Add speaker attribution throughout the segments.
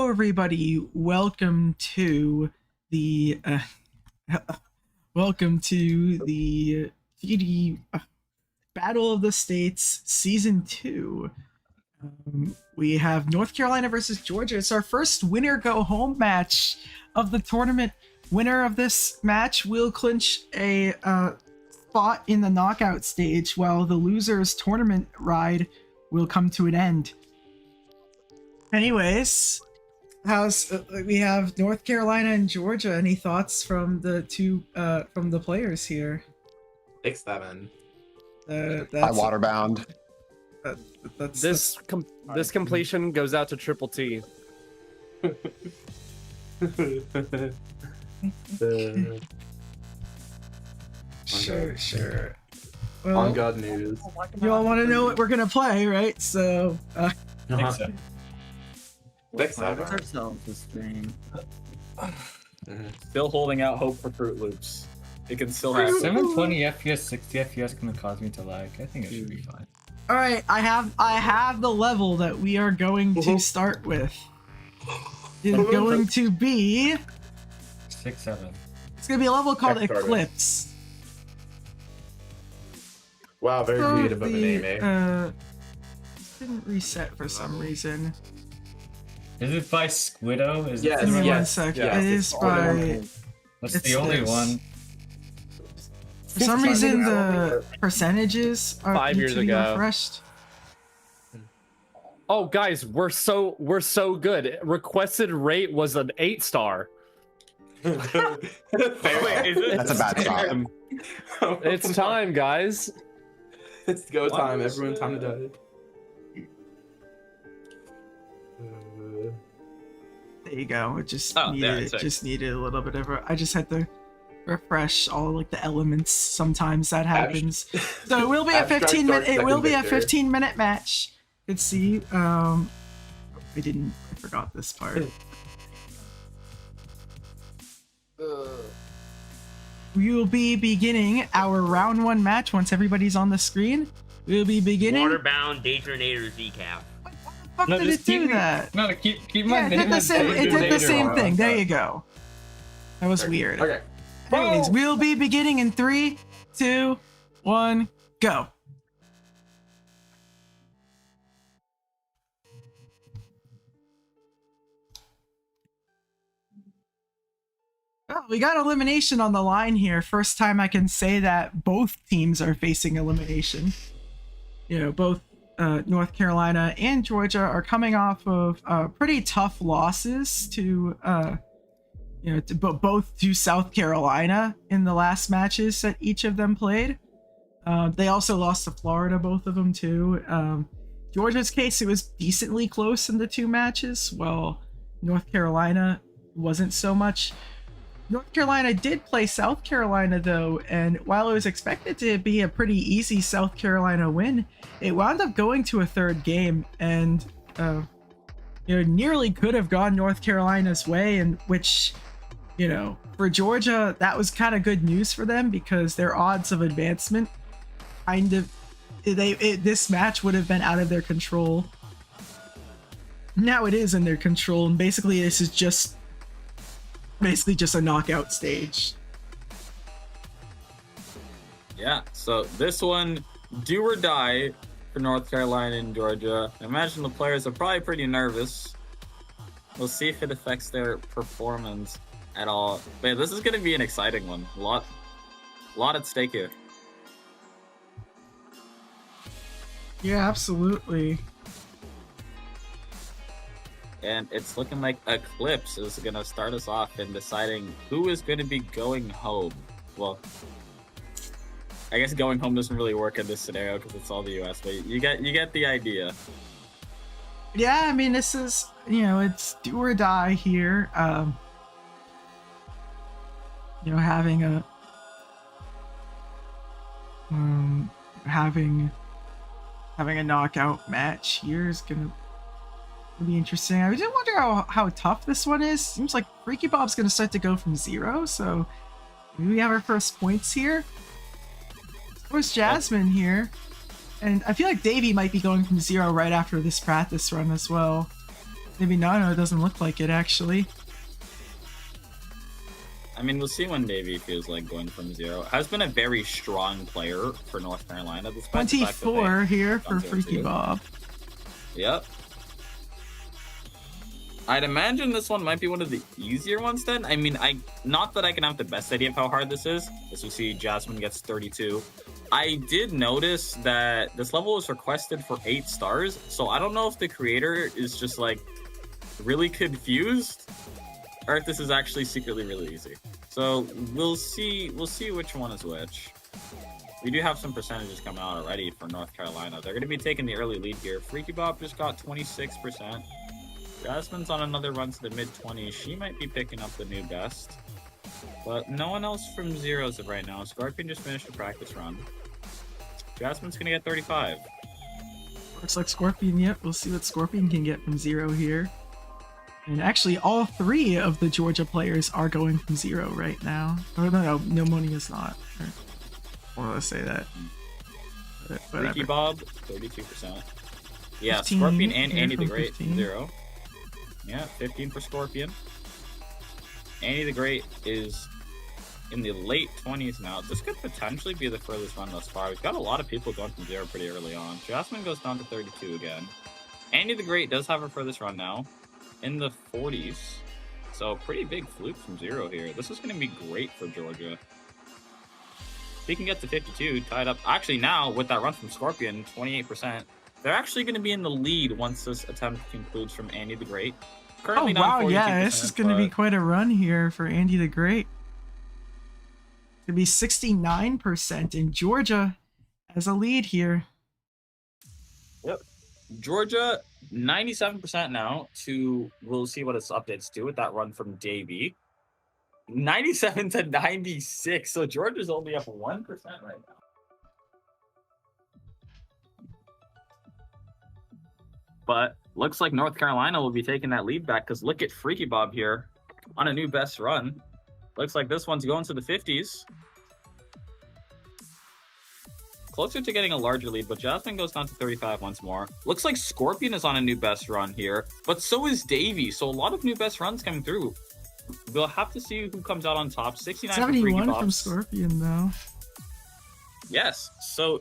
Speaker 1: everybody. Welcome to the GD Battle of the States Season 2. We have North Carolina versus Georgia. It's our first winner-go-home match of the tournament. Winner of this match will clinch a spot in the knockout stage, while the loser's tournament ride will come to an end. Anyways, we have North Carolina and Georgia. Any thoughts from the two from the players here?
Speaker 2: 6-7.
Speaker 3: By Waterbound.
Speaker 4: This completion goes out to Triple T.
Speaker 1: Sure. Well,
Speaker 2: On God News.
Speaker 1: you all want to know what we're gonna play, right? So,
Speaker 2: 6-7.
Speaker 5: Ourselves this stream.
Speaker 6: Still holding out hope for Fruit Loops. It can still happen.
Speaker 5: 720 FPS, 60 FPS gonna cause me to lag. I think it should be fine.
Speaker 1: all right, I have the level that we are going to start with. It's going to be.
Speaker 5: 6-7.
Speaker 1: It's gonna be a level called
Speaker 2: Kickstarter.
Speaker 1: Eclipse.
Speaker 2: Wow, very
Speaker 1: So
Speaker 2: creative of a name, eh?
Speaker 1: Didn't reset for some reason.
Speaker 5: Is it by Squiddo? Is
Speaker 2: Yes,
Speaker 1: Give me
Speaker 2: yes,
Speaker 1: 1 sec.
Speaker 2: yes,
Speaker 1: It
Speaker 2: it's
Speaker 1: is
Speaker 2: all
Speaker 1: by.
Speaker 2: in
Speaker 5: That's
Speaker 1: it's
Speaker 5: the only
Speaker 1: this.
Speaker 5: one.
Speaker 1: For some reason, the percentages are
Speaker 4: 5
Speaker 1: need
Speaker 4: years
Speaker 1: to be
Speaker 4: ago.
Speaker 1: refreshed.
Speaker 4: Oh, guys, we're so good. Requested rate was an 8-star.
Speaker 2: Fair.
Speaker 3: That's a bad shot.
Speaker 4: It's time, guys.
Speaker 2: It's go time. Everyone, time to die.
Speaker 1: There you go. It just
Speaker 6: Oh, there,
Speaker 1: needed
Speaker 6: it's
Speaker 1: just needed a little bit of I just had to refresh all like the elements. Sometimes that happens. So it will be a
Speaker 2: Abstract
Speaker 1: 15-minute.
Speaker 2: Dark
Speaker 1: It will be a
Speaker 2: Second Victor.
Speaker 1: 15-minute match. Let's see. I forgot this part. We will be beginning our round 1 match once everybody's on the screen. We'll be beginning.
Speaker 7: Waterbound Daytronator Zcap.
Speaker 1: What the fuck did it do that?
Speaker 5: No, keep my
Speaker 1: Yeah,
Speaker 5: name.
Speaker 1: it did the
Speaker 5: as
Speaker 1: same. It did the
Speaker 5: Daytonator
Speaker 1: same
Speaker 5: on
Speaker 1: thing. There
Speaker 5: that.
Speaker 1: you go. That was weird.
Speaker 2: Okay.
Speaker 1: Anyways, we'll be beginning in 3, 2, 1, go. Well, we got elimination on the line here. First time I can say that both teams are facing elimination. You know, both North Carolina and Georgia are coming off of pretty tough losses to both to South Carolina in the last matches that each of them played. They also lost to Florida, both of them too. Georgia's case, it was decently close in the 2 matches, while North Carolina wasn't so much. North Carolina did play South Carolina though, and while it was expected to be a pretty easy South Carolina win, it wound up going to a 3rd game, and nearly could have gone North Carolina's way, and which, for Georgia, that was kind of good news for them because their odds of advancement this match would have been out of their control. Now it is in their control, and basically this is just a knockout stage.
Speaker 6: Yeah, so this one, do or die for North Carolina and Georgia. I imagine the players are probably pretty nervous. We'll see if it affects their performance at all. But this is going to be an exciting one. A lot at stake here.
Speaker 1: Yeah, absolutely.
Speaker 6: And it's looking like Eclipse is going to start us off in deciding who is going to be going home. Well, I guess going home doesn't really work in this scenario because it's all the US, but you get the idea.
Speaker 1: Yeah, I mean, this is, it's do or die here. Having a knockout match here is gonna be interesting. I did wonder how tough this one is. Seems like Freaky Bob's gonna start to go from 0, so maybe we have our first points here. Of course, Jasmine here. And I feel like Davey might be going from 0 right after this practice run as well. Maybe not. No, it doesn't look like it actually.
Speaker 6: I mean, we'll see when Davey feels like going from 0. Has been a very strong player for North Carolina. Despite the fact that
Speaker 1: 24 here for
Speaker 6: gone 0-2.
Speaker 1: Freaky Bob.
Speaker 6: Yep. I'd imagine this one might be one of the easier ones then. I mean, not that I can have the best idea of how hard this is. As we see, Jasmine gets 32. I did notice that this level was requested for 8 stars, so I don't know if the creator is just like really confused or if this is actually secretly really easy. So we'll see which one is which. We do have some percentages coming out already for North Carolina. They're going to be taking the early lead here. Freaky Bob just got 26%. Jasmine's on another run to the mid-20s. She might be picking up the new best. But no one else from 0 as of right now. Scorpion just finished a practice run. Jasmine's going to get 35.
Speaker 1: Looks like Scorpion, yep. We'll see what Scorpion can get from 0 here. And actually, all 3 of the Georgia players are going from 0 right now. Oh, no, Pneumonia is not. Or let's say that. But
Speaker 6: Freaky Bob, 32%. Yeah,
Speaker 1: 15
Speaker 6: Scorpion and
Speaker 1: here
Speaker 6: Andy the
Speaker 1: from
Speaker 6: Great,
Speaker 1: 15.
Speaker 6: 0. Yeah, 15 for Scorpion. Andy the Great is in the late 20s now. This could potentially be the furthest run thus far. We've got a lot of people going from 0 pretty early on. Jasmine goes down to 32 again. Andy the Great does have her furthest run now in the 40s. So pretty big fluke from 0 here. This is going to be great for Georgia. If he can get to 52, tied up. Actually now, with that run from Scorpion, 28%, they're actually going to be in the lead once this attempt concludes from Andy the Great. Currently
Speaker 1: oh wow,
Speaker 6: down 42%,
Speaker 1: yeah, this is going to be
Speaker 6: but-
Speaker 1: quite a run here for Andy the Great. It's going to be 69%, and Georgia has a lead here.
Speaker 6: Yep. Georgia, 97% now to, we'll see what its updates do with that run from Davey. 97 to 96, so Georgia's only up 1% right now. But looks like North Carolina will be taking that lead back because look at Freaky Bob here on a new best run. Looks like this one's going to the 50s. Closer to getting a larger lead, but Jasmine goes down to 35 once more. Looks like Scorpion is on a new best run here, but so is Davey. So a lot of new best runs coming through. We'll have to see who comes out on top. 69 for Freaky
Speaker 1: 71
Speaker 6: Bob.
Speaker 1: from Scorpion, though.
Speaker 6: Yes. So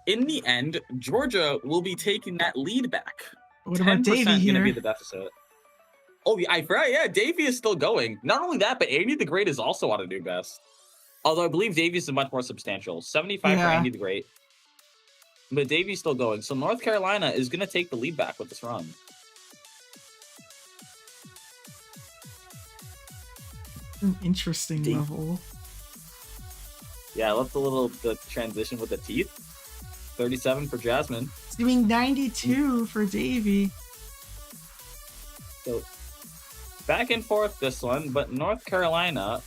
Speaker 6: in the end, Georgia will be taking that lead back.
Speaker 1: What about
Speaker 6: 10%
Speaker 1: Davey
Speaker 6: going to
Speaker 1: here?
Speaker 6: be the deficit. Oh, yeah, I forgot. Yeah, Davey is still going. Not only that, but Andy the Great is also on a new best. Although I believe Davey's is much more substantial. 75 for
Speaker 1: Yeah.
Speaker 6: Andy the Great. But Davey's still going. So North Carolina is going to take the lead back with this run.
Speaker 1: An interesting
Speaker 6: Dave.
Speaker 1: level.
Speaker 6: Yeah, I love the transition with the teeth. 37 for Jasmine.
Speaker 1: It's doing 92 for Davey.
Speaker 6: So back and forth this one, but North Carolina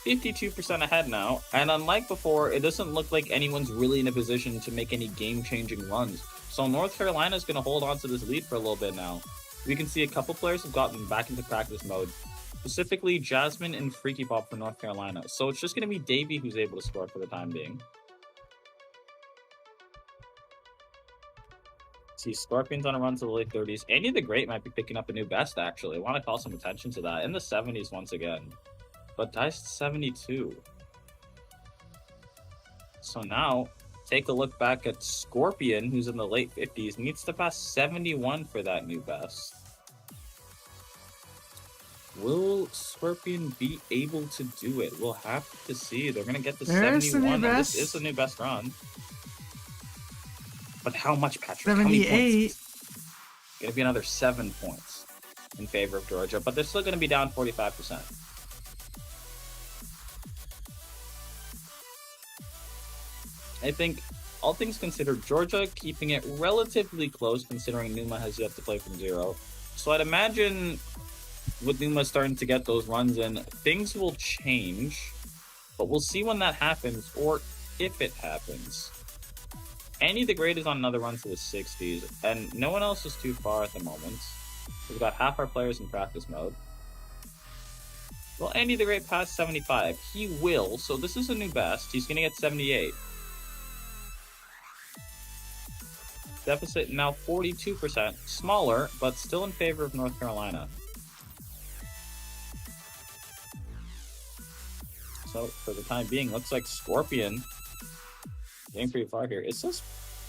Speaker 6: 52% ahead now, and unlike before, it doesn't look like anyone's really in a position to make any game-changing runs. So North Carolina is going to hold on to this lead for a little bit now. We can see a couple players have gotten back into practice mode, specifically Jasmine and Freaky Bob for North Carolina. So it's just going to be Davey who's able to score for the time being. See, Scorpion's on a run to the late 30s. Andy the Great might be picking up a new best, actually. I want to call some attention to that. In the 70s once again. But diced 72. So now, take a look back at Scorpion, who's in the late 50s. Needs to pass 71 for that new best. Will Scorpion be able to do it? We'll have to see. They're going to get to
Speaker 1: There's the new
Speaker 6: 71. And this
Speaker 1: best.
Speaker 6: is the new best run. But how much, Patrick? How many
Speaker 1: 78.
Speaker 6: points? Going to be another 7 points in favor of Georgia, but they're still going to be down 45%. I think, all things considered, Georgia keeping it relatively close considering Numa has yet to play from 0. So I'd imagine with Numa starting to get those runs in, things will change, but we'll see when that happens or if it happens. Andy the Great is on another run to the 60s, and no one else is too far at the moment. We've got half our players in practice mode. Well, Andy the Great passed 75. He will, so this is a new best. He's going to get 78. Deficit now 42%. Smaller, but still in favor of North Carolina. So, for the time being, looks like Scorpion getting pretty far here. Is this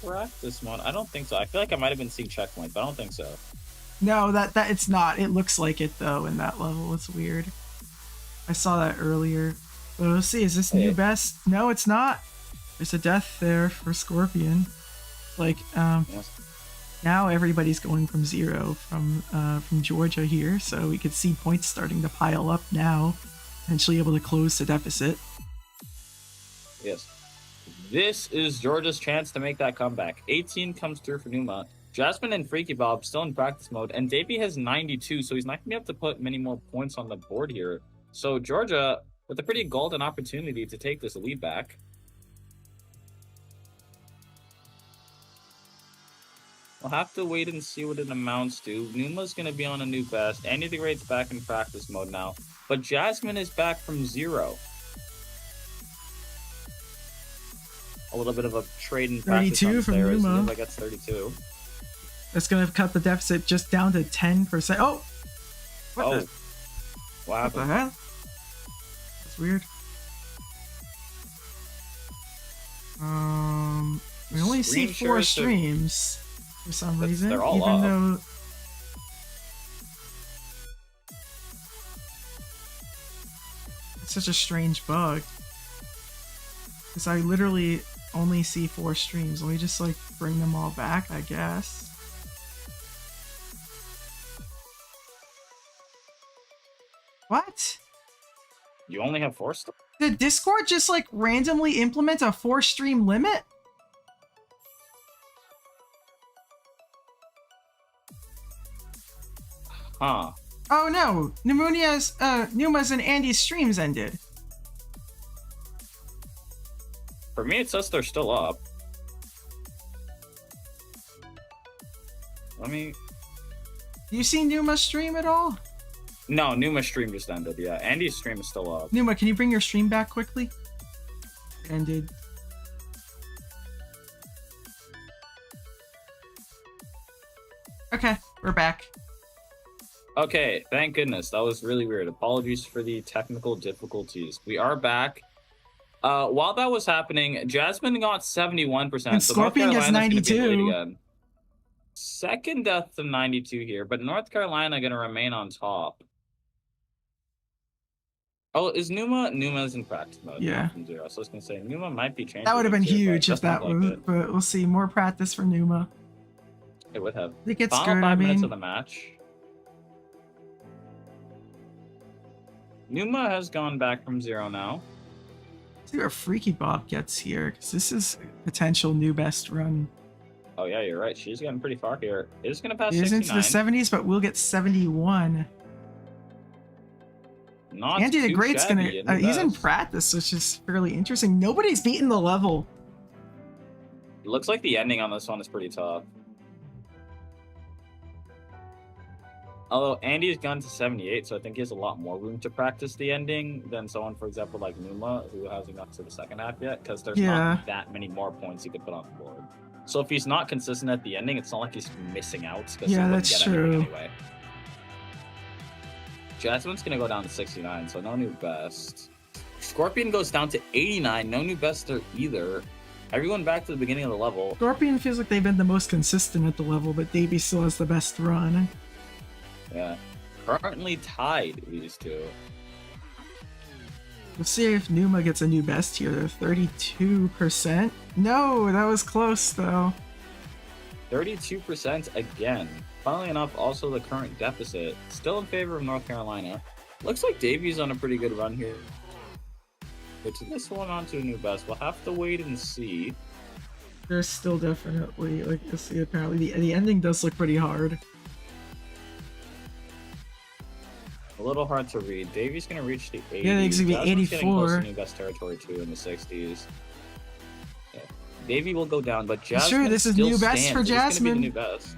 Speaker 6: practice mode? I don't think so. I feel like I might have been seeing checkpoints, but I don't think so.
Speaker 1: No, that it's not. It looks like it though in that level. It's weird. I saw that earlier. But we'll see. Is this new best? No, it's not. There's a death there for Scorpion. Like,
Speaker 6: Yes.
Speaker 1: now everybody's going from 0 from Georgia here, so we could see points starting to pile up now, potentially able to close the deficit.
Speaker 6: Yes. This is Georgia's chance to make that comeback. 18 comes through for Numa. Jasmine and Freaky Bob still in practice mode, and Davey has 92, so he's not going to be able to put many more points on the board here. So Georgia, with a pretty golden opportunity to take this lead back. We'll have to wait and see what it amounts to. Numa's going to be on a new best. Andy the Great's back in practice mode now, but Jasmine is back from 0. A little bit of a trade in practice
Speaker 1: 32
Speaker 6: on
Speaker 1: from
Speaker 6: Sarah.
Speaker 1: Numa.
Speaker 6: Numa gets 32.
Speaker 1: That's going to cut the deficit just down to 10%. Oh! What
Speaker 6: What
Speaker 1: the
Speaker 6: happened?
Speaker 1: hell? That's weird. We only see
Speaker 6: Screen
Speaker 1: 4
Speaker 6: shares are-
Speaker 1: streams for some reason,
Speaker 6: they're all
Speaker 1: even
Speaker 6: up.
Speaker 1: though it's such a strange bug. Because I literally only see 4 streams. Let me just like bring them all back, I guess. What?
Speaker 6: You only have 4 stars?
Speaker 1: Did Discord just like randomly implement a 4 stream limit?
Speaker 6: Huh.
Speaker 1: Oh no, Numa's and Andy's streams ended.
Speaker 6: For me, it says they're still up. Let me...
Speaker 1: Do you see Numa's stream at all?
Speaker 6: No, Numa's stream just ended, yeah. Andy's stream is still up.
Speaker 1: Numa, can you bring your stream back quickly? Ended. Okay, we're back.
Speaker 6: Okay, thank goodness. That was really weird. Apologies for the technical difficulties. We are back. While that was happening, Jasmine got 71%.
Speaker 1: And
Speaker 6: so North
Speaker 1: Scorpion gets
Speaker 6: Carolina's gonna be the lead
Speaker 1: 92.
Speaker 6: again. Second death to 92 here, but North Carolina gonna remain on top. Oh, is Numa? Numa's in practice mode.
Speaker 1: Yeah.
Speaker 6: From 0. So I was gonna say Numa might be changing.
Speaker 1: That would have been
Speaker 6: things here, but
Speaker 1: huge
Speaker 6: it
Speaker 1: if
Speaker 6: doesn't
Speaker 1: that
Speaker 6: look
Speaker 1: was,
Speaker 6: like
Speaker 1: but we'll see. More practice for Numa.
Speaker 6: it would have.
Speaker 1: I think it's
Speaker 6: Final
Speaker 1: good.
Speaker 6: 5
Speaker 1: I
Speaker 6: minutes
Speaker 1: mean,
Speaker 6: of the match. Numa has gone back from 0 now.
Speaker 1: see where Freaky Bob gets here, because this is a potential new best run.
Speaker 6: Oh yeah, you're right. She's getting pretty far here. Is gonna pass
Speaker 1: He is
Speaker 6: 69.
Speaker 1: into the 70s, but we'll get 71.
Speaker 6: Not
Speaker 1: Andy the
Speaker 6: too
Speaker 1: Great's gonna.
Speaker 6: shabby in the
Speaker 1: He's in
Speaker 6: best.
Speaker 1: practice, which is fairly interesting. Nobody's beaten the level.
Speaker 6: It looks like the ending on this one is pretty tough. Although Andy's gone to 78, so I think he has a lot more room to practice the ending than someone, for example, like Numa, who hasn't got to the second half yet, because there's
Speaker 1: Yeah.
Speaker 6: not that many more points he could put on the board. So if he's not consistent at the ending, it's not like he's missing out. 'Cause he
Speaker 1: Yeah,
Speaker 6: wouldn't
Speaker 1: that's
Speaker 6: get anything
Speaker 1: true.
Speaker 6: Anyway. Jasmine's gonna go down to 69, so no new best. Scorpion goes down to 89, no new best there either. Everyone back to the beginning of the level.
Speaker 1: Scorpion feels like they've been the most consistent at the level, but Davey still has the best run.
Speaker 6: Yeah. Currently tied, these two.
Speaker 1: We'll see if Numa gets a new best here. They're 32%. No, that was close though.
Speaker 6: 32% again. Funnily enough, also the current deficit. Still in favor of North Carolina. Looks like Davey's on a pretty good run here. But to this one onto a new best, we'll have to wait and see.
Speaker 1: There's still definitely, like, you'll see apparently the ending does look pretty hard.
Speaker 6: A little hard to read. Davey's gonna reach the 80s.
Speaker 1: Yeah, it's gonna be
Speaker 6: Jasmine's getting close to
Speaker 1: 84.
Speaker 6: new best territory too in the 60s. Yeah. Davey will go down, but
Speaker 1: It's
Speaker 6: Jasmine
Speaker 1: true, this is
Speaker 6: still
Speaker 1: new best for
Speaker 6: stands. It is gonna be
Speaker 1: Jasmine.
Speaker 6: the new best.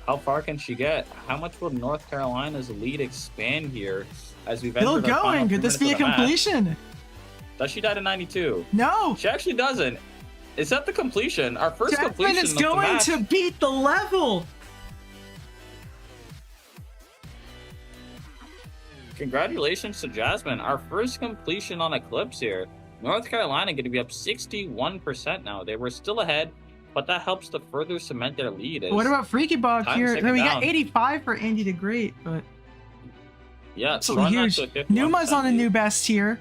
Speaker 6: How far can she get? How much will North Carolina's lead expand here as we've
Speaker 1: Still
Speaker 6: entered our final
Speaker 1: going.
Speaker 6: 2
Speaker 1: Could this
Speaker 6: minutes
Speaker 1: be a
Speaker 6: of the match?
Speaker 1: completion?
Speaker 6: Does she die to 92?
Speaker 1: No.
Speaker 6: She actually doesn't. Is that the completion? Our first
Speaker 1: Jasmine
Speaker 6: completion
Speaker 1: is
Speaker 6: of the
Speaker 1: going
Speaker 6: match.
Speaker 1: to beat the level.
Speaker 6: Congratulations to Jasmine. Our first completion on Eclipse here. North Carolina going to be up 61% now. They were still ahead, but that helps to further cement their lead. as
Speaker 1: What about Freaky Bob
Speaker 6: time's
Speaker 1: here?
Speaker 6: ticking
Speaker 1: We
Speaker 6: down.
Speaker 1: got 85 for Andy the Great, but
Speaker 6: Yeah,
Speaker 1: absolutely
Speaker 6: throwing that
Speaker 1: huge.
Speaker 6: to a 51%
Speaker 1: Numa's on a
Speaker 6: lead.
Speaker 1: new best here.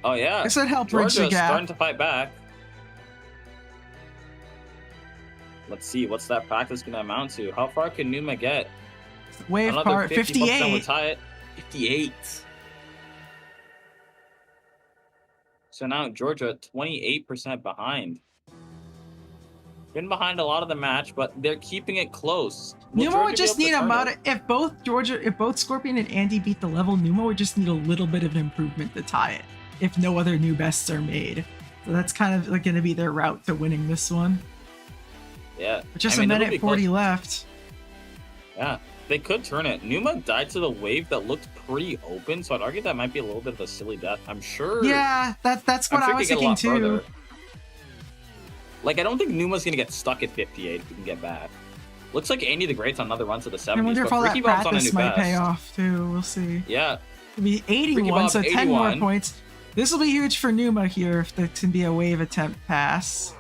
Speaker 6: Oh yeah,
Speaker 1: This would help bridge
Speaker 6: Georgia's
Speaker 1: the gap.
Speaker 6: starting to fight back. Let's see, what's that practice going to amount to? How far can Numa get?
Speaker 1: Wave
Speaker 6: Another
Speaker 1: part
Speaker 6: 50% would
Speaker 1: 58.
Speaker 6: tie it. 58. So now Georgia 28% behind. Been behind a lot of the match, but they're keeping it close. Will
Speaker 1: Numa
Speaker 6: Georgia
Speaker 1: would
Speaker 6: be
Speaker 1: just
Speaker 6: able to
Speaker 1: need
Speaker 6: turn
Speaker 1: about
Speaker 6: it?
Speaker 1: if both Scorpion and Andy beat the level, Numa would just need a little bit of an improvement to tie it. If no other new bests are made, so that's kind of like going to be their route to winning this one.
Speaker 6: Yeah.
Speaker 1: With just
Speaker 6: I mean,
Speaker 1: a
Speaker 6: it'll
Speaker 1: minute
Speaker 6: be
Speaker 1: 40
Speaker 6: close.
Speaker 1: left.
Speaker 6: Yeah, they could turn it. Numa died to the wave that looked pretty open, so I'd argue that might be a little bit of a silly death. I'm sure.
Speaker 1: Yeah, that's
Speaker 6: I'm
Speaker 1: what
Speaker 6: sure
Speaker 1: I
Speaker 6: they
Speaker 1: was
Speaker 6: get a
Speaker 1: thinking
Speaker 6: lot
Speaker 1: too.
Speaker 6: further. Like, I don't think Numa's gonna get stuck at 58 if we can get back. Looks like Andy the Great's on another run to the 70s,
Speaker 1: I wonder if
Speaker 6: but
Speaker 1: all that
Speaker 6: Freaky Bob's on a
Speaker 1: practice
Speaker 6: new
Speaker 1: might
Speaker 6: best.
Speaker 1: pay off too. We'll see.
Speaker 6: Yeah,
Speaker 1: It'll be 81,
Speaker 6: Bob,
Speaker 1: so 10 more
Speaker 6: 81.
Speaker 1: points. This will be huge for Numa here if there can be a wave attempt pass.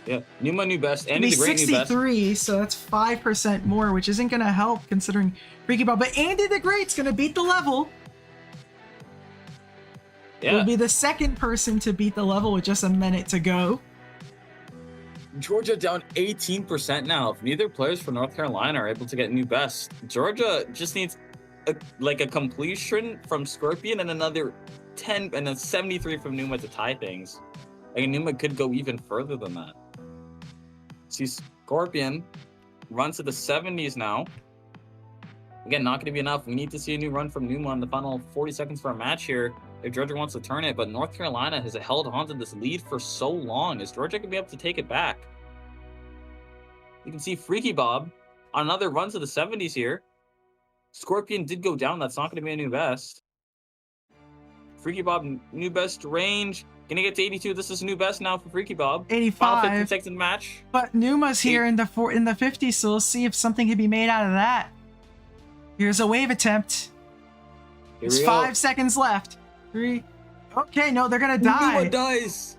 Speaker 6: yeah. Numa new best.
Speaker 1: It'll
Speaker 6: Andy
Speaker 1: be
Speaker 6: the Great new best.
Speaker 1: 63, so that's 5% more, which isn't going to help considering Freaky Bob. But Andy the Great's going to beat the level.
Speaker 6: Yeah.
Speaker 1: Will be the second person to beat the level with just a minute to go.
Speaker 6: Georgia down 18% now. If neither players for North Carolina are able to get new best, Georgia just needs a completion from Scorpion and another 10 and then 73 from Numa to tie things. Like, Numa could go even further than that. See, Scorpion runs to the 70s now. Again, not going to be enough. We need to see a new run from Numa in the final 40 seconds for a match here if Georgia wants to turn it, but North Carolina has held on to this lead for so long. Is Georgia going to be able to take it back? You can see Freaky Bob on another run to the 70s here. Scorpion did go down. That's not going to be a new best. Freaky Bob, new best range. Gonna get to 82. This is a new best now for Freaky Bob.
Speaker 1: 85.
Speaker 6: Final 15 seconds in the match.
Speaker 1: But Numa's here in the 50s, so we'll see if something can be made out of that. Here's a wave attempt.
Speaker 6: Here
Speaker 1: There's
Speaker 6: we
Speaker 1: 5
Speaker 6: go.
Speaker 1: seconds left. 3. Okay, no, they're gonna die.
Speaker 6: Numa dies.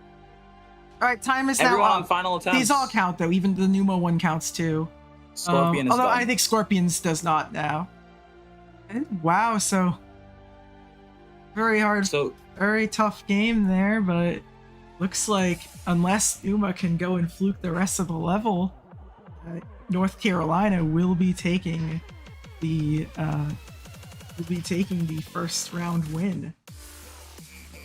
Speaker 1: All right, time is
Speaker 6: Everyone
Speaker 1: now
Speaker 6: on
Speaker 1: up.
Speaker 6: final attempts.
Speaker 1: These all count though. Even the Numa one counts too.
Speaker 6: Scorpion is
Speaker 1: although
Speaker 6: done.
Speaker 1: I think Scorpions does not now. And wow, so very hard,
Speaker 6: So
Speaker 1: very tough game there, but looks like unless Numa can go and fluke the rest of the level, North Carolina will be taking the first round win.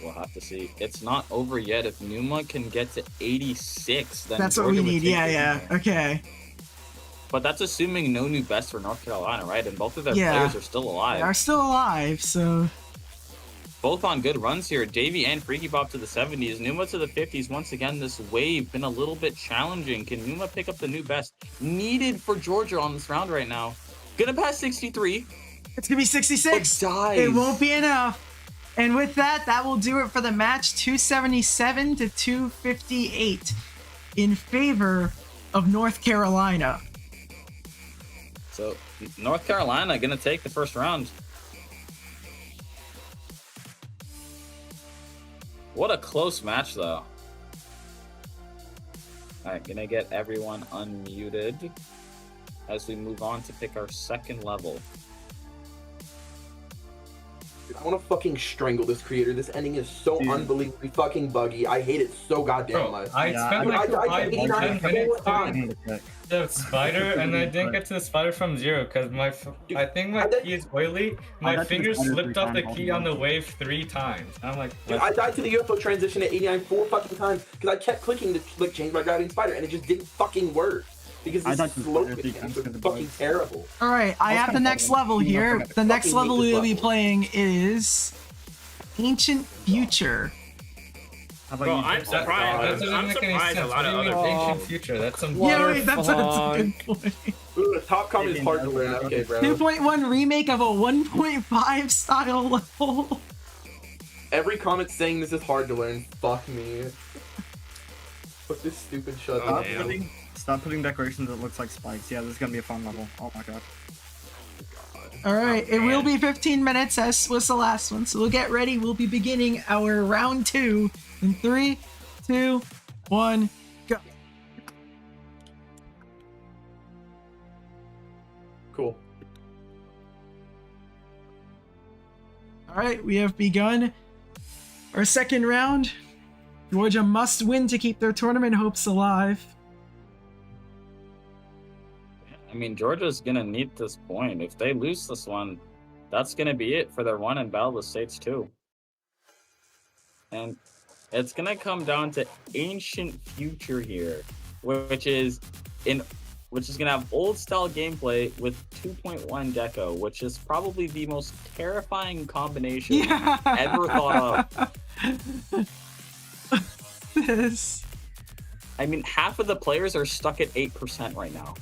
Speaker 6: we'll have to see. It's not over yet. If Numa can get to 86, then
Speaker 1: That's what we
Speaker 6: Georgia would
Speaker 1: need.
Speaker 6: take
Speaker 1: Yeah,
Speaker 6: it.
Speaker 1: yeah. Okay.
Speaker 6: But that's assuming no new best for North Carolina, right? And both of their
Speaker 1: Yeah.
Speaker 6: players are still alive.
Speaker 1: They are still alive, so
Speaker 6: Both on good runs here. Davey and Freaky Bob to the 70s. Numa to the 50s. Once again, this wave been a little bit challenging. Can Numa pick up the new best needed for Georgia on this round right now? Gonna pass 63.
Speaker 1: it's gonna be 66.
Speaker 6: But dies.
Speaker 1: It won't be enough. And with that, that will do it for the match. 277 to 258 in favor of North Carolina.
Speaker 6: So North Carolina gonna take the first round. What a close match, though. Alright, gonna get everyone unmuted as we move on to pick our second level.
Speaker 2: I want to fucking strangle this creator. This ending is so
Speaker 5: Dude.
Speaker 2: unbelievably fucking buggy. I hate it so goddamn
Speaker 5: Bro,
Speaker 2: much.
Speaker 5: I
Speaker 3: Yeah,
Speaker 5: spent
Speaker 2: I
Speaker 5: like
Speaker 2: died
Speaker 5: 5
Speaker 2: 89
Speaker 5: 10 minutes
Speaker 2: times.
Speaker 5: doing the spider, and I didn't get to the spider from 0 because I think my key is oily.
Speaker 3: I
Speaker 5: My
Speaker 3: got to the
Speaker 5: fingers
Speaker 3: spider
Speaker 5: slipped
Speaker 3: 3
Speaker 5: off the
Speaker 3: times
Speaker 5: key
Speaker 3: all
Speaker 5: on the wave 3 times. I'm like,
Speaker 2: Dude, I died to the UFO transition at 89 4 fucking times because I kept clicking to like change my gravity and spider and it just didn't fucking work because
Speaker 3: I
Speaker 2: this
Speaker 3: died to the
Speaker 2: slow
Speaker 3: spider 3
Speaker 2: mechanics
Speaker 3: times
Speaker 2: are
Speaker 3: because of
Speaker 2: fucking
Speaker 3: bugs.
Speaker 2: terrible.
Speaker 1: All right, I
Speaker 3: was
Speaker 1: have the
Speaker 3: kinda
Speaker 1: next
Speaker 3: fun.
Speaker 1: level
Speaker 3: You know,
Speaker 1: here.
Speaker 3: I
Speaker 1: The next
Speaker 2: fucking
Speaker 1: level
Speaker 2: hate
Speaker 1: we
Speaker 2: this
Speaker 1: will be
Speaker 2: level.
Speaker 1: playing is Ancient Future.
Speaker 3: How about
Speaker 7: Bro,
Speaker 3: you?
Speaker 7: I'm
Speaker 5: that
Speaker 7: surprised.
Speaker 5: doesn't
Speaker 7: I'm
Speaker 5: make any
Speaker 7: surprised a
Speaker 5: sense.
Speaker 7: lot
Speaker 5: What
Speaker 7: of
Speaker 5: do you
Speaker 7: other
Speaker 5: mean
Speaker 7: people.
Speaker 5: ancient future? That's some
Speaker 1: Yeah, wait, that's a
Speaker 4: fuck?
Speaker 1: good point.
Speaker 2: Ooh, the top comment is hard to learn. Okay, bro.
Speaker 1: 2.1 remake of a 1.5 style level.
Speaker 2: Every comment saying this is hard to learn. Fuck me. Put this stupid shut
Speaker 7: Oh,
Speaker 2: up.
Speaker 7: damn.
Speaker 8: Stop putting decorations that looks like spikes. Yeah, this is gonna be a fun level. Oh my god.
Speaker 1: All right,
Speaker 7: Oh,
Speaker 1: it will
Speaker 7: man.
Speaker 1: be 15 minutes as was the last one. So we'll get ready. We'll be beginning our round 2 in 3, 2, 1, go.
Speaker 2: Cool.
Speaker 1: All right, we have begun our second round. Georgia must win to keep their tournament hopes alive.
Speaker 6: I mean, Georgia's gonna need this point. If they lose this one, that's gonna be it for their run in Battle of the States too. And it's gonna come down to Ancient Future here, which is gonna have old style gameplay with 2.1 deco, which is probably the most terrifying combination
Speaker 1: Yeah.
Speaker 6: ever thought of.
Speaker 1: This.
Speaker 6: I mean, half of the players are stuck at 8% right now.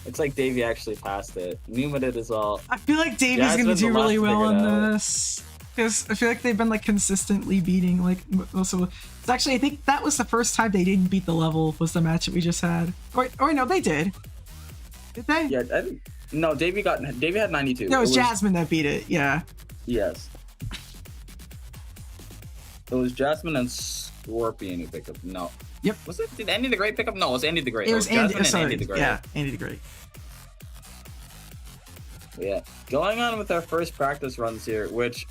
Speaker 6: It's like Davey actually passed it. Newman did as well.
Speaker 1: I feel like Davey's
Speaker 6: Jasmine's
Speaker 1: gonna
Speaker 6: the
Speaker 1: do really
Speaker 6: last to
Speaker 1: well
Speaker 6: figure
Speaker 1: in
Speaker 6: it out.
Speaker 1: this because I feel like they've been like consistently beating like most of. It's actually I think that was the first time they didn't beat the level was the match that we just had. Or no, they did. Did they?
Speaker 6: Yeah, no, Davey had 92.
Speaker 1: No, it was Jasmine that beat it. Yeah.
Speaker 6: Yes. It was Jasmine and Scorpion who picked up. No.
Speaker 1: Yep.
Speaker 6: Was it? Did Andy the Great pick up? No, it was Andy the Great.
Speaker 1: It was
Speaker 6: Jasmine
Speaker 1: Andy.
Speaker 6: and
Speaker 1: Sorry.
Speaker 6: Andy the Great.
Speaker 1: Yeah, Andy the Great.
Speaker 6: Yeah. Going on with our first practice runs here, which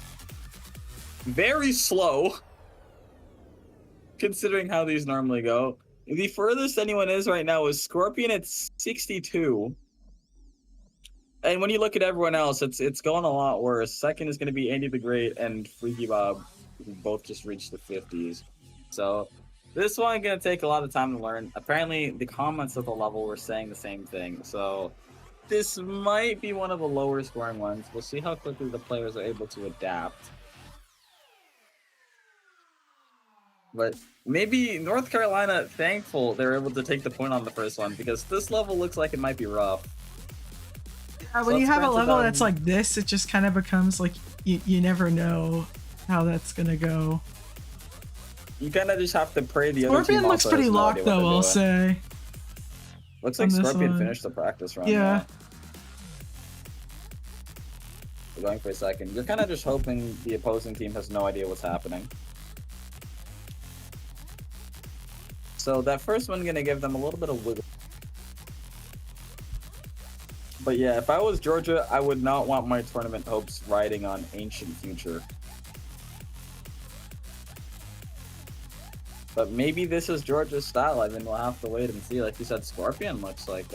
Speaker 6: very slow considering how these normally go. The furthest anyone is right now is Scorpion at 62. And when you look at everyone else, it's going a lot worse. Second is going to be Andy the Great and Freaky Bob, who both just reached the 50s. So this one going to take a lot of time to learn. Apparently, the comments of the level were saying the same thing. So this might be one of the lower scoring ones. We'll see how quickly the players are able to adapt. But maybe North Carolina, thankful they're able to take the point on the first one, because this level looks like it might be rough.
Speaker 1: When
Speaker 6: So
Speaker 1: you
Speaker 6: let's
Speaker 1: have a
Speaker 6: branch it
Speaker 1: level
Speaker 6: out
Speaker 1: that's
Speaker 6: and-
Speaker 1: like this, it just kind of becomes like you never know how that's gonna go.
Speaker 6: You kind of just have to pray the other
Speaker 1: Scorpion
Speaker 6: team
Speaker 1: looks
Speaker 6: also has
Speaker 1: pretty
Speaker 6: no
Speaker 1: locked
Speaker 6: idea what
Speaker 1: though,
Speaker 6: they're
Speaker 1: I'll
Speaker 6: doing.
Speaker 1: say.
Speaker 6: Looks
Speaker 1: on
Speaker 6: like
Speaker 1: this
Speaker 6: Scorpion
Speaker 1: one.
Speaker 6: finished the practice run.
Speaker 1: Yeah.
Speaker 6: We're going for a second. You're kind of just hoping the opposing team has no idea what's happening. So that first one gonna give them a little bit of wiggle. But yeah, if I was Georgia, I would not want my tournament hopes riding on Ancient Future. But maybe this is Georgia's style. I mean, we'll have to wait and see. Like you said, Scorpion looks like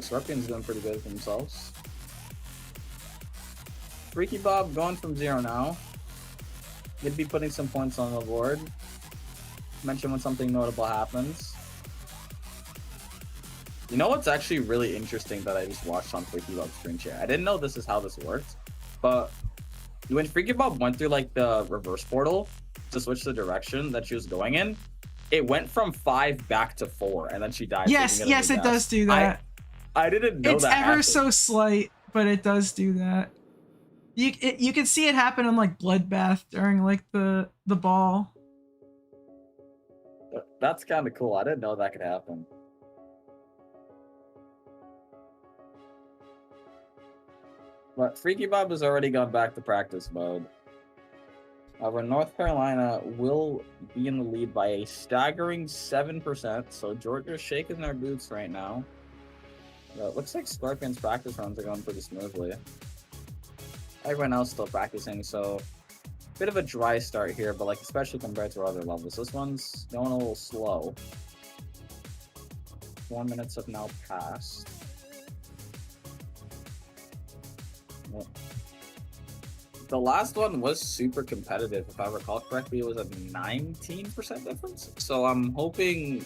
Speaker 6: Scorpion's doing pretty good for themselves. Freaky Bob going from 0 now. He'd be putting some points on the board. Mention when something notable happens. You know what's actually really interesting that I just watched on Freaky Bob's screen share? I didn't know this is how this worked, but when Freaky Bob went through like the reverse portal to switch the direction that she was going in, it went from 5 back to 4, and then she died.
Speaker 1: Yes, yes, it does do that.
Speaker 6: I didn't know
Speaker 1: It's
Speaker 6: that
Speaker 1: ever
Speaker 6: happened.
Speaker 1: so slight, but it does do that. You can see it happen on like Bloodbath during like the ball.
Speaker 6: That's kind of cool. I didn't know that could happen. But Freaky Bob has already gone back to practice mode. However, North Carolina will be in the lead by a staggering 7%, so Georgia's shaking their boots right now. It looks like Scorpion's practice runs are going pretty smoothly. Everyone else still practicing, so bit of a dry start here, but like especially compared to other levels. This one's going a little slow. 4 minutes have now passed. The last one was super competitive. If I recall correctly, it was a 19% difference. So I'm hoping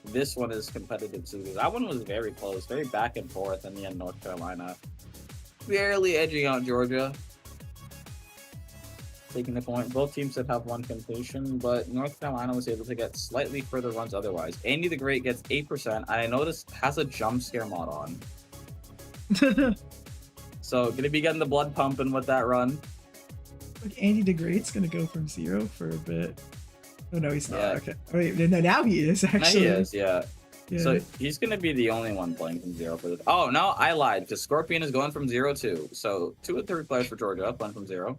Speaker 6: this one is competitive too. That one was very close, very back and forth. In the end, North Carolina barely edging out Georgia, taking the point. Both teams did have one completion, but North Carolina was able to get slightly further runs otherwise. Andy the Great gets 8%, and I noticed has a jump scare mod on. So gonna be getting the blood pumping with that run.
Speaker 1: Like Andy the Great's gonna go from 0 for a bit. Oh no, he's not.
Speaker 6: Yeah.
Speaker 1: Okay. Wait, no, now he is
Speaker 6: No,
Speaker 1: actually.
Speaker 6: he is, yeah.
Speaker 1: Yeah.
Speaker 6: So he's gonna be the only one playing from 0 for this. Oh no, I lied. Because Scorpion is going from 0 too. So 2 of the 3 players for Georgia playing from 0.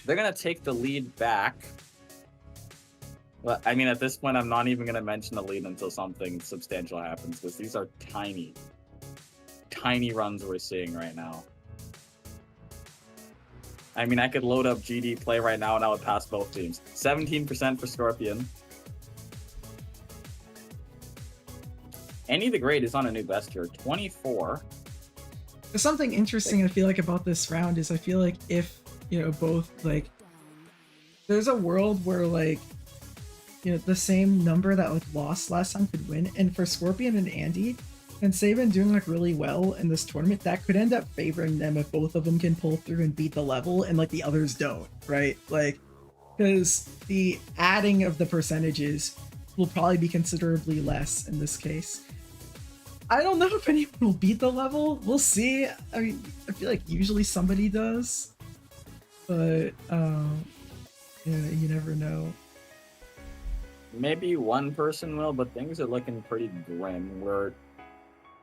Speaker 6: They're gonna take the lead back. But I mean, at this point, I'm not even gonna mention the lead until something substantial happens, because these are tiny runs we're seeing right now. I mean, I could load up GD play right now and I would pass both teams. 17% for Scorpion. Any the Great is on a new best here. 24.
Speaker 1: There's something interesting I feel like about this round is I feel like if, you know, both, like, there's a world where, like, you know, the same number that, like, lost last time could win. And for Scorpion and Andy, since they've been doing, like, really well in this tournament, that could end up favoring them if both of them can pull through and beat the level and, like, the others don't, right? Like, because the adding of the percentages will probably be considerably less in this case. I don't know if anyone will beat the level. We'll see. I mean, I feel like usually somebody does, but yeah, you never know.
Speaker 6: Maybe one person will, but things are looking pretty grim. We're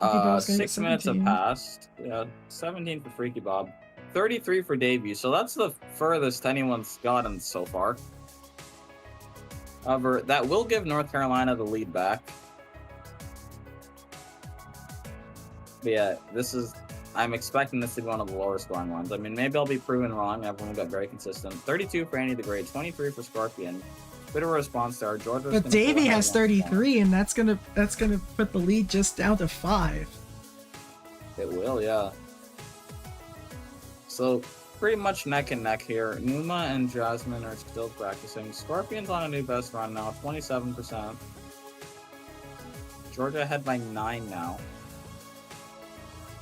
Speaker 1: Bob's gonna
Speaker 6: 6
Speaker 1: get
Speaker 6: minutes have
Speaker 1: 17.
Speaker 6: passed. Yeah, 17 for Freaky Bob, 33 for Debut. So that's the furthest anyone's gotten so far. However, that will give North Carolina the lead back. But yeah, I'm expecting this to be one of the lower scoring ones. I mean, maybe I'll be proven wrong. Everyone got very consistent. 32 for Andy the Great, 23 for Scorpion. Bit of a response there. Georgia's
Speaker 1: But
Speaker 6: gonna
Speaker 1: Davey
Speaker 6: pull ahead
Speaker 1: has
Speaker 6: 1 point.
Speaker 1: 33, and that's gonna put the lead just down to 5.
Speaker 6: It will, yeah. So pretty much neck and neck here. Numa and Jasmine are still practicing. Scorpion's on a new best run now, 27%. Georgia ahead by 9 now.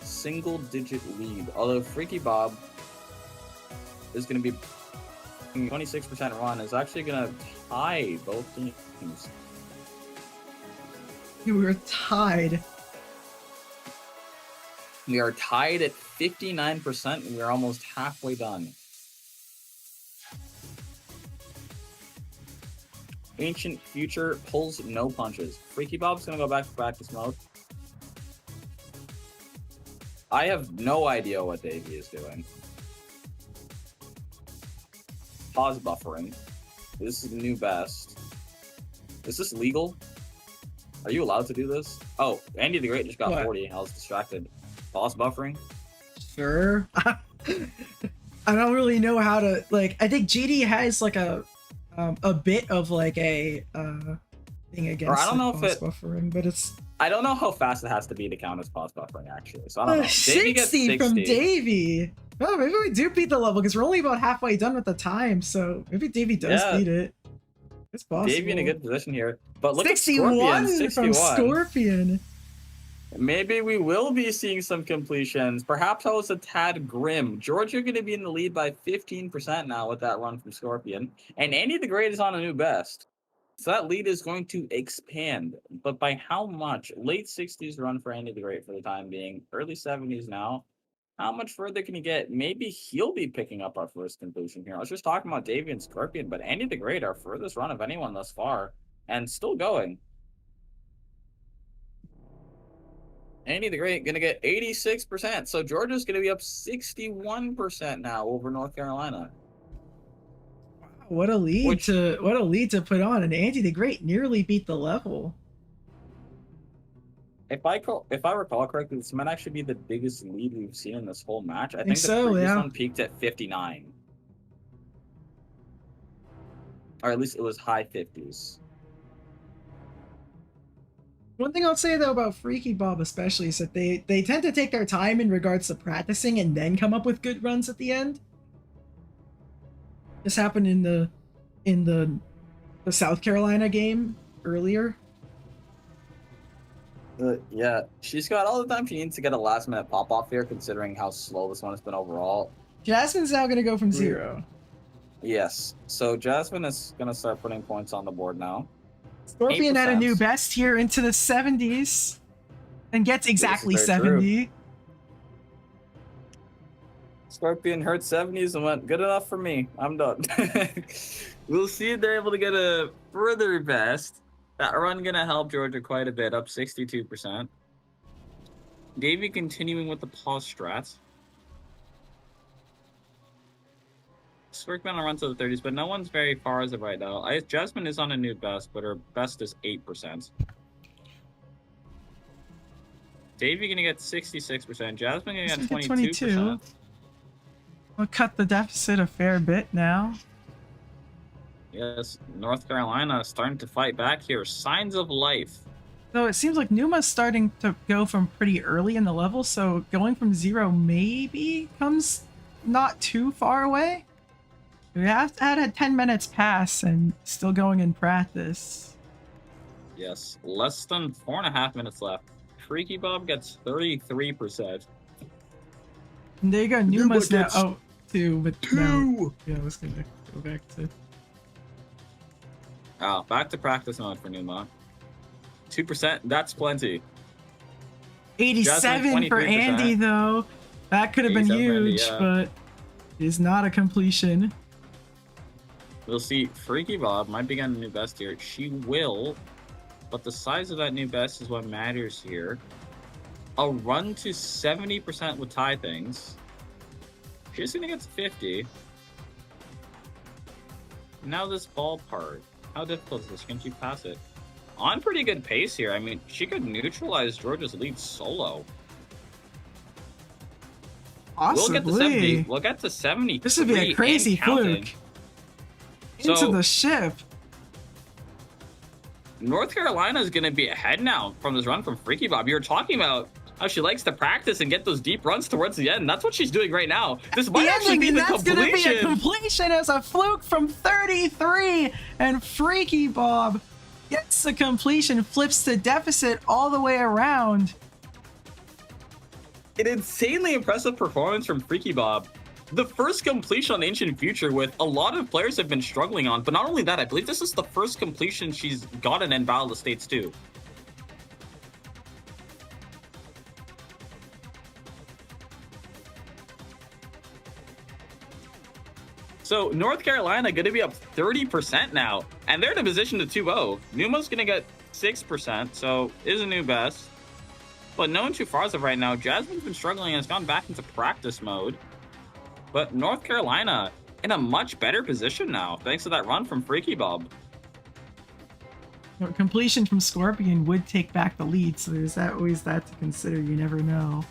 Speaker 6: Single digit lead. Although Freaky Bob is going to be 26% run, is actually going to tie both teams.
Speaker 1: We were tied.
Speaker 6: We are tied at 59%, and we're almost halfway done. Ancient Future pulls no punches. Freaky Bob's gonna go back to practice mode. I have no idea what Davey is doing. Pause buffering. This is the new best. Is this legal? Are you allowed to do this? Oh, Andy the Great just got
Speaker 1: What?
Speaker 6: 40. I was distracted. Pause buffering?
Speaker 1: Sure. I don't really know how to, like, I think GD has like a bit of like a thing against
Speaker 6: I don't know
Speaker 1: like,
Speaker 6: if
Speaker 1: pause buffering, but it's
Speaker 6: I don't know how fast it has to be to count as pause buffering, actually. So I don't know. Davey gets
Speaker 1: 60 from Davey. Oh, maybe we do beat the level because we're only about halfway done with the time, so maybe Davey does
Speaker 6: Yeah.
Speaker 1: beat it. It's possible.
Speaker 6: Davey in a good position here. But look
Speaker 1: 61
Speaker 6: at Scorpion, 61.
Speaker 1: from Scorpion.
Speaker 6: Maybe we will be seeing some completions. Perhaps I was a tad grim. Georgia going to be in the lead by 15% now with that run from Scorpion. And Andy the Great is on a new best. So that lead is going to expand. But by how much? Late 60s run for Andy the Great for the time being. Early 70s now. How much further can he get? Maybe he'll be picking up our first conclusion here. I was just talking about Davey and Scorpion, but Andy the Great, our furthest run of anyone thus far. And still going. Andy the Great gonna get 86%. So Georgia's gonna be up 61% now over North Carolina.
Speaker 1: What a lead
Speaker 6: Which-
Speaker 1: to put on, and Andy the Great nearly beat the level.
Speaker 6: If I recall correctly, this might actually be the biggest lead we've seen in this whole match. I think the
Speaker 1: so,
Speaker 6: previous
Speaker 1: yeah.
Speaker 6: one peaked at 59. Or at least it was high 50s.
Speaker 1: One thing I'll say though about Freaky Bob especially is that they tend to take their time in regards to practicing and then come up with good runs at the end. This happened in the South Carolina game earlier.
Speaker 6: Yeah, she's got all the time she needs to get a last minute pop off here, considering how slow this one has been overall.
Speaker 1: Jasmine's now going to go from 0.
Speaker 6: Yes, so Jasmine is gonna start putting points on the board now.
Speaker 1: Scorpion had a
Speaker 6: 8%.
Speaker 1: new best here into the 70s and gets exactly
Speaker 6: very true.
Speaker 1: 70.
Speaker 6: Scorpion hurt 70s and went, good enough for me. I'm done. We'll see if they're able to get a further best. That run gonna help Georgia quite a bit, up 62%. Davey continuing with the pause strats. Scorpion on a run to the 30s, but no one's very far as of right now. Jasmine is on a new best, but her best is 8%. Davey gonna get 66%. Jasmine gonna get 22%.
Speaker 1: We'll cut the deficit a fair bit now.
Speaker 6: Yes, North Carolina starting to fight back here. Signs of life.
Speaker 1: Though it seems like Numa's starting to go from pretty early in the level, so going from 0 maybe comes not too far away. We have had 10 minutes pass and still going in practice.
Speaker 6: Yes, less than 4.5 minutes left. Freaky Bob gets 33%.
Speaker 1: And there you go, Numa's now. Oh, 2, but now. Yeah, I was gonna go back to.
Speaker 6: Oh, back to practice mode for Numa. 2%, that's plenty.
Speaker 1: 87 for Andy, though. That could have been huge, Andy, but is not a completion.
Speaker 6: We'll see. Freaky Bob might be getting a new best here. She will, but the size of that new best is what matters here. A run to 70% would tie things. She's gonna get to 50. Now this ball part. How difficult is this? Can she pass it? On pretty good pace here. I mean, she could neutralize Georgia's lead solo.
Speaker 1: Possibly.
Speaker 6: We'll get to 70. We'll get to 70.
Speaker 1: This would be a crazy fluke. Into the ship.
Speaker 6: North Carolina is going to be ahead now from this run from Freaky Bob. You were talking about how she likes to practice and get those deep runs towards the end. That's what she's doing right now. This might actually be the completion. That's going to be a
Speaker 1: completion as a fluke from 33, and Freaky Bob gets the completion, flips the deficit all the way around.
Speaker 6: An insanely impressive performance from Freaky Bob. The first completion on Ancient Future with a lot of players have been struggling on, but not only that, I believe this is the first completion she's gotten in Battle of the States too. So North Carolina going to be up 30% now, and they're in a position to 2-0. Numa's going to get 6%, so is a new best. But no one too far as of right now. Jasmine's been struggling and has gone back into practice mode. But North Carolina in a much better position now, thanks to that run from Freaky Bob.
Speaker 1: Completion from Scorpion would take back the lead, so there's always that to consider. You never know.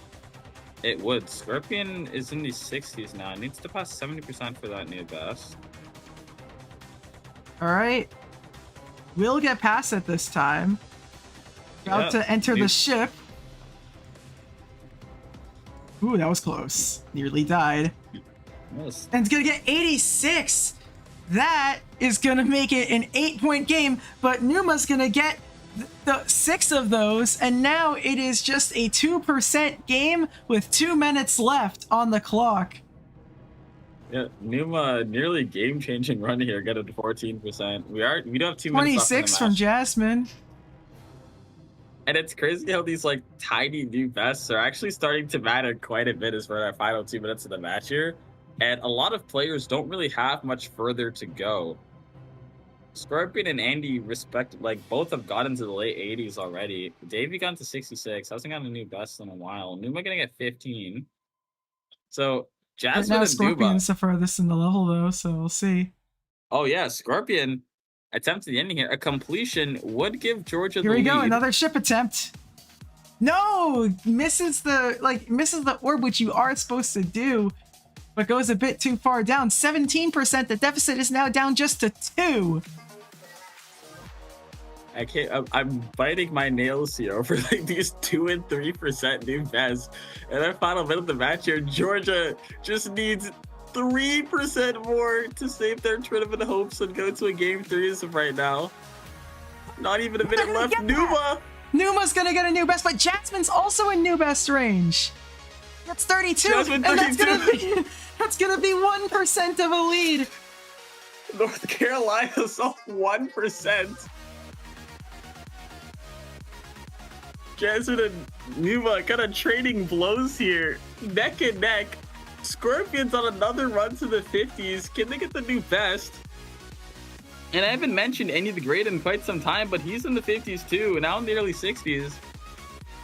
Speaker 6: It would. Scorpion is in the 60s now. It needs to pass 70% for that new best.
Speaker 1: All right. We'll get past it this time. About to enter the ship. Ooh, that was close. Nearly died.
Speaker 6: Yes.
Speaker 1: And it's going to get 86. That is going to make it an 8-point game, but Numa's going to get the 6 of those, and now it is just a 2% game with 2 minutes left on the clock.
Speaker 6: Yeah, Numa nearly game-changing run here, get it to 14%. We do have 2 minutes left in the
Speaker 1: 26 from Jasmine.
Speaker 6: And it's crazy how these like tiny new bests are actually starting to matter quite a bit as for our final 2 minutes of the match here. And a lot of players don't really have much further to go. Scorpion and Andy both have gotten to the late 80s already. Davey got to 66. Hasn't gotten a new best in a while. Numa gonna get 15. So Jasmine
Speaker 1: now
Speaker 6: and
Speaker 1: Scorpion's the furthest in the level though, so we'll see.
Speaker 6: Oh yeah, Scorpion attempted the ending here. A completion would give Georgia the lead.
Speaker 1: Here we go, another ship attempt. No, misses the orb, which you are supposed to do, but goes a bit too far down. 17%. The deficit is now down just to 2.
Speaker 6: I'm biting my nails here over like these 2 and 3% new bests. And our final minute of the match here, Georgia just needs 3% more to save their tournament hopes and go to a game 3 as of right now. Not even a minute left.
Speaker 1: Numa's gonna get a new best, but Jasmine's also in new best range. That's 32,
Speaker 6: Jasmine,
Speaker 1: and that's gonna be 1% of a lead.
Speaker 6: North Carolina's off 1%. Jasmine and Numa kind of trading blows here, neck and neck. Scorpions on another run to the 50s. Can they get the new best? And I haven't mentioned Andy the Great in quite some time, but he's in the 50s too, now in the early 60s.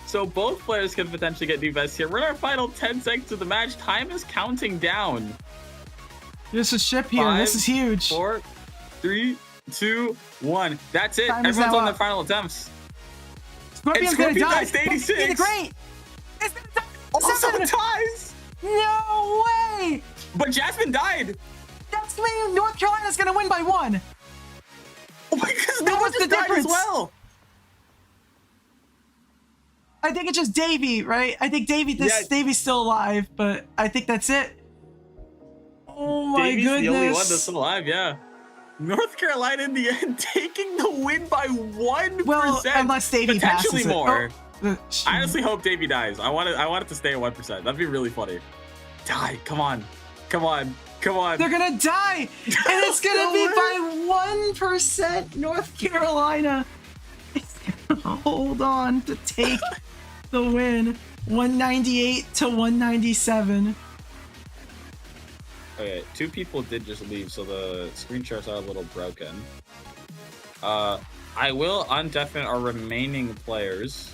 Speaker 6: So both players can potentially get new bests here. We're in our final 10 seconds of the match. Time is counting down.
Speaker 1: There's a ship here.
Speaker 6: 5,
Speaker 1: This is huge.
Speaker 6: 4, 3, 2, 1. That's it.
Speaker 1: Time is
Speaker 6: Everyone's
Speaker 1: now
Speaker 6: on their
Speaker 1: up.
Speaker 6: final attempts.
Speaker 1: Scorpion's gonna
Speaker 6: Scorpion
Speaker 1: die.
Speaker 6: dies to 86.
Speaker 1: Andy the Great. It's gonna die.
Speaker 6: Also
Speaker 1: Seven.
Speaker 6: ties.
Speaker 1: No way.
Speaker 6: But Jasmine died.
Speaker 1: That's mean North Carolina's gonna win by 1.
Speaker 6: Oh my goodness,
Speaker 1: That
Speaker 6: Noah
Speaker 1: was the
Speaker 6: just died as
Speaker 1: difference.
Speaker 6: well.
Speaker 1: I think it's just Davey, right? I think Davey's still alive, but I think that's it. Oh my
Speaker 6: Davey's
Speaker 1: goodness.
Speaker 6: the only one that's still alive, yeah. North Carolina in the end taking the win by 1%.
Speaker 1: Well, unless Davey
Speaker 6: potentially
Speaker 1: passes it.
Speaker 6: more.
Speaker 1: Oh,
Speaker 6: I honestly hope Davey dies. I want it to stay at 1%. That'd be really funny. Die! Come on! Come on! Come on!
Speaker 1: they're gonna die, and it's gonna be by 1%. North Carolina is gonna hold on to take the win, 198 to 197.
Speaker 6: Okay, 2 people did just leave, so the screenshots are a little broken. I will undeafen our remaining players.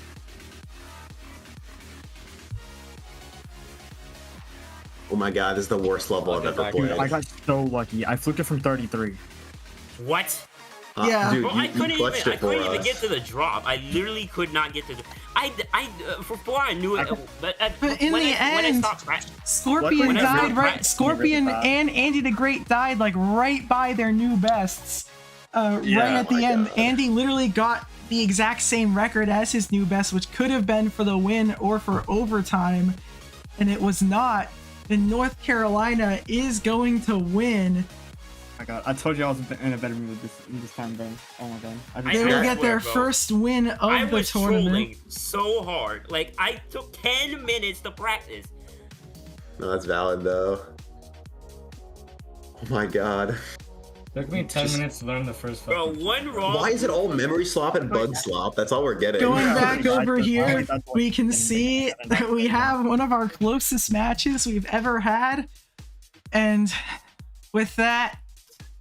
Speaker 9: Oh my god, this is the worst level I've ever played.
Speaker 8: I got so lucky. I fluked it from 33.
Speaker 7: What?
Speaker 1: Yeah.
Speaker 9: Dude,
Speaker 7: Bro,
Speaker 9: you,
Speaker 7: I couldn't
Speaker 9: you clutched
Speaker 7: even. I
Speaker 9: it for
Speaker 7: couldn't even
Speaker 9: us.
Speaker 7: get to the drop. I literally could not get to the. Before I knew it, but
Speaker 1: in
Speaker 7: when
Speaker 1: the
Speaker 7: I
Speaker 1: end,
Speaker 7: stopped practicing,
Speaker 1: Scorpion
Speaker 7: Whenever
Speaker 1: died
Speaker 7: you're
Speaker 1: right.
Speaker 7: practicing,
Speaker 1: Scorpion
Speaker 8: really fast.
Speaker 1: and Andy the Great died like right by their new bests. Right at the
Speaker 9: my
Speaker 1: end,
Speaker 9: God.
Speaker 1: Andy literally got the exact same record as his new best, which could have been for the win or for overtime, and it was not. And North Carolina is going to win.
Speaker 8: Oh my god, I told you I was in a better mood this time, bro. Oh my god. I
Speaker 1: They
Speaker 8: just-
Speaker 1: will
Speaker 7: swear,
Speaker 1: get their
Speaker 7: bro.
Speaker 1: first win of
Speaker 7: I
Speaker 1: the
Speaker 7: was
Speaker 1: tournament.
Speaker 7: trolling so hard. Like I took 10 minutes to practice.
Speaker 9: No, that's valid though. Oh my god.
Speaker 5: Took me 10 minutes to learn the first
Speaker 7: Bro,
Speaker 5: fucking
Speaker 7: one wrong.
Speaker 9: Why is it all memory slop and bug slop? That's all we're getting.
Speaker 1: Going
Speaker 8: Yeah,
Speaker 1: back
Speaker 8: I
Speaker 1: over
Speaker 8: just-
Speaker 1: here,
Speaker 8: that's what-
Speaker 1: we can see that we have one of our closest matches we've ever had. And with that,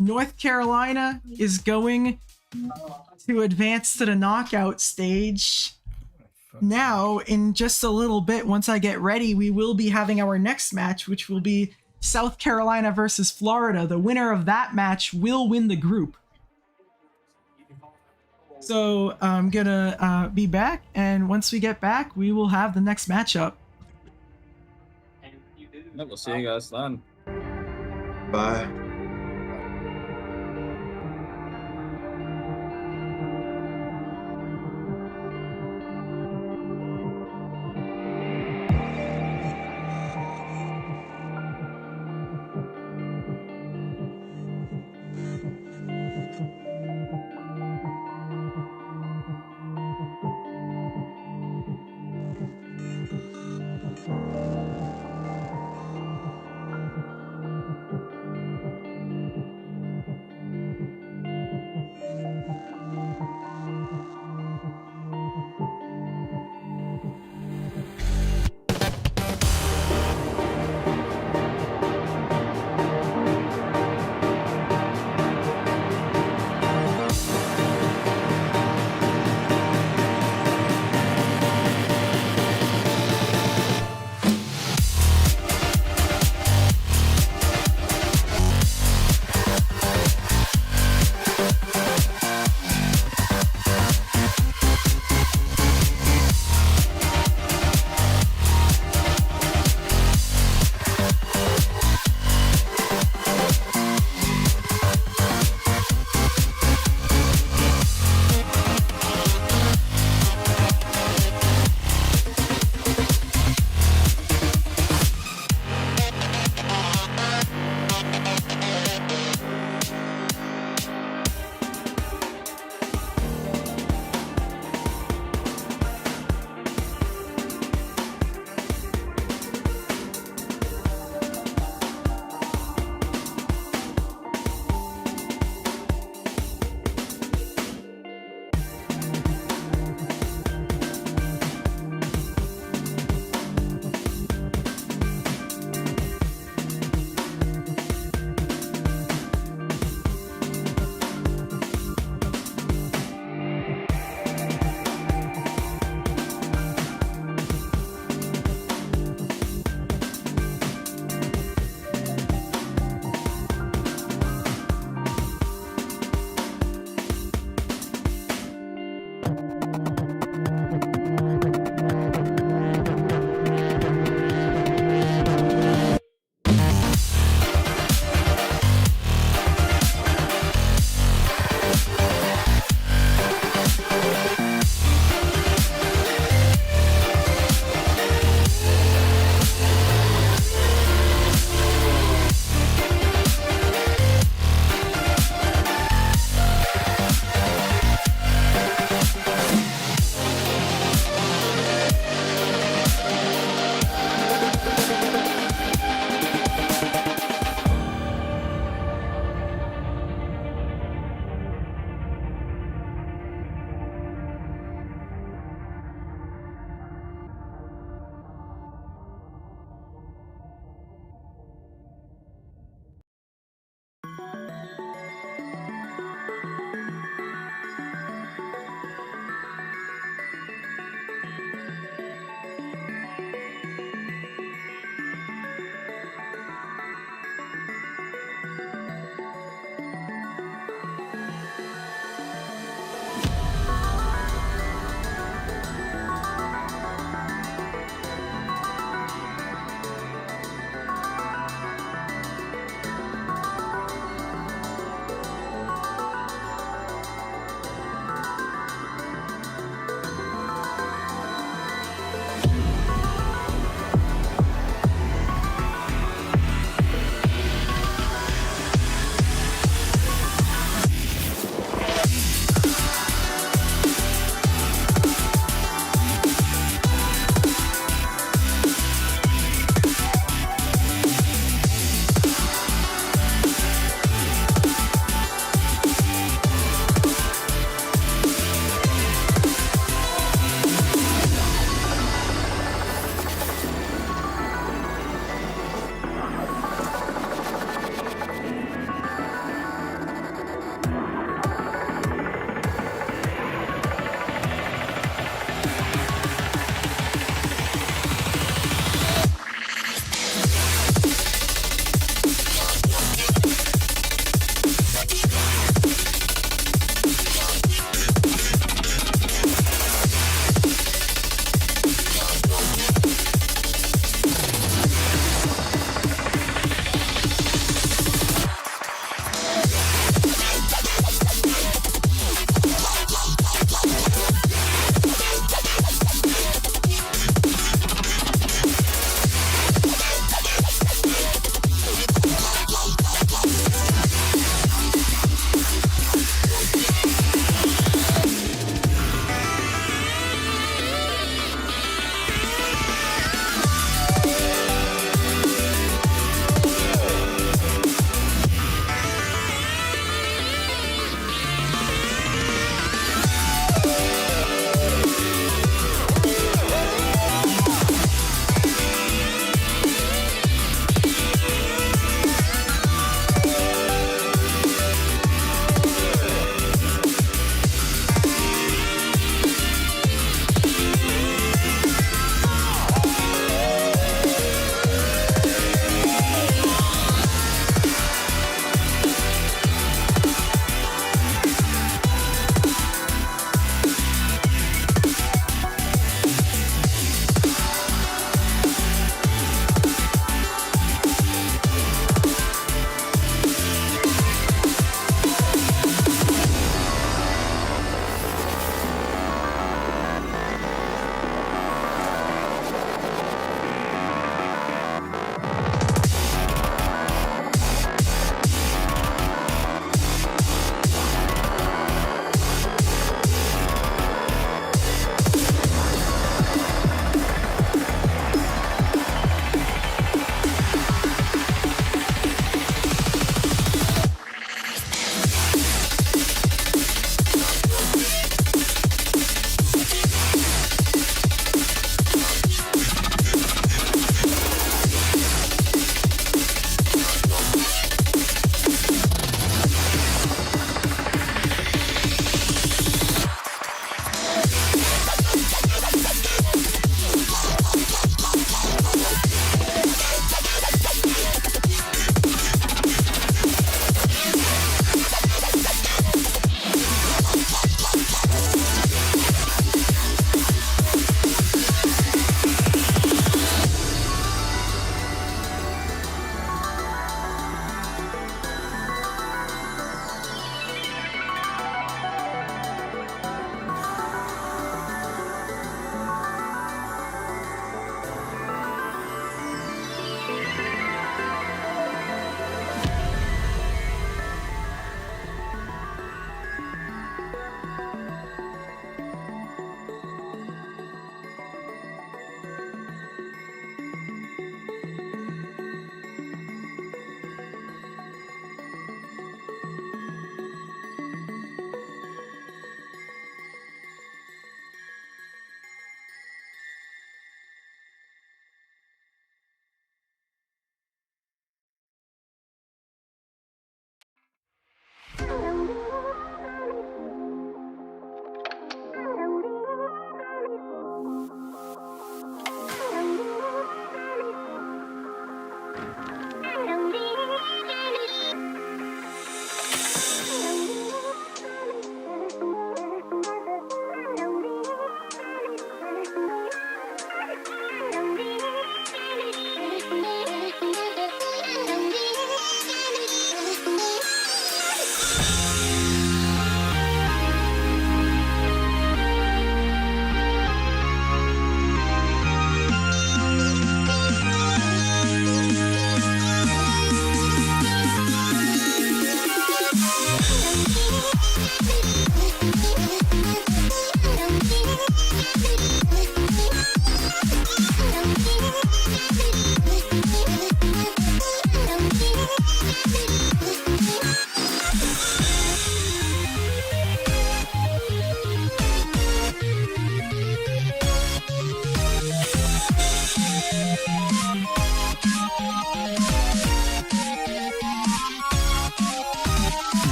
Speaker 1: North Carolina is going to advance to the knockout stage. Now, in just a little bit, once I get ready, we will be having our next match, which will be South Carolina versus Florida. The winner of that match will win the group. So I'm gonna be back, and once we get back, we will have the next matchup.
Speaker 6: Yeah, we'll see you guys then.
Speaker 9: Bye.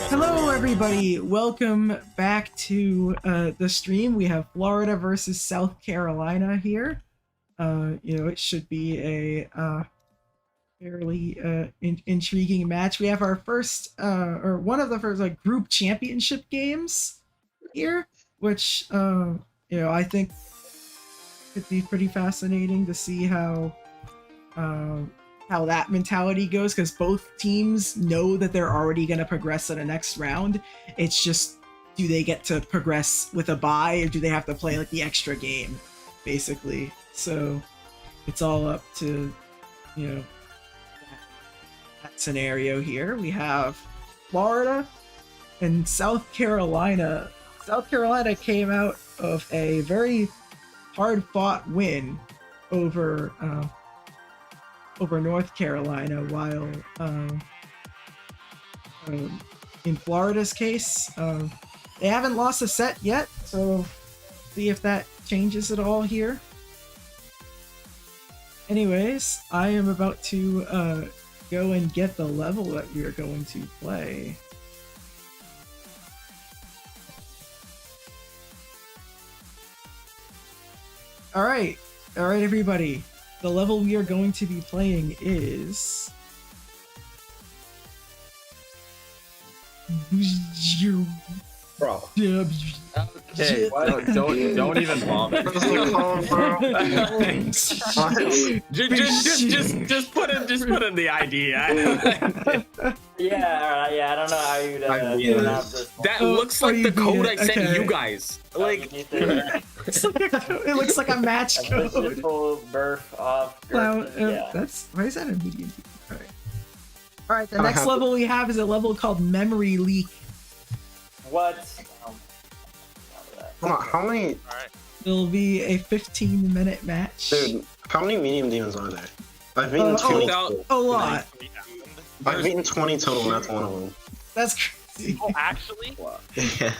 Speaker 1: Hello, everybody. Welcome back to the stream. We have Florida versus South Carolina here. It should be a fairly intriguing match. We have our first, or one of the first, group championship games here, which I think could be pretty fascinating to see how that mentality goes, because both teams know that they're already going to progress in the next round. It's just, do they get to progress with a bye, or do they have to play like the extra game, basically? So it's all up to that scenario here. We have Florida and South Carolina. South Carolina came out of a very hard-fought win over over North Carolina, while in Florida's case, they haven't lost a set yet, so see if that changes at all here. Anyways, I am about to go and get the level that we are going to play. Alright, everybody. The level we are going to be playing is...
Speaker 9: Bro.
Speaker 4: Okay, don't even bother. just put in the ID.
Speaker 10: Yeah, I don't know how you'd pronounce this one.
Speaker 6: That looks like the code I sent you guys. Like,
Speaker 1: it looks like a match code.
Speaker 10: Full birth off.
Speaker 1: Wow, that's why is that a medium? All right, the next level we have is a level called Memory Leak.
Speaker 10: What?
Speaker 3: Come on, how many?
Speaker 1: It'll be a 15-minute match.
Speaker 3: Dude, how many medium demons are there? I've beaten 20.
Speaker 1: A lot.
Speaker 3: I've beaten 20 total, and that's one of them.
Speaker 1: That's crazy.
Speaker 11: Oh, actually?
Speaker 3: Yeah.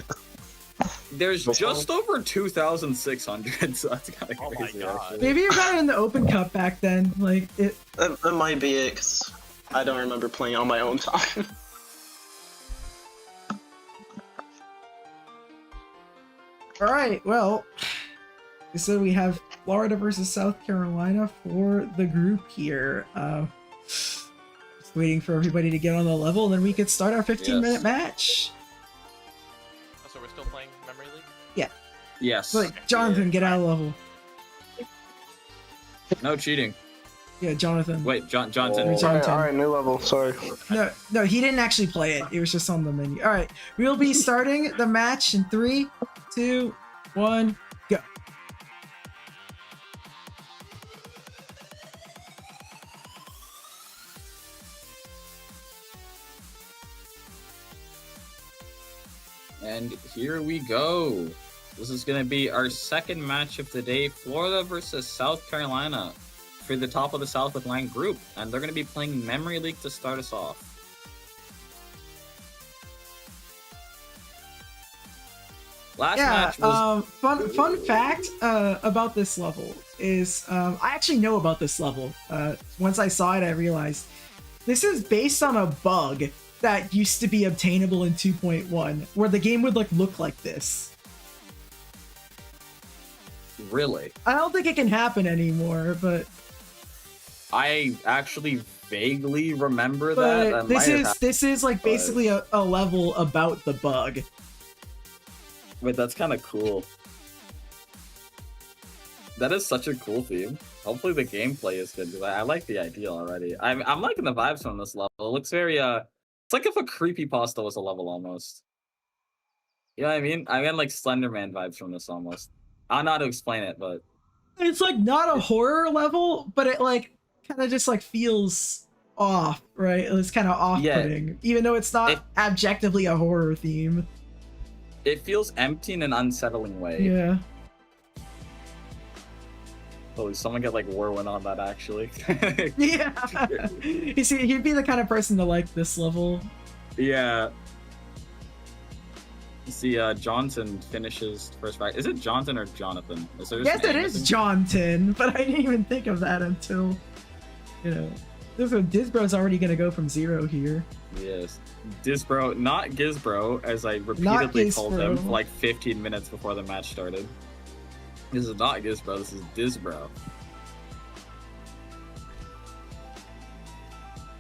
Speaker 6: there's just over 2,600, so that's kind of crazy. Actually.
Speaker 1: Maybe you got it in the Open Cup back then. Like it.
Speaker 3: That might be it, 'cause I don't remember playing on my own time.
Speaker 1: All right. Well, so we have Florida versus South Carolina for the group here. Just waiting for everybody to get on the level, and then we could start our 15-minute match.
Speaker 11: Oh, so we're still playing Memory League?
Speaker 1: Yeah.
Speaker 6: Yes.
Speaker 1: Like Jonathan, get out of level.
Speaker 6: No cheating.
Speaker 1: Yeah, Jonathan.
Speaker 6: Wait, Johnson.
Speaker 1: Jonathan.
Speaker 3: All right, new level. Sorry.
Speaker 1: No, he didn't actually play it. It was just on the menu. All right, we'll be starting the match in 3, 2, 1, go.
Speaker 6: And here we go. This is going to be our second match of the day, Florida versus South Carolina for the top of the South Atlantic group. And they're going to be playing Memory League to start us off. Last match was...
Speaker 1: fun fact about this level is I actually know about this level. Once I saw it, I realized this is based on a bug that used to be obtainable in 2.1, where the game would look like this.
Speaker 6: Really?
Speaker 1: I don't think it can happen anymore, but
Speaker 6: I actually vaguely remember that.
Speaker 1: This is like basically a level about the bug.
Speaker 6: Wait, that's kind of cool. That is such a cool theme. Hopefully the gameplay is good, because I like the idea already. I'm liking the vibes from this level. It looks very it's like if a creepypasta was a level almost. You know what I mean? I got like Slenderman vibes from this almost. I don't know how to explain it, but
Speaker 1: it's like not a horror level, but it like kind of just like feels off, right? It's kind of off-putting, even though it's not objectively a horror theme.
Speaker 6: It feels empty in an unsettling way.
Speaker 1: Yeah.
Speaker 6: Oh, someone get like Warwin on that actually.
Speaker 1: Yeah. You see, he'd be the kind of person to like this level.
Speaker 6: Yeah. See, Johnson finishes first back. Is it Johnson or Jonathan?
Speaker 1: Yes, it is Johnson, but I didn't even think of that until, Disbro's already gonna go from 0 here.
Speaker 6: Yes. Disbro, not Gizbro, as I repeatedly told him for like 15 minutes before the match started. This is not Gizbro, this is Disbro.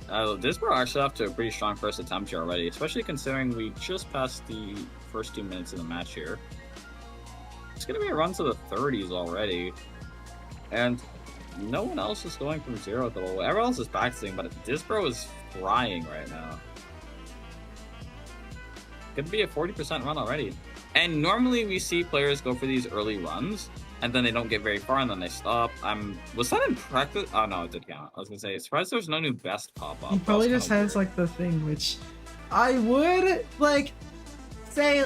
Speaker 6: Disbro actually off to a pretty strong first attempt here already, especially considering we just passed the first 2 minutes of the match here. It's going to be a run to the 30s already. And no one else is going from 0 at the level. Everyone else is practicing, but Disbro is flying right now. Could be a 40% run already. And normally we see players go for these early runs, and then they don't get very far, and then they stop. Was that in practice? Oh no, it did count. I was gonna say, surprised there's no new best pop up.
Speaker 1: He probably just has like the thing, which I would say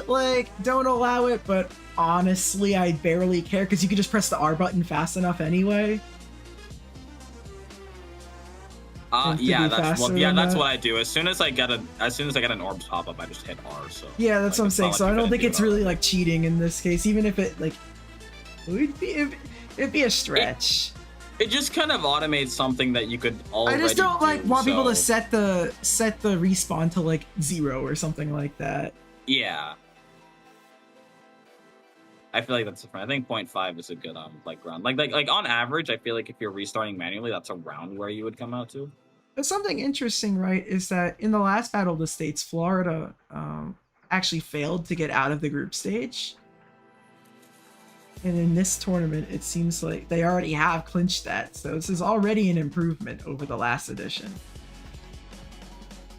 Speaker 1: don't allow it, but honestly I barely care because you could just press the R button fast enough anyway. to
Speaker 6: Yeah,
Speaker 1: be
Speaker 6: that's
Speaker 1: faster
Speaker 6: well, yeah,
Speaker 1: than
Speaker 6: that's
Speaker 1: that.
Speaker 6: what I do. As soon as I get an orbs pop up, I just hit R. So
Speaker 1: Yeah, that's what I'm
Speaker 6: it's not
Speaker 1: saying.
Speaker 6: like
Speaker 1: So
Speaker 6: you
Speaker 1: I don't
Speaker 6: couldn't
Speaker 1: think
Speaker 6: do
Speaker 1: it's
Speaker 6: it
Speaker 1: really
Speaker 6: already.
Speaker 1: like cheating in this case, even if it like it'd be a stretch.
Speaker 6: It just kind of automates something that you could already
Speaker 1: I just don't like
Speaker 6: do,
Speaker 1: want people to
Speaker 6: so-
Speaker 1: set the respawn to like 0 or something like that.
Speaker 6: Yeah. I feel like that's different. I think 0.5 is a good like round. Like on average, I feel like if you're restarting manually, that's around where you would come out to.
Speaker 1: But something interesting, right, is that in the last Battle of the States, Florida actually failed to get out of the group stage. And in this tournament, it seems like they already have clinched that. So this is already an improvement over the last edition.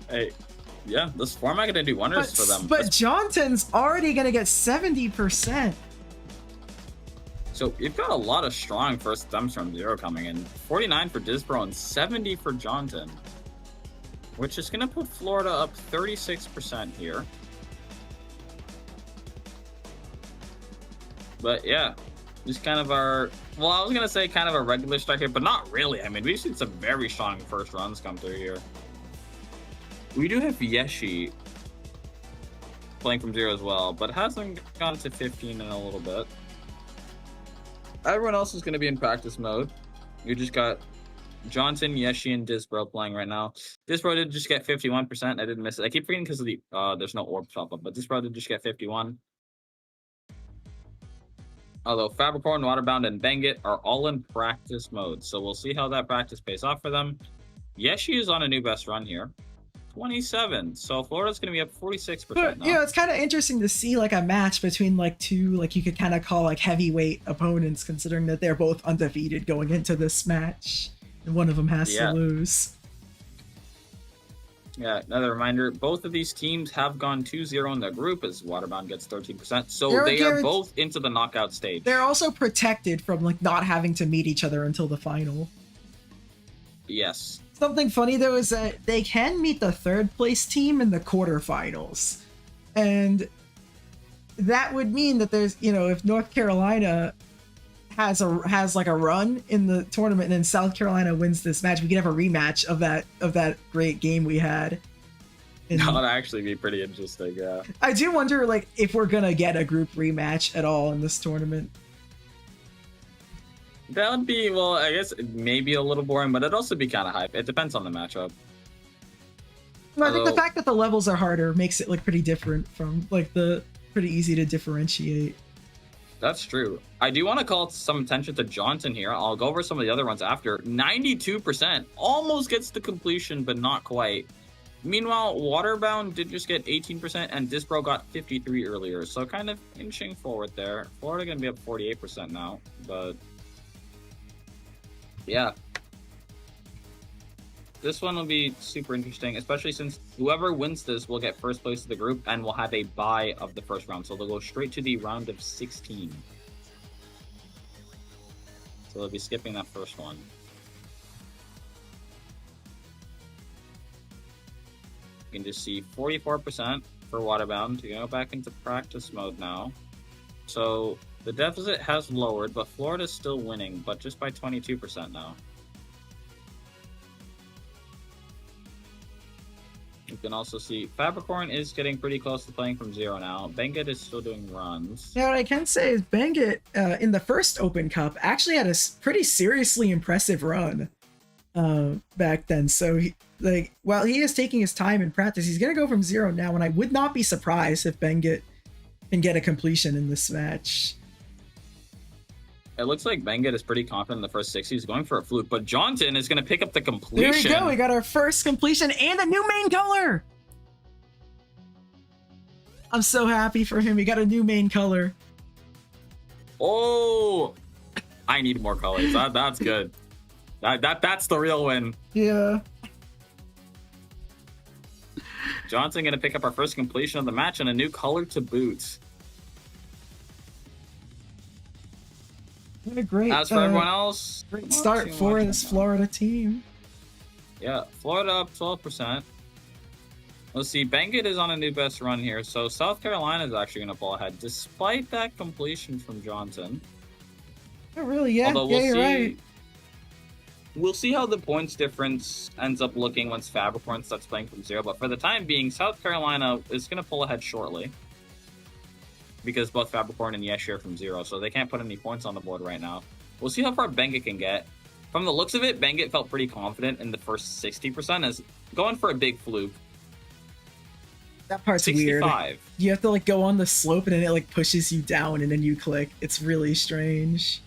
Speaker 6: Hey, yeah, this format gonna do wonders for them.
Speaker 1: But Johnton's already gonna get 70%.
Speaker 6: So you've got a lot of strong first attempts from Zero coming in. 49 for Disbro and 70 for Johnton. Which is gonna put Florida up 36% here. But yeah, just kind of our, well, I was gonna say kind of a regular start here, but not really. I mean, we've seen some very strong first runs come through here. We do have Yeshi playing from 0 as well, but hasn't gone to 15 in a little bit. Everyone else is going to be in practice mode. You just got Johnson, Yeshi, and Disbro playing right now. Disbro did just get 51%. I didn't miss it. I keep forgetting because of the there's no orb top up, but Disbro did just get 51. Although Fabricorn, Waterbound, and Bangit are all in practice mode, so we'll see how that practice pays off for them. Yeshi is on a new best run here. 27. So Florida's going to be up 46%
Speaker 1: But
Speaker 6: now.
Speaker 1: you know, it's kind of interesting to see like a match between like two, like you could kind of call like heavyweight opponents, considering that they're both undefeated going into this match, and one of them has to lose.
Speaker 6: Yeah, another reminder, both of these teams have gone 2-0 in their group as Waterbound gets 13%. So they are both into the knockout stage.
Speaker 1: They're also protected from like not having to meet each other until the final.
Speaker 6: Yes.
Speaker 1: Something funny though is that they can meet the third place team in the quarterfinals. And that would mean that there's, you know, if North Carolina has like a run in the tournament and then South Carolina wins this match, we could have a rematch of that great game we had.
Speaker 6: That would actually be pretty interesting, yeah.
Speaker 1: I do wonder like if we're gonna get a group rematch at all in this tournament.
Speaker 6: That would be, well, I guess maybe a little boring, but it'd also be kind of hype. It depends on the matchup.
Speaker 1: Well, I think the fact that the levels are harder makes it like pretty different from like the pretty easy to differentiate.
Speaker 6: That's true. I do want to call some attention to Johnson here. I'll go over some of the other ones after. 92%. Almost gets to completion, but not quite. Meanwhile, Waterbound did just get 18%, and Disbro got 53 earlier. So kind of inching forward there. Florida going to be up 48% now, but yeah. This one will be super interesting, especially since whoever wins this will get first place of the group and will have a bye of the first round. So they'll go straight to the round of 16. So they'll be skipping that first one. You can just see 44% for Waterbound. You go back into practice mode now. So the deficit has lowered, but Florida's still winning, but just by 22% now. You can also see Fabricorn is getting pretty close to playing from 0 now. Bangit is still doing runs.
Speaker 1: Now, what I can say is Bangit in the first Open Cup actually had a pretty seriously impressive run back then. So, while he is taking his time in practice, he's going to go from 0 now, and I would not be surprised if Bangit can get a completion in this match.
Speaker 6: It looks like Bangit is pretty confident in the first 60. He's going for a fluke, but Johnson is going to pick up the completion.
Speaker 1: There we go. We got our first completion and a new main color. I'm so happy for him. We got a new main color.
Speaker 6: Oh, I need more colors. That's good. That's the real win.
Speaker 1: Yeah.
Speaker 6: Johnson going to pick up our first completion of the match and a new color to boot.
Speaker 1: What a great,
Speaker 6: as for everyone else,
Speaker 1: great start for this Florida team.
Speaker 6: Yeah, Florida up 12%. Let's see, Bangit is on a new best run here, so South Carolina is actually going to pull ahead, despite that completion from Johnson.
Speaker 1: Oh, really? Yeah,
Speaker 6: Although
Speaker 1: yeah, you're right.
Speaker 6: We'll see how the points difference ends up looking once Fabricorn starts playing from 0, but for the time being, South Carolina is going to pull ahead shortly. Because both Fabricorn and Yeshi are from 0, so they can't put any points on the board right now. We'll see how far Benga can get. From the looks of it, Benga felt pretty confident in the first 60%, as going for a big fluke.
Speaker 1: That part's
Speaker 6: 65.
Speaker 1: weird. You have to like go on the slope and then it like pushes you down and then you click. It's really strange.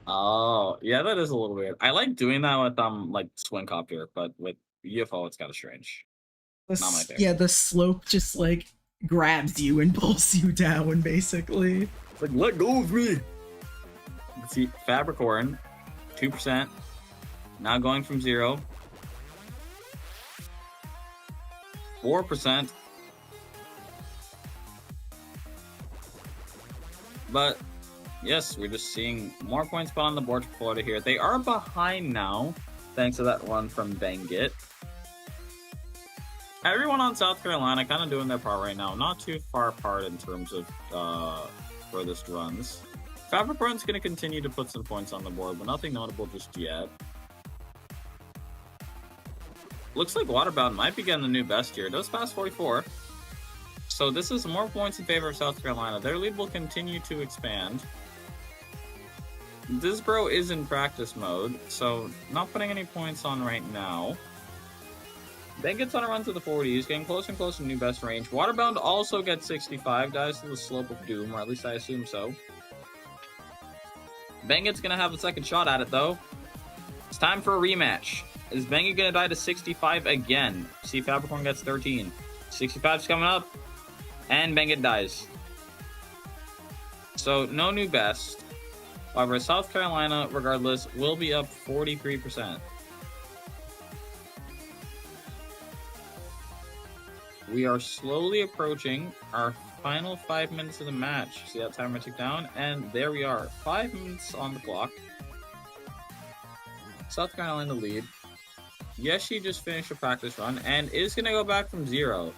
Speaker 6: Oh, yeah, that is a little weird. I like doing that with like Swing Copter, but with UFO it's kind of strange. Not my favorite.
Speaker 1: Yeah, the slope just like grabs you and pulls you down basically.
Speaker 6: It's like, let go of me. Let's see, Fabricorn, 2%. Now going from 0. 4%. But yes, we're just seeing more points put on the board for Florida here. They are behind now, thanks to that run from Bangit. Everyone on South Carolina kind of doing their part right now. Not too far apart in terms of furthest runs. Fabricorn's going to continue to put some points on the board, but nothing notable just yet. Looks like Waterbound might be getting the new best here. It does pass 44. So this is more points in favor of South Carolina. Their lead will continue to expand. Disbro is in practice mode, so not putting any points on right now. Then gets on a run to the 40s, getting closer and closer to new best range. Waterbound also gets 65, dies to the slope of doom, or at least I assume so. Bangit's gonna have a second shot at it though. It's time for a rematch. Is Bangit gonna die to 65 again? See if Fabricorn gets 13. 65's coming up, and Bangit dies. So no new best. However, South Carolina, regardless, will be up 43%. We are slowly approaching our final 5 minutes of the match. See that timer tick down? And there we are. 5 minutes on the clock. South Carolina lead. Yeshi just finished a practice run and is going to go back from 0.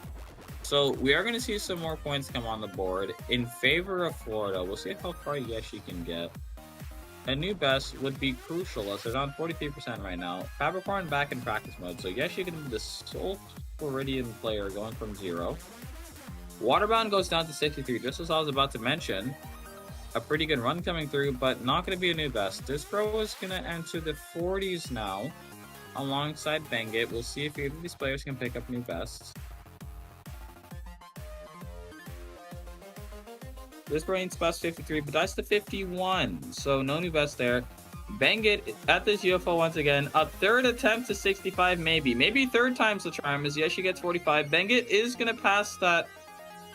Speaker 6: So we are going to see some more points come on the board in favor of Florida. We'll see how far Yeshi can get. A new best would be crucial as they're down 43% right now. Fabricorn back in practice mode, so Yeshi can be the sole Floridian player going from 0. Waterbound goes down to 63, just as I was about to mention. A pretty good run coming through, but not going to be a new best. Disbro is going to enter the 40s now, alongside Bangit. We'll see if either of these players can pick up new bests. This brain's best 53, but that's the 51, so no new best there. Bangit at this UFO once again. A third attempt to 65, maybe third time's the charm, as Yeshi gets 45. Bangit is going to pass that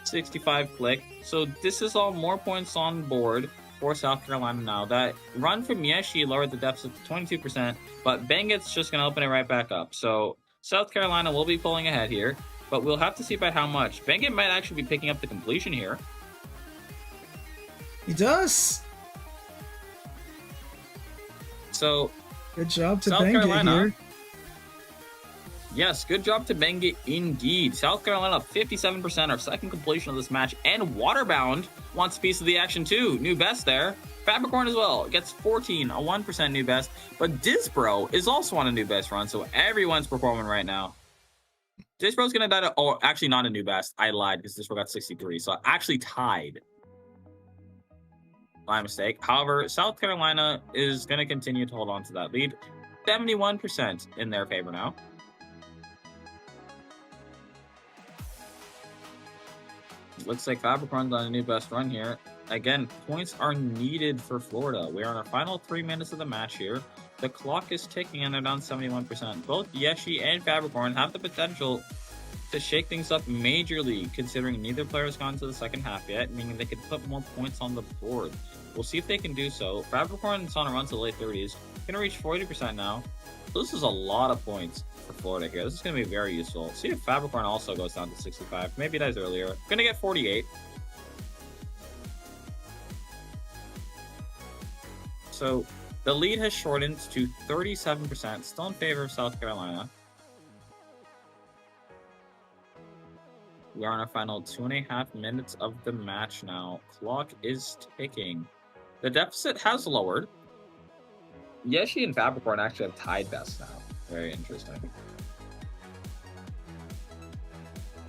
Speaker 6: 65 click, so this is all more points on board for South Carolina now. That run from Yeshi lowered the deficit to 22%, but Bangit's just going to open it right back up. So South Carolina will be pulling ahead here, but we'll have to see by how much. Bangit might actually be picking up the completion here.
Speaker 1: He does.
Speaker 6: So
Speaker 1: good job to
Speaker 6: South
Speaker 1: Bangit
Speaker 6: Carolina
Speaker 1: here.
Speaker 6: Yes, good job to Bangit indeed. South Carolina up 57%, our second completion of this match, and Waterbound wants a piece of the action too. New best there. Fabricorn as well gets 14, a 1% new best, but Disbro is also on a new best run, so everyone's performing right now. Disbro's gonna die to, oh, actually not a new best. I lied because Disbro got 63, so actually tied. My mistake. However, South Carolina is going to continue to hold on to that lead. 71% in their favor now. Looks like Fabricorn's on a new best run here. Again, points are needed for Florida. We are in our final 3 minutes of the match here. The clock is ticking and they're down 71%. Both Yeshi and Fabricorn have the potential to shake things up majorly, considering neither player has gone to the second half yet, meaning they could put more points on the board. We'll see if they can do so. Fabricorn's on a run to the late 30s. Gonna reach 40% now. So this is a lot of points for Florida here. This is gonna be very useful. See if Fabricorn also goes down to 65. Maybe it dies earlier. Gonna get 48. So the lead has shortened to 37%, still in favor of South Carolina. We are in our final 2.5 minutes of the match now. Clock is ticking. The deficit has lowered. Yeshi and Fabricorn actually have tied best now. Very interesting.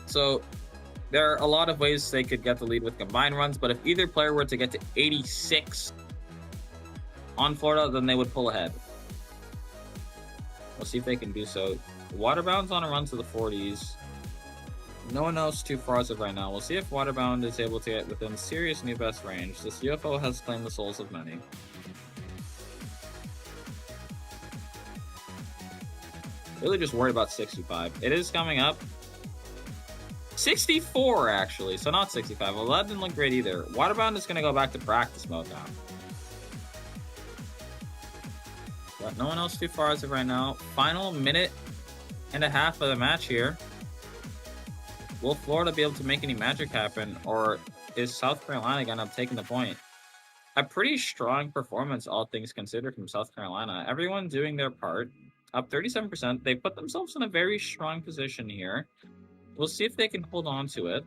Speaker 6: So there are a lot of ways they could get the lead with combined runs, but if either player were to get to 86 on Florida, then they would pull ahead. We'll see if they can do so. Waterbound's on a run to the 40s. No one else too far as of right now. We'll see if Waterbound is able to get within serious new best range. This UFO has claimed the souls of many. Really just worried about 65. It is coming up. 64 actually, so not 65. Well, that didn't look great either. Waterbound is going to go back to practice mode now. But no one else too far as of right now. Final minute and a half of the match here. Will Florida be able to make any magic happen, or is South Carolina going to have taken the point? A pretty strong performance, all things considered, from South Carolina. Everyone doing their part. Up 37%. They put themselves in a very strong position here. We'll see if they can hold on to it.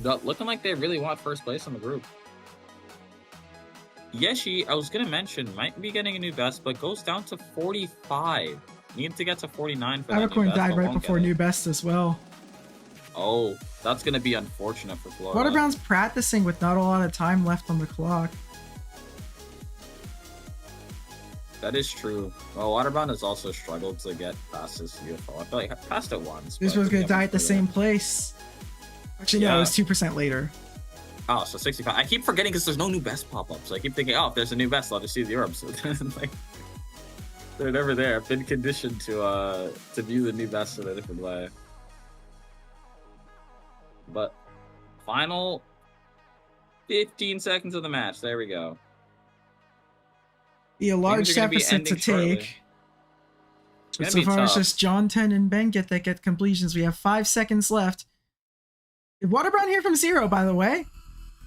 Speaker 6: But looking like they really want first place in the group. Yeshi, I was going to mention, might be getting a new best, but goes down to 45. Need to get to 49 for that new
Speaker 1: Fabricorn
Speaker 6: best,
Speaker 1: died
Speaker 6: but
Speaker 1: right
Speaker 6: won't
Speaker 1: before
Speaker 6: get it.
Speaker 1: new best as well.
Speaker 6: Oh, that's going to be unfortunate for Florida.
Speaker 1: Waterbound's practicing with not a lot of time left on the clock.
Speaker 6: That is true. Well, Waterbound has also struggled to get past this UFO. I feel like I passed it once.
Speaker 1: This
Speaker 6: but
Speaker 1: was
Speaker 6: I
Speaker 1: going
Speaker 6: think
Speaker 1: to
Speaker 6: I'm
Speaker 1: die at the
Speaker 6: through
Speaker 1: same
Speaker 6: it.
Speaker 1: place. Actually, no,
Speaker 6: Yeah.
Speaker 1: it was 2% later.
Speaker 6: Oh, so 65. I keep forgetting because there's no new best pop-ups. I keep thinking, oh, if there's a new best, I'll just see the orbs. Like, they're never there. I've been conditioned to view the new best in a different way. But final 15 seconds of the match. There we go.
Speaker 1: Be a large
Speaker 6: Things are gonna be
Speaker 1: deficit to
Speaker 6: ending shortly.
Speaker 1: take.
Speaker 6: It's gonna
Speaker 1: So
Speaker 6: be
Speaker 1: far, it's
Speaker 6: tough.
Speaker 1: just John 10 and Bengit that get completions. We have 5 seconds left. Is Waterbound here from 0, by the way?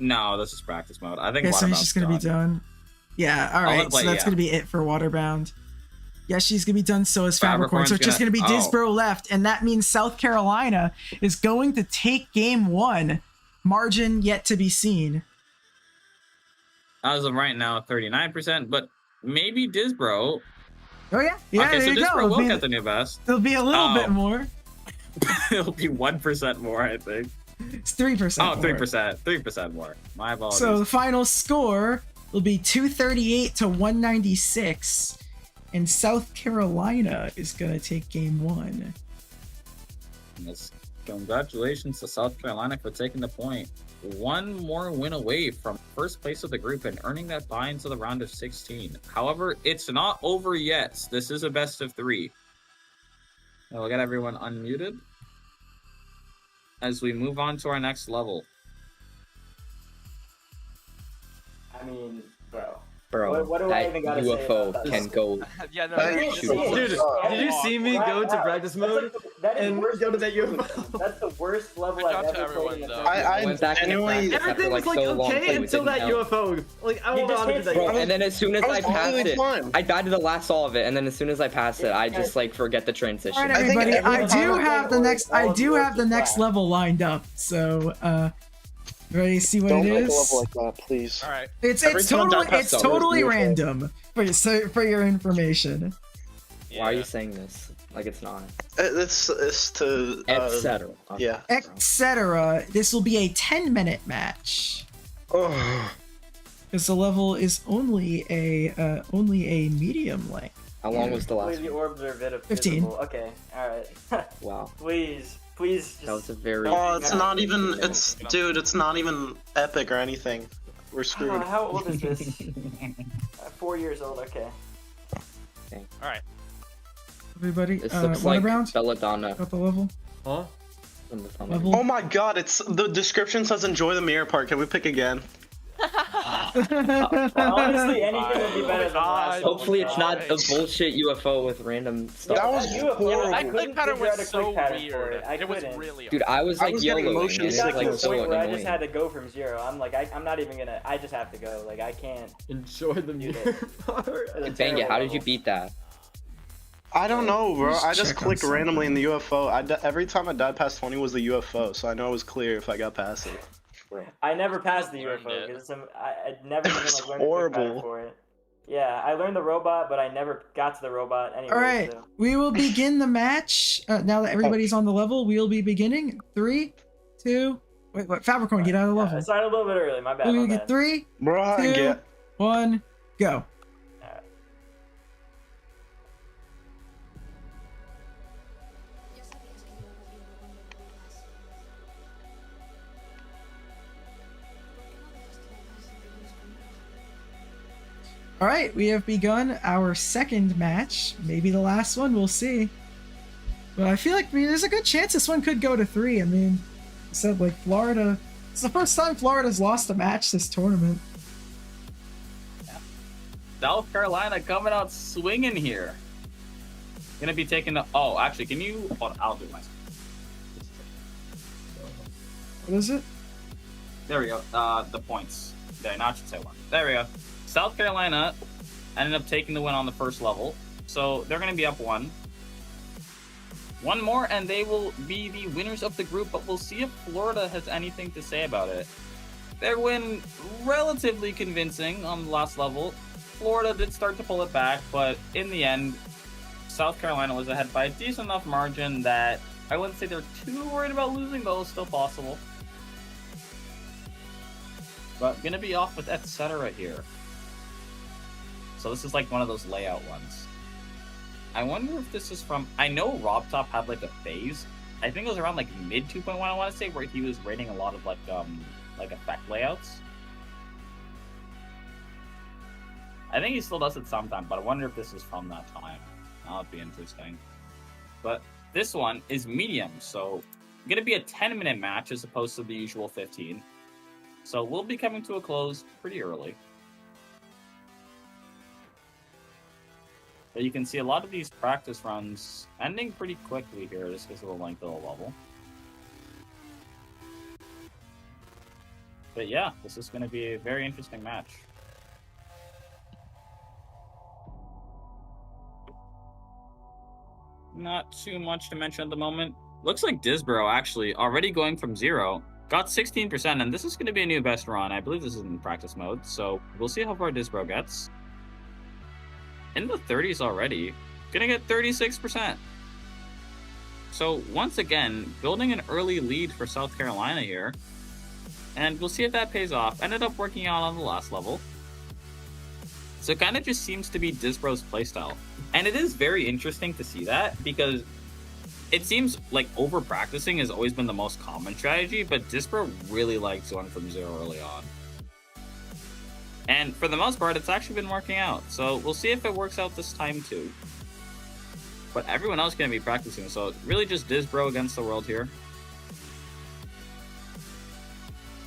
Speaker 6: No, this is practice mode. I think
Speaker 1: Okay, so he's
Speaker 6: Waterbound's
Speaker 1: just going to be done. Yeah,
Speaker 6: let him
Speaker 1: alright.
Speaker 6: play,
Speaker 1: So that's
Speaker 6: yeah.
Speaker 1: going to be it for Waterbound. Yeah, she's going to be done, so is Fabricorn. So
Speaker 6: Fabricorn's
Speaker 1: it's just going to be
Speaker 6: gonna-
Speaker 1: Disbro left, and that means South Carolina is going to take game 1. Margin yet to be seen.
Speaker 6: As of right now, 39%, but maybe Disbro.
Speaker 1: Oh, yeah. Yeah,
Speaker 6: okay,
Speaker 1: there
Speaker 6: so
Speaker 1: you
Speaker 6: Disbro
Speaker 1: go.
Speaker 6: will get the new best.
Speaker 1: There'll be a little
Speaker 6: Oh.
Speaker 1: bit more.
Speaker 6: It'll be 1% more, I think.
Speaker 1: It's 3%.
Speaker 6: Oh,
Speaker 1: more.
Speaker 6: 3%. 3% more. My apologies.
Speaker 1: So the final score will be 238 to 196, and South Carolina is going to take game 1.
Speaker 6: Yes. Congratulations to South Carolina for taking the point. One more win away from first place of the group and earning that bye into the round of 16. However, it's not over yet. This is a best of 3. Now we'll get everyone unmuted as we move on to our next level.
Speaker 10: I mean, bro.
Speaker 9: Bro,
Speaker 10: What do I even gotta say
Speaker 9: UFO
Speaker 10: about that?
Speaker 9: can go.
Speaker 11: Yeah, no.
Speaker 10: Dude,
Speaker 5: Dude, did you see me go into practice mode and go to that UFO?
Speaker 10: That's the worst level
Speaker 11: Good
Speaker 10: I've
Speaker 11: job to
Speaker 10: ever
Speaker 11: everyone,
Speaker 10: played in
Speaker 11: though.
Speaker 9: I went back into practice after
Speaker 5: Everything was
Speaker 9: like
Speaker 5: like
Speaker 9: so long
Speaker 5: okay
Speaker 9: playing
Speaker 5: until
Speaker 9: with
Speaker 5: that
Speaker 9: it.
Speaker 5: UFO. Like I
Speaker 10: You
Speaker 5: don't know
Speaker 10: just
Speaker 5: how to do
Speaker 10: can't
Speaker 5: that.
Speaker 10: say-
Speaker 9: Bro, and then as soon as I passed it,
Speaker 12: fine.
Speaker 9: I died to the last all of it, and then as soon as I passed it, I just like forget the transition.
Speaker 1: All right,
Speaker 12: I think
Speaker 1: everybody. I
Speaker 12: every
Speaker 1: do
Speaker 10: time
Speaker 1: have the
Speaker 10: I
Speaker 1: next.
Speaker 10: play
Speaker 1: I do
Speaker 10: all
Speaker 1: have the
Speaker 10: of
Speaker 1: next
Speaker 10: the
Speaker 1: level lined up. So, ready to see what
Speaker 12: Don't
Speaker 1: it
Speaker 12: make a
Speaker 1: is?
Speaker 12: level like that, please.
Speaker 11: All right.
Speaker 1: It's
Speaker 9: Every time I
Speaker 1: totally
Speaker 9: die past
Speaker 1: it's
Speaker 9: the
Speaker 1: totally
Speaker 12: UFO.
Speaker 1: random for your information.
Speaker 9: Why are you saying this? Like it's not.
Speaker 12: It's to
Speaker 9: Etc.
Speaker 12: yeah.
Speaker 1: Etc. This will be a 10-minute match
Speaker 12: Oh,
Speaker 1: because the level is only a medium length.
Speaker 9: How long was the last
Speaker 10: The
Speaker 9: one?
Speaker 10: orbs are visible.
Speaker 1: 15.
Speaker 10: Okay, alright.
Speaker 9: Wow.
Speaker 10: Please, just...
Speaker 9: That was a very.
Speaker 12: oh, it's not even. Dude, it's not even epic or anything. We're
Speaker 10: Oh,
Speaker 12: screwed.
Speaker 10: how old is this? 4 years old, okay.
Speaker 11: All right.
Speaker 1: Everybody,
Speaker 9: This looks like
Speaker 1: Waterbound,
Speaker 9: Belladonna
Speaker 1: got the level.
Speaker 5: Huh?
Speaker 9: from the thumbnail.
Speaker 1: Level.
Speaker 12: Oh my god, it's the description says enjoy the mirror part. Can we pick again?
Speaker 10: Honestly, anything would be better than last.
Speaker 9: Hopefully it's not a bullshit UFO with random stuff.
Speaker 12: That was horrible.
Speaker 11: That click pattern was so
Speaker 10: weird.
Speaker 11: weird.
Speaker 10: I
Speaker 11: It was
Speaker 10: couldn't.
Speaker 11: really
Speaker 9: Dude, I was like
Speaker 12: getting
Speaker 9: YOLOing,
Speaker 12: motion
Speaker 9: and
Speaker 10: It
Speaker 9: it's
Speaker 10: got to
Speaker 9: like
Speaker 10: a
Speaker 9: so
Speaker 10: point where I
Speaker 9: annoying.
Speaker 10: just had to go from 0. I'm like, I'm not even gonna. I just have to go. Like, I can't.
Speaker 5: Enjoy the mirror part.
Speaker 9: Bang it, how did you beat that?
Speaker 12: I don't know, bro. I just
Speaker 1: check on
Speaker 12: clicked
Speaker 1: something.
Speaker 12: randomly in the UFO. Every time I died past 20 was the UFO, so I know it was clear if I got past it.
Speaker 10: I never passed the
Speaker 11: Learned
Speaker 10: UFO
Speaker 11: it.
Speaker 10: because I never even
Speaker 12: was
Speaker 10: like learned a quick pattern
Speaker 12: horrible.
Speaker 10: for it. Yeah, I learned the robot, but I never got to the robot anyway.
Speaker 1: All right,
Speaker 10: So.
Speaker 1: we will begin the match. Now that everybody's on the level, we will be beginning. 3, 2, wait, what? Fabricorn, get out of the level.
Speaker 10: I started a little bit early. My bad.
Speaker 1: We'll
Speaker 10: my
Speaker 1: get
Speaker 10: bad.
Speaker 1: 3,
Speaker 12: Bruh,
Speaker 1: 2,
Speaker 12: get
Speaker 1: 1, go. All right, we have begun our second match. Maybe the last one. We'll see. But I feel like there's a good chance this one could go to 3. I mean, I said like Florida. It's the first time Florida's lost a match this tournament.
Speaker 6: South Carolina coming out swinging here. Gonna be taking the. Oh, actually, can you? Hold on, I'll do myself.
Speaker 1: What is it?
Speaker 6: There we go. The points. There, now I should say one. There we go. South Carolina ended up taking the win on the first level, so they're going to be up 1. One more, and they will be the winners of the group, but we'll see if Florida has anything to say about it. Their win, relatively convincing on the last level. Florida did start to pull it back, but in the end, South Carolina was ahead by a decent enough margin that I wouldn't say they're too worried about losing, but it was still possible. But going to be off with etc. here. So this is like one of those layout ones. I wonder if this is from... I know RobTop had like a phase. I think it was around like mid 2.1, I want to say, where he was rating a lot of like effect layouts. I think he still does it sometime, but I wonder if this is from that time. That would be interesting. But this one is medium, so going to be a 10-minute match as opposed to the usual 15. So we'll be coming to a close pretty early. But you can see a lot of these practice runs ending pretty quickly here just because of the length of the level. But yeah, this is going to be a very interesting match. Not too much to mention at the moment. Looks like Disbro actually already going from 0. Got 16%, and this is going to be a new best run. I believe this is in practice mode, so we'll see how far Disbro gets. In the 30s already, gonna get 36%. So once again, building an early lead for South Carolina here. And we'll see if that pays off. Ended up working out on the last level. So it kind of just seems to be Disbro's playstyle. And it is very interesting to see that, because it seems like over-practicing has always been the most common strategy, but Disbro really likes going from 0 early on. And for the most part, it's actually been working out. So we'll see if it works out this time too. But everyone else is going to be practicing, so it's really just Disbro against the world here.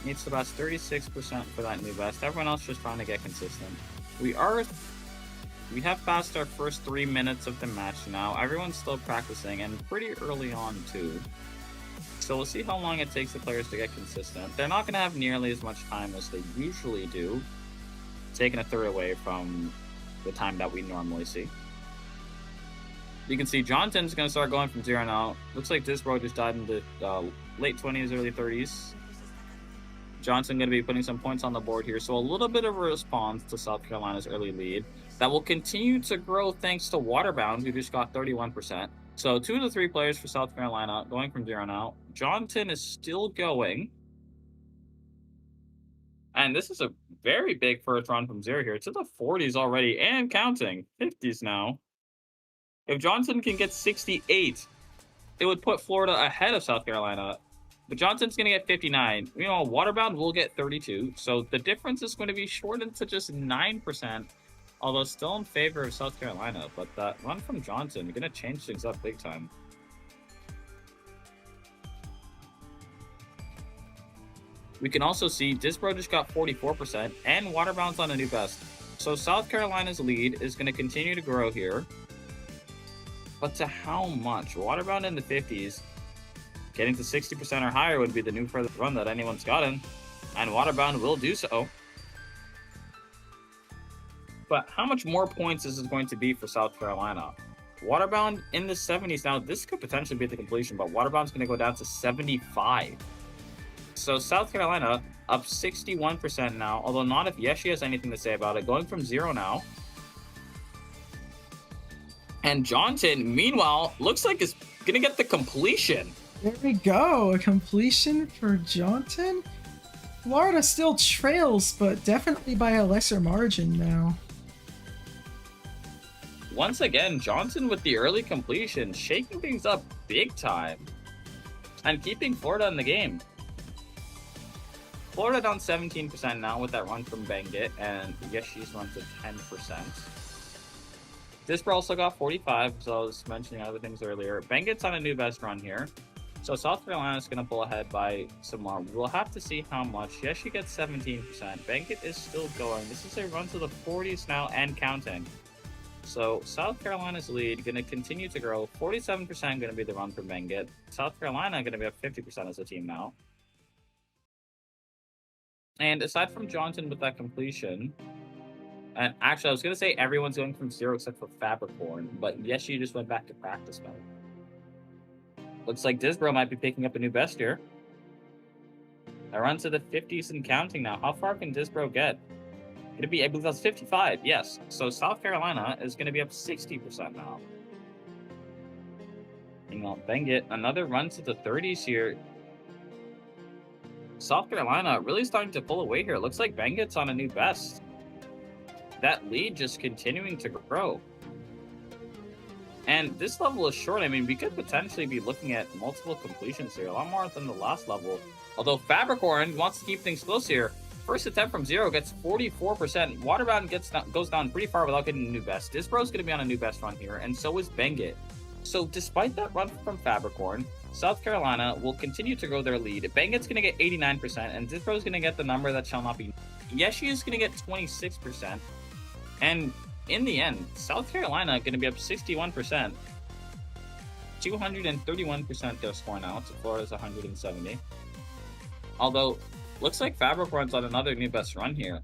Speaker 6: Needs to pass 36% for that new best. Everyone else just trying to get consistent. We have passed our first 3 minutes of the match now. Everyone's still practicing, and pretty early on too. So we'll see how long it takes the players to get consistent. They're not going to have nearly as much time as they usually do, taking a third away from the time that we normally see. You can see Jonathan's going to start going from 0 now. Looks like Disbro just died in the late 20s, early 30s. Johnson going to be putting some points on the board here, so a little bit of a response to South Carolina's early lead that will continue to grow thanks to Waterbound, who just got 31%. So 2 of the 3 players for South Carolina going from 0 now. Jonathan is still going. And this is a very big first run from 0 here. It's in the 40s already and counting. 50s now. If Johnson can get 68, it would put Florida ahead of South Carolina. But Johnson's going to get 59. You know, Waterbound will get 32. So the difference is going to be shortened to just 9%. Although still in favor of South Carolina. But that run from Johnson, you're going to change things up big time. We can also see Disbro just got 44% and Waterbound's on a new best. So South Carolina's lead is going to continue to grow here. But to how much? Waterbound in the 50s, getting to 60% or higher would be the new furthest run that anyone's gotten. And Waterbound will do so. But how much more points is this going to be for South Carolina? Waterbound in the 70s. Now, this could potentially be the completion, but Waterbound's going to go down to 75. So South Carolina up 61% now, although not if Yeshi has anything to say about it. Going from 0 now. And Johnson, meanwhile, looks like is gonna get the completion.
Speaker 1: There we go. A completion for Johnson. Florida still trails, but definitely by a lesser margin now.
Speaker 6: Once again, Johnson with the early completion, shaking things up big time and keeping Florida in the game. Florida down 17% now with that run from Bangit, and Yeshi's run to 10%. Disper also got 45, so I was mentioning other things earlier. Bangit's on a new best run here. So South Carolina's going to pull ahead by some more. We'll have to see how much. Yeshi gets 17%. Bangit is still going. This is a run to the 40s now and counting. So South Carolina's lead going to continue to grow. 47% going to be the run for Bangit. South Carolina going to be up 50% as a team now. And aside from Johnson with that completion, and actually I was going to say everyone's going from 0 except for Fabricorn, but Yeshi just went back to practice mode. Looks like Disbro might be picking up a new best here. I run to the 50s and counting now. How far can Disbro get? Gonna be, I believe that's 55, yes. So South Carolina is gonna be up 60% now. Hang on, Bangit, another run to the 30s here. South Carolina really starting to pull away here. Looks like Bangit's on a new best. That lead just continuing to grow. And this level is short. I mean, we could potentially be looking at multiple completions here, a lot more than the last level. Although Fabricorn wants to keep things close here. First attempt from 0 gets 44%. Waterbound goes down pretty far without getting a new best. Disbro's going to be on a new best run here, and so is Bangit. So despite that run from Fabricorn, South Carolina will continue to grow their lead. Bangit's going to get 89%, and Disbro's going to get the number that shall not be. Yeshi is going to get 26%. And in the end, South Carolina going to be up 61%. 231% their score now. So Florida's 170. Although, looks like Fabricorn's on another new best run here.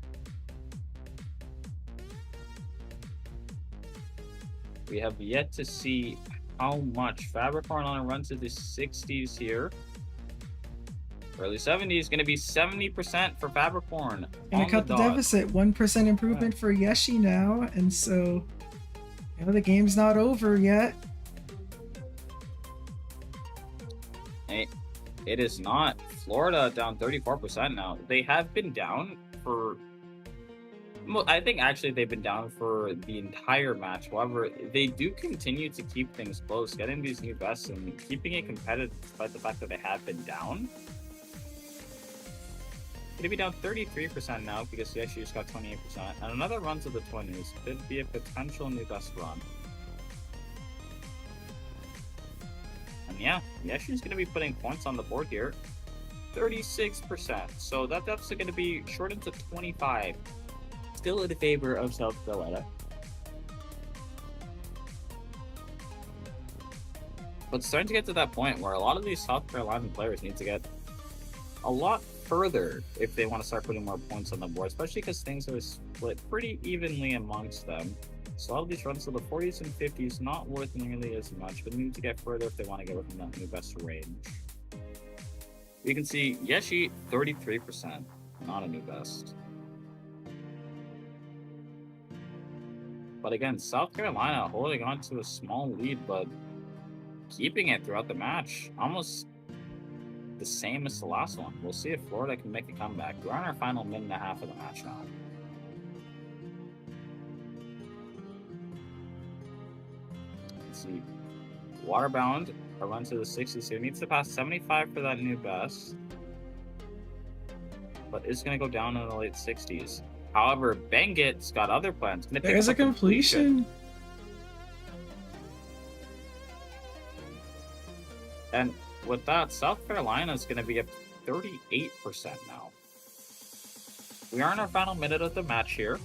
Speaker 6: We have yet to see how much. Fabricorn on a run to the 60s here. Early 70s, going to be 70% for Fabricorn.
Speaker 1: Gonna cut the deficit. 1% improvement for Yeshi now, and so the game's not over yet.
Speaker 6: Hey, it is not. Florida down 34% now. They have been down for, I think actually they've been down for the entire match. However, they do continue to keep things close, getting these new bests and keeping it competitive despite the fact that they have been down. Going to be down 33% now because Yeshi just got 28%. And another run to the 20s could be a potential new best run. And yeah, Yeshi's going to be putting points on the board here. 36%. So that deficit going to be shortened to 25. Still in favor of South Carolina. But it's starting to get to that point where a lot of these South Carolina players need to get a lot further if they want to start putting more points on the board, especially because things are split pretty evenly amongst them. So a lot of these runs to the 40s and 50s not worth nearly as much, but need to get further if they want to get within that new best range. You can see Yeshi 33%, not a new best. But again, South Carolina holding on to a small lead, but keeping it throughout the match, almost the same as the last one. We'll see if Florida can make a comeback. We're on our final minute and a half of the match now. Let's see. Waterbound, a run to the 60s here. Needs to pass 75 for that new best. But it's going to go down in the late 60s. However, Bangit's got other plans.
Speaker 1: There's a completion.
Speaker 6: And with that, South Carolina is going to be up 38% now. We are in our final minute of the match here.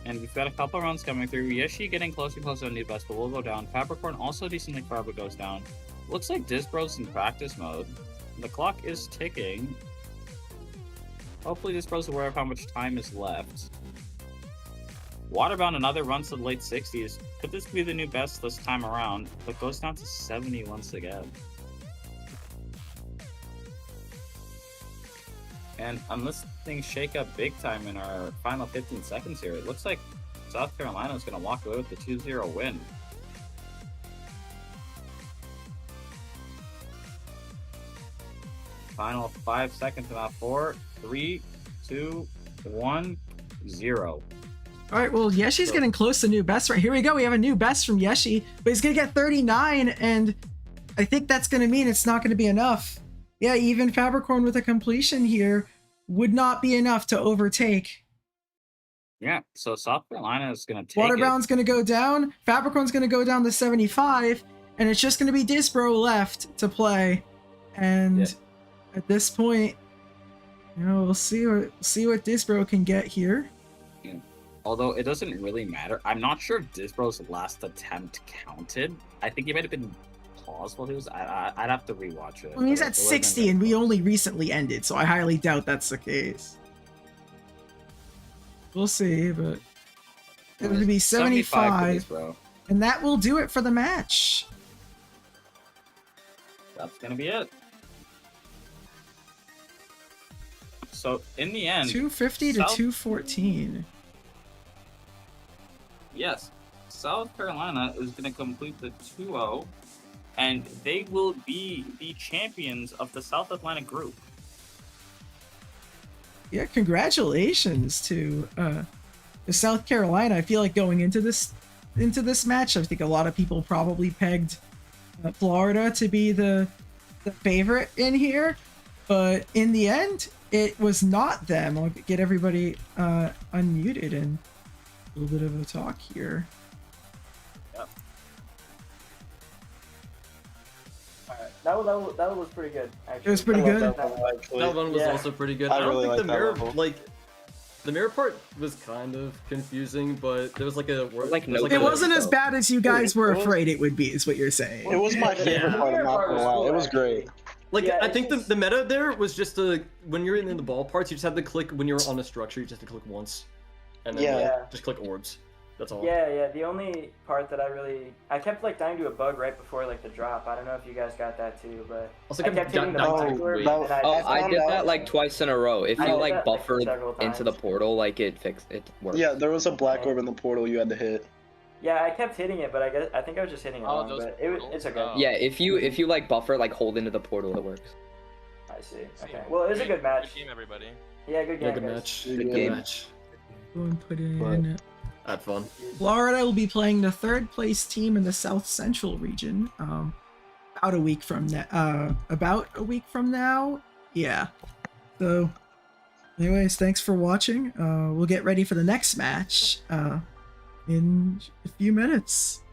Speaker 6: And we've got a couple runs coming through. Yeshi getting closer and closer to new best, but we'll go down. Fabricorn also decently far, but goes down. Looks like Disbro's in practice mode. The clock is ticking. Hopefully Disbro's aware of how much time is left. Waterbound, another run to the late 60s. Could this be the new best this time around? But goes down to 70 once again. And unless things shake up big time in our final 15 seconds here, it looks like South Carolina is going to walk away with the 2-0 win. Final 5 seconds, about 4, 3, 2, 1, 0.
Speaker 1: All right, well, Yeshi's getting close to new best right here. We go. We have a new best from Yeshi, but he's gonna get 39, and I think that's gonna mean it's not gonna be enough. Yeah, even Fabricorn with a completion here would not be enough to overtake.
Speaker 6: Yeah, so South Carolina is going to take
Speaker 1: Waterbrown's gonna go down. Fabricorn's gonna go down to 75, and it's just gonna be Disbro left to play. And at this point, you know, we'll see what Disbro can get here.
Speaker 6: Although it doesn't really matter. I'm not sure if Disbro's last attempt counted. I think he might have been paused while he was. I'd have to rewatch it.
Speaker 1: Well, he's at 60, and we only recently ended, so I highly doubt that's the case. We'll see, but it would be 75, and that will do it for the match.
Speaker 6: That's gonna be it. So in the end,
Speaker 1: 250 to 214.
Speaker 6: Yes, South Carolina is going to complete the 2-0, and they will be the champions of the South Atlantic group.
Speaker 1: Yeah, congratulations to South Carolina. I feel like going into this match, I think a lot of people probably pegged Florida to be the favorite in here, but in the end, it was not them. I'll get everybody unmuted and a little bit of a talk here.
Speaker 10: Yep. That one was pretty good. Actually.
Speaker 1: It was pretty good.
Speaker 13: That one was also pretty good. I don't
Speaker 12: really
Speaker 13: think the
Speaker 12: like
Speaker 13: mirror,
Speaker 12: that level.
Speaker 13: like, the mirror part was kind of confusing, but there was like a
Speaker 1: It wasn't as bad as you guys were afraid it would be, is what you're saying.
Speaker 12: It was my favorite part. I'm not gonna lie. It was great.
Speaker 13: Like,
Speaker 10: Yeah,
Speaker 13: I
Speaker 10: it's
Speaker 13: think
Speaker 10: just-
Speaker 13: the meta there was just when you're in the ball parts, you just have to click, when you're on a structure, you just have to click once. And then
Speaker 10: Yeah.
Speaker 13: just click orbs. That's all.
Speaker 10: Yeah. The only part that I kept like dying to a bug right before like the drop. I don't know if you guys got that too, but
Speaker 13: Also,
Speaker 10: I kept hitting the
Speaker 13: dying to
Speaker 10: bug
Speaker 13: wait.
Speaker 10: and
Speaker 9: I
Speaker 12: found
Speaker 9: did
Speaker 12: out-
Speaker 9: that like twice in a row. If
Speaker 10: I
Speaker 9: you
Speaker 10: did
Speaker 9: like
Speaker 10: that, like,
Speaker 9: buffered
Speaker 10: several
Speaker 9: into the
Speaker 10: times.
Speaker 9: portal, like it worked.
Speaker 12: Yeah, there was a black orb in the portal you had to hit.
Speaker 10: Yeah, I kept hitting it, but I think I was just hitting it wrong.
Speaker 11: those
Speaker 10: But
Speaker 11: portals?
Speaker 10: it's okay.
Speaker 9: Yeah, if you like buffer, like hold into the portal, it works.
Speaker 10: I see. Okay. Well, it was a good match.
Speaker 11: Good game, everybody.
Speaker 10: Yeah, good game.
Speaker 13: Yeah, good
Speaker 10: guys.
Speaker 13: match.
Speaker 12: Good
Speaker 9: game.
Speaker 13: match.
Speaker 1: Go and put in.
Speaker 13: Had fun.
Speaker 1: Florida will be playing the third place team in the South Central region. About a week from now. Yeah. So, anyways, thanks for watching. We'll get ready for the next match in a few minutes.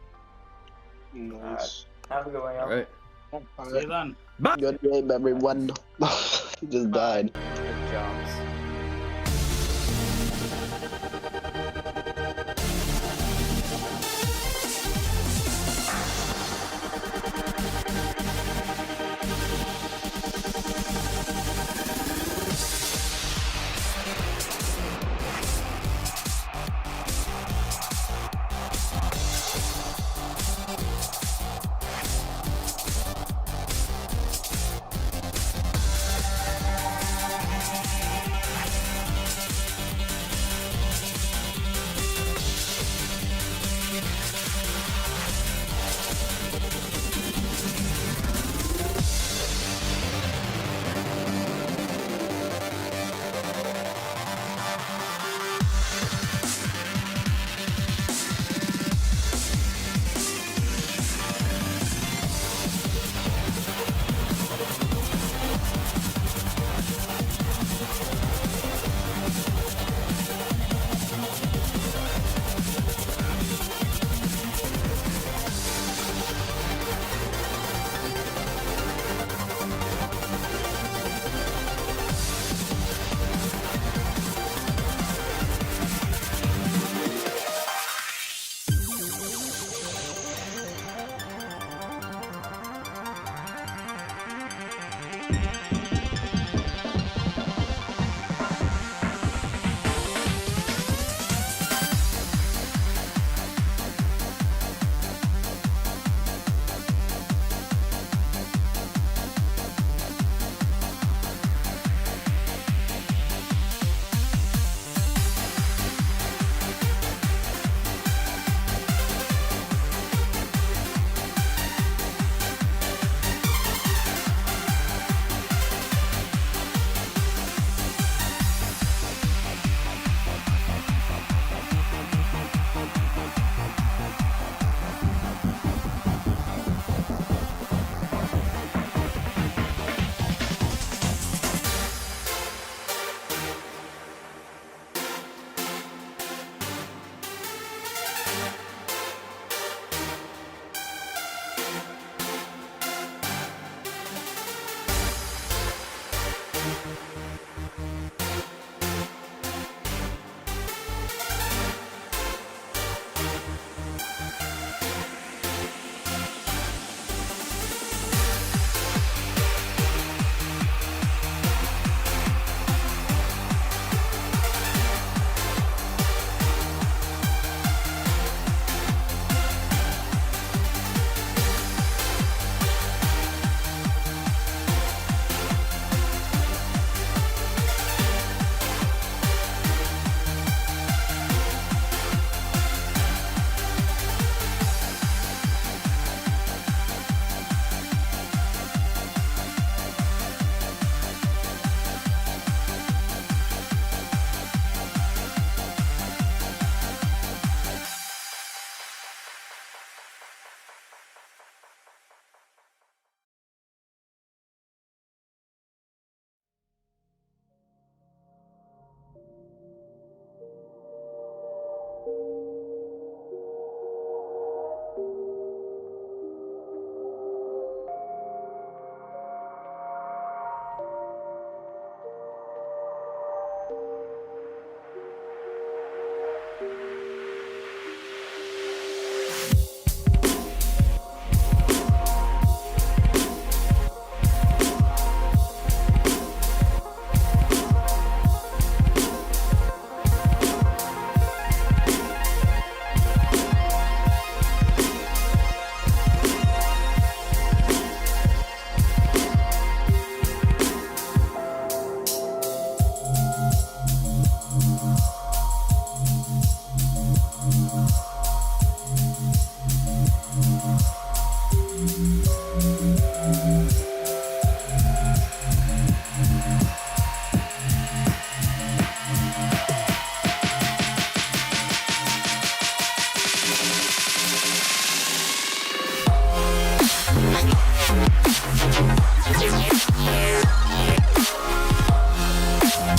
Speaker 12: Nice.
Speaker 10: Have a good one, y'all.
Speaker 13: All right.
Speaker 6: See you then.
Speaker 12: Good game, everyone. Just died.
Speaker 9: Good jobs.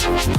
Speaker 14: you.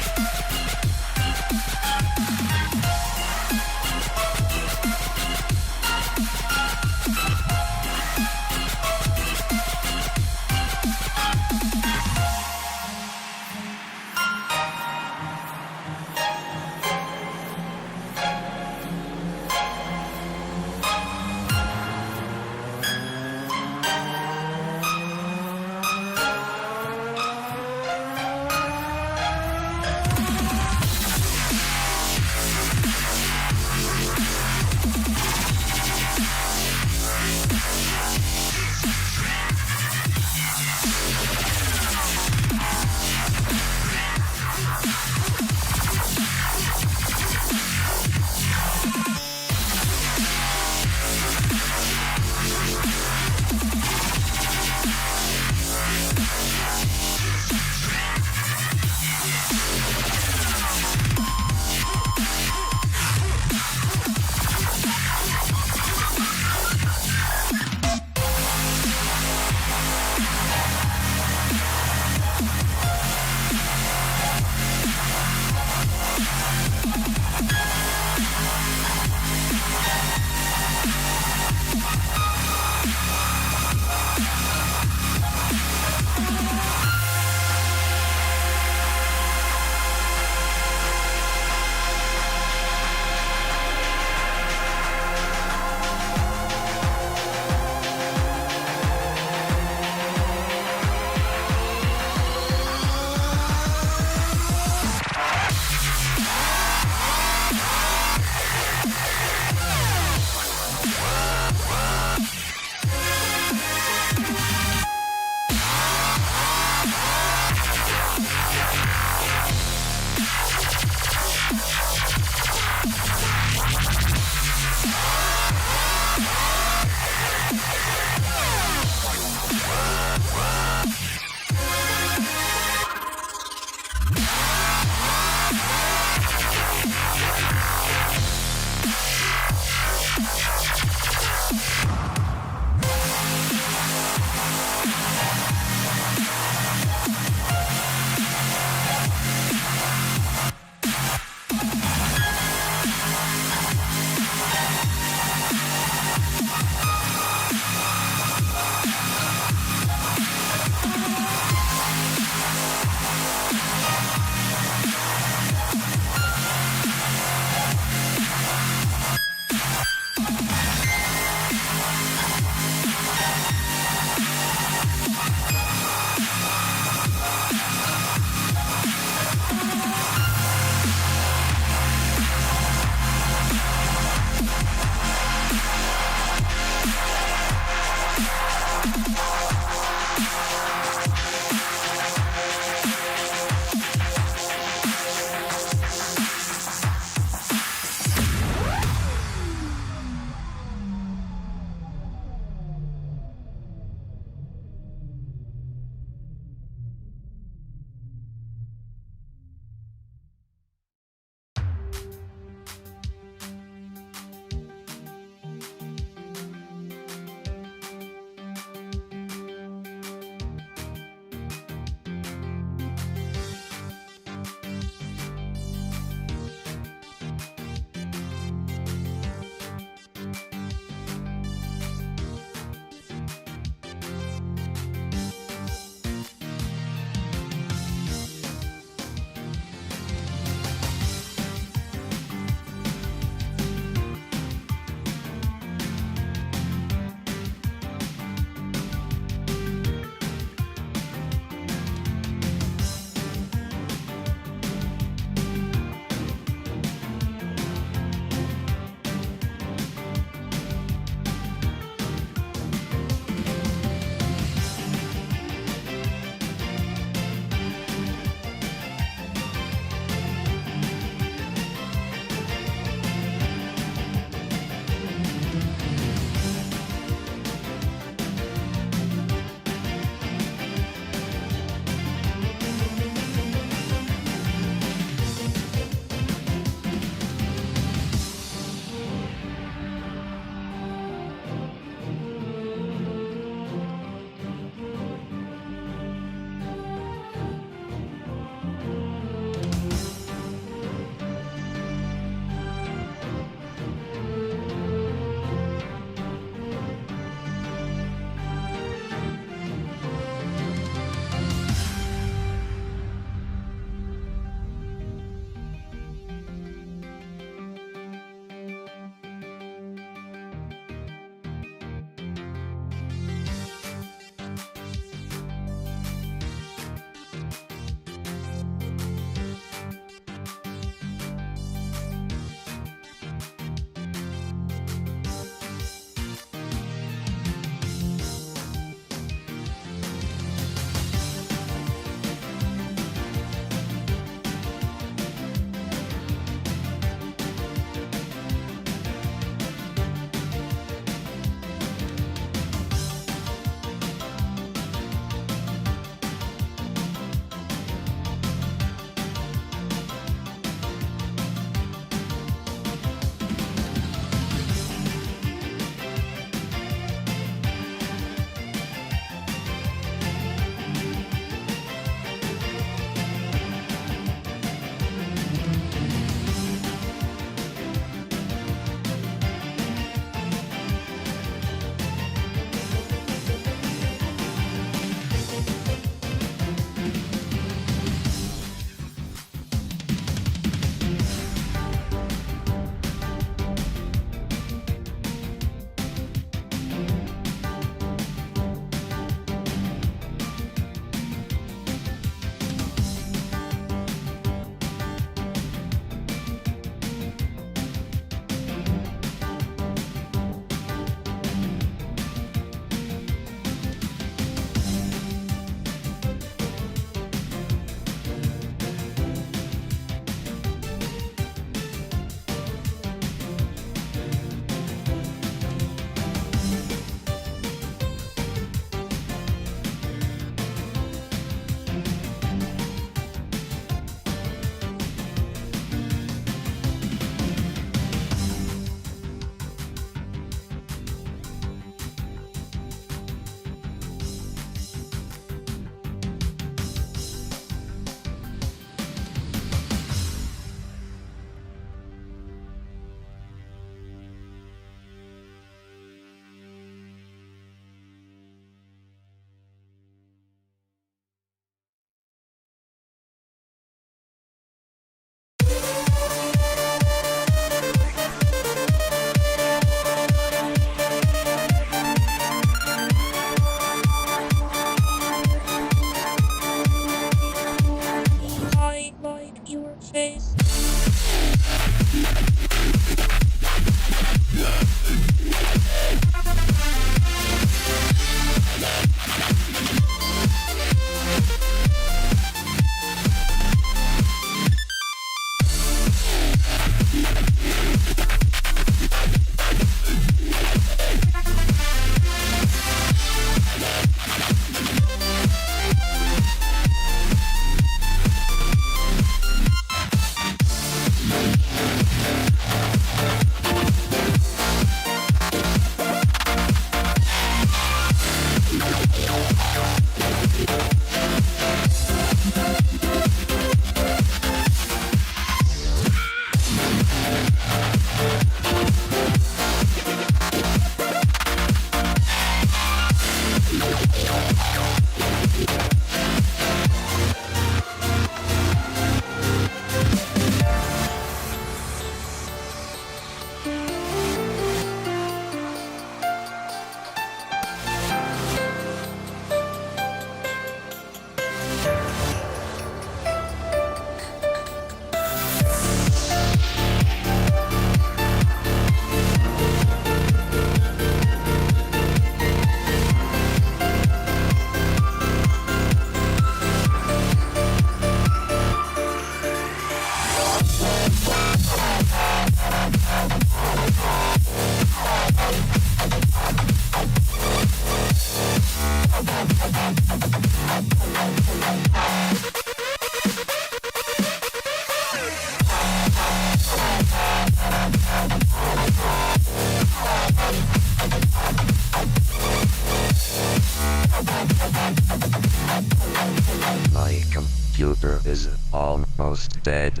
Speaker 14: My computer is almost dead.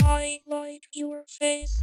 Speaker 15: I like your face.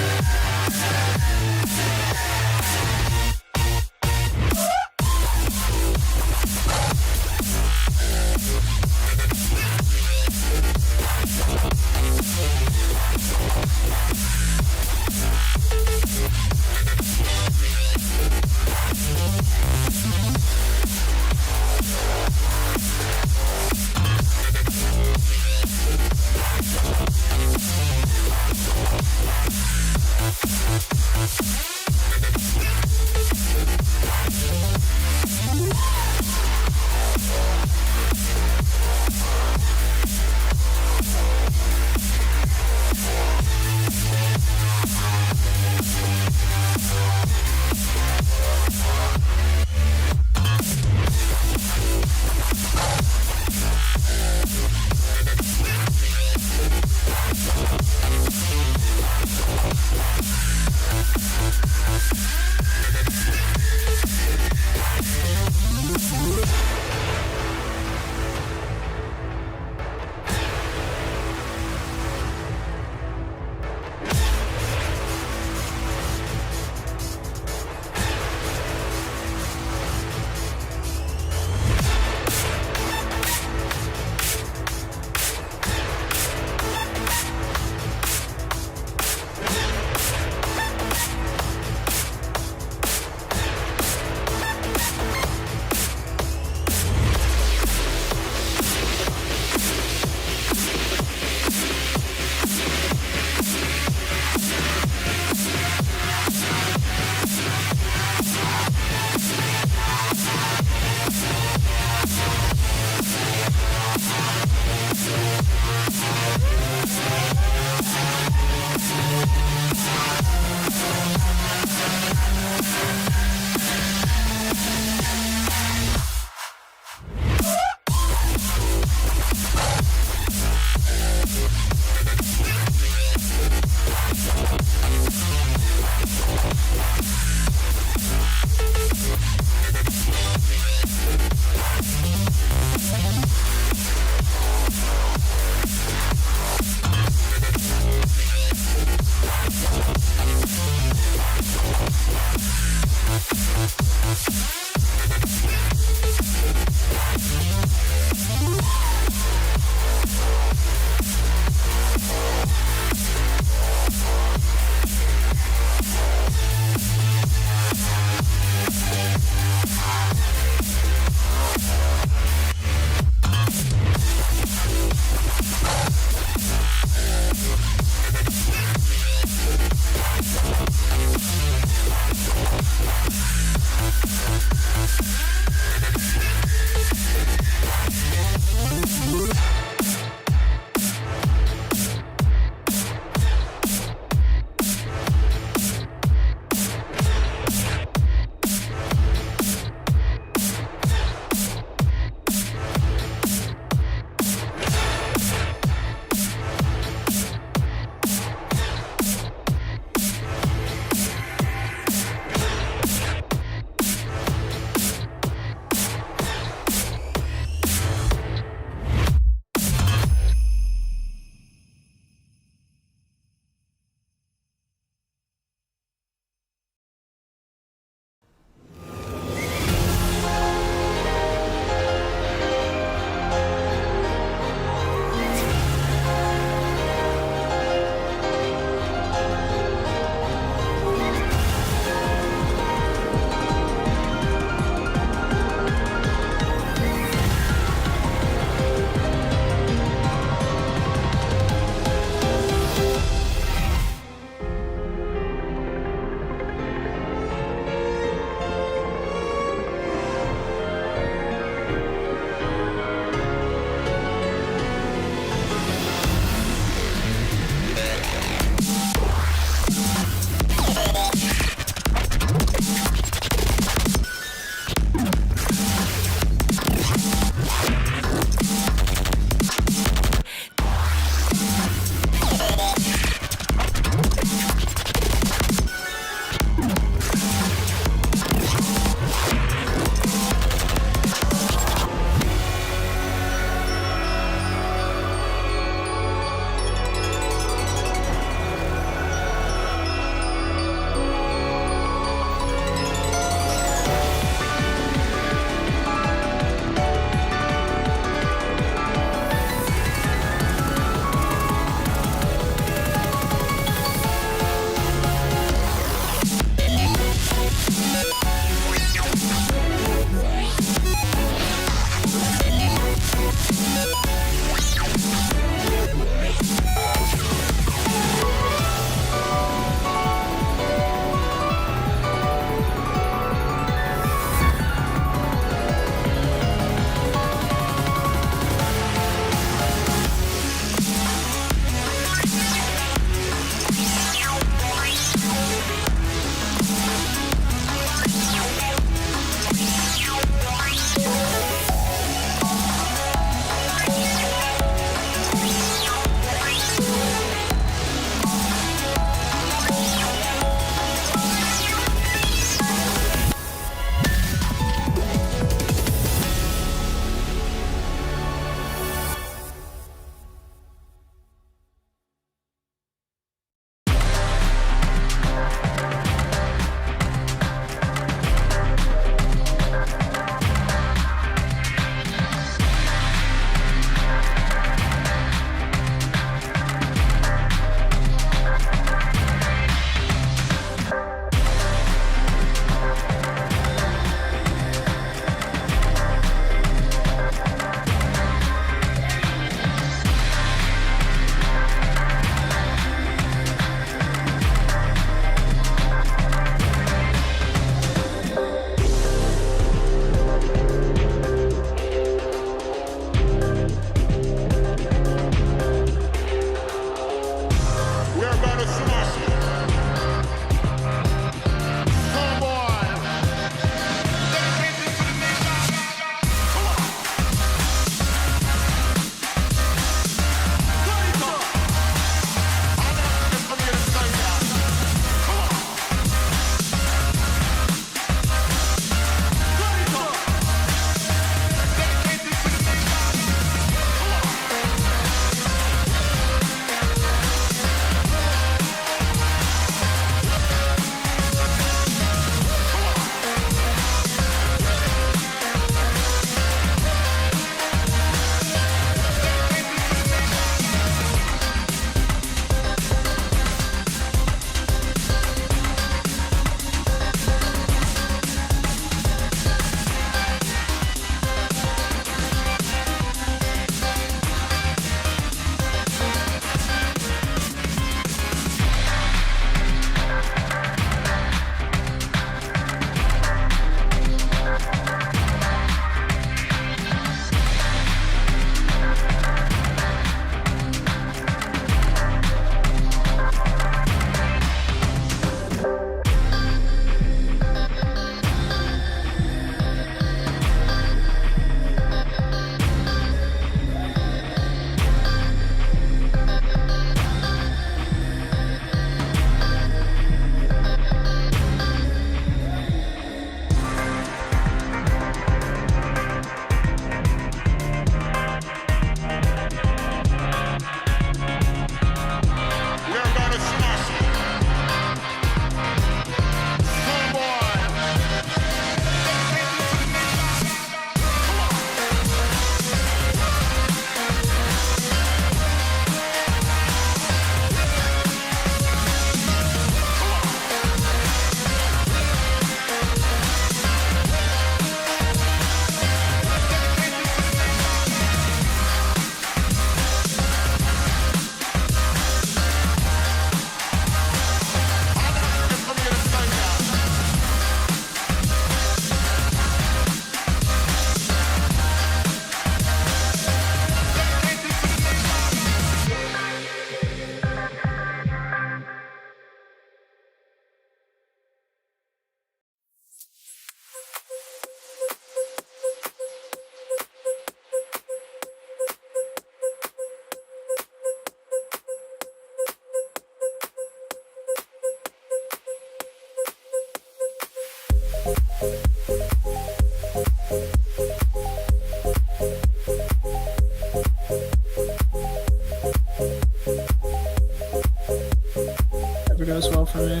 Speaker 16: for me.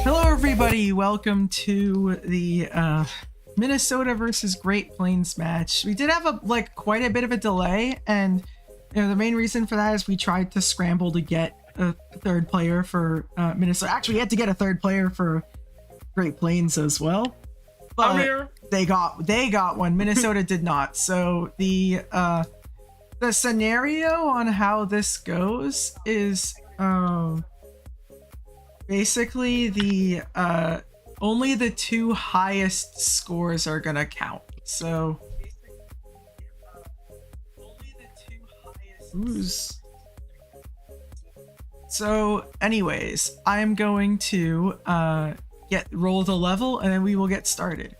Speaker 1: Hello, everybody. Welcome to the Minnesota versus Great Plains match. We did have quite a bit of a delay, and the main reason for that is we tried to scramble to get a third player for Minnesota. Actually, we had to get a third player for Great Plains as well. But
Speaker 16: I'm here.
Speaker 1: They got one. Minnesota did not. So the scenario on how this goes is basically the only the two highest scores are gonna count. So anyways, I'm going to roll the level and then we will get started.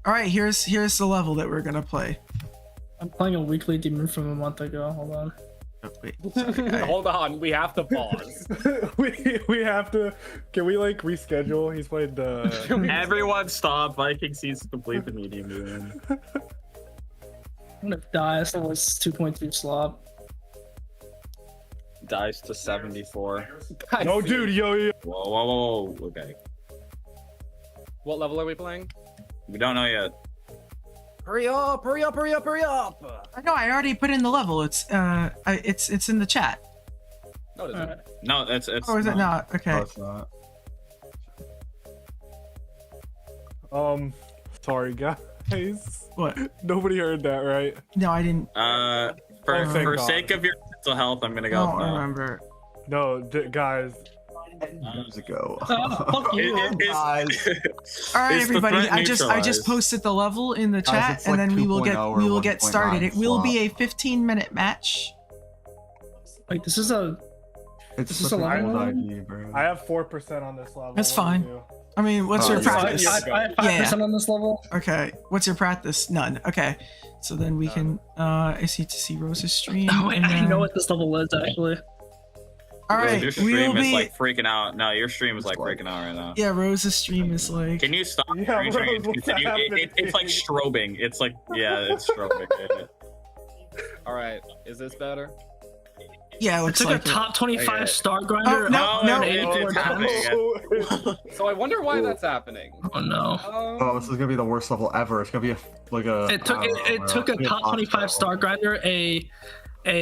Speaker 1: All right, here's the level that we're gonna play.
Speaker 16: I'm playing a weekly demon from a month ago. Hold on.
Speaker 1: Oh, wait,
Speaker 4: Hold on, we have to pause.
Speaker 17: we have to. Can we reschedule? He's played the.
Speaker 6: Everyone stop. Vikings needs to complete the medium room.
Speaker 16: I'm gonna die. This was 2.2 slop.
Speaker 6: Dice to 74.
Speaker 17: No, dude, yo.
Speaker 6: Whoa. Okay.
Speaker 4: What level are we playing?
Speaker 6: We don't know yet.
Speaker 4: Hurry up!
Speaker 1: I know. I already put in the level. It's in the chat.
Speaker 4: No, it isn't.
Speaker 6: No, it's.
Speaker 1: Oh, is it not? Okay.
Speaker 17: No, it's not. Sorry, guys.
Speaker 1: What?
Speaker 17: Nobody heard that, right?
Speaker 1: No, I didn't.
Speaker 6: For sake of your mental health, I'm gonna go.
Speaker 1: I don't remember.
Speaker 17: No, guys.
Speaker 18: Years ago.
Speaker 16: Fuck you.
Speaker 1: All right, everybody. I just posted the level in the chat, and then we will get started. It will be a 15-minute match.
Speaker 16: Wait, this is a.
Speaker 18: It's
Speaker 16: a line
Speaker 18: ID, bro.
Speaker 17: I have 4% on this level.
Speaker 1: That's fine. I mean, what's your practice?
Speaker 16: I have 5% on this level.
Speaker 1: Okay. What's your practice? None. Okay. So then we can I see to see Rose's stream.
Speaker 16: Oh, wait, I know what this level is actually.
Speaker 1: All right,
Speaker 6: your stream is freaking out. No, your stream is freaking out right now.
Speaker 1: Yeah, Rose's stream is like.
Speaker 6: Can you stop?
Speaker 17: Yeah, Rose,
Speaker 6: it's like strobing. It's like it's strobing. Yeah.
Speaker 4: All right, is this better?
Speaker 1: Yeah, it
Speaker 16: looks like a top 25 star grinder.
Speaker 1: No.
Speaker 16: 84 times.
Speaker 4: So I wonder why that's happening.
Speaker 16: Oh no.
Speaker 18: Oh, this is gonna be the worst level ever. It's gonna be a.
Speaker 16: It took a top 25 star grinder a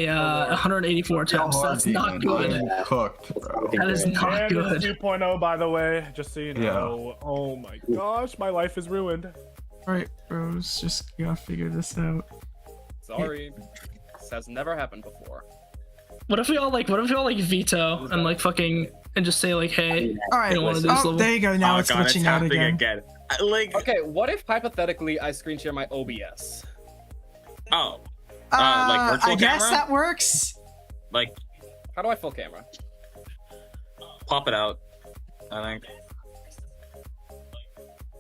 Speaker 16: 184 attempts. That's not good.
Speaker 18: Cooked, bro.
Speaker 16: That is not good.
Speaker 17: 2.0, by the way, just so you know.
Speaker 18: Yeah.
Speaker 17: Oh my gosh, my life is ruined.
Speaker 1: All right, Rose, just gotta figure this out.
Speaker 4: Sorry, this has never happened before.
Speaker 16: What if we all veto and fucking and just say hey,
Speaker 1: all right,
Speaker 16: I don't want to do this level.
Speaker 1: There you go. Now it's glitching out again.
Speaker 4: Okay, what if hypothetically I screen share my OBS?
Speaker 6: Oh. Virtual
Speaker 1: I guess
Speaker 6: camera?
Speaker 1: that works.
Speaker 4: How do I full camera?
Speaker 6: Pop it out. I think.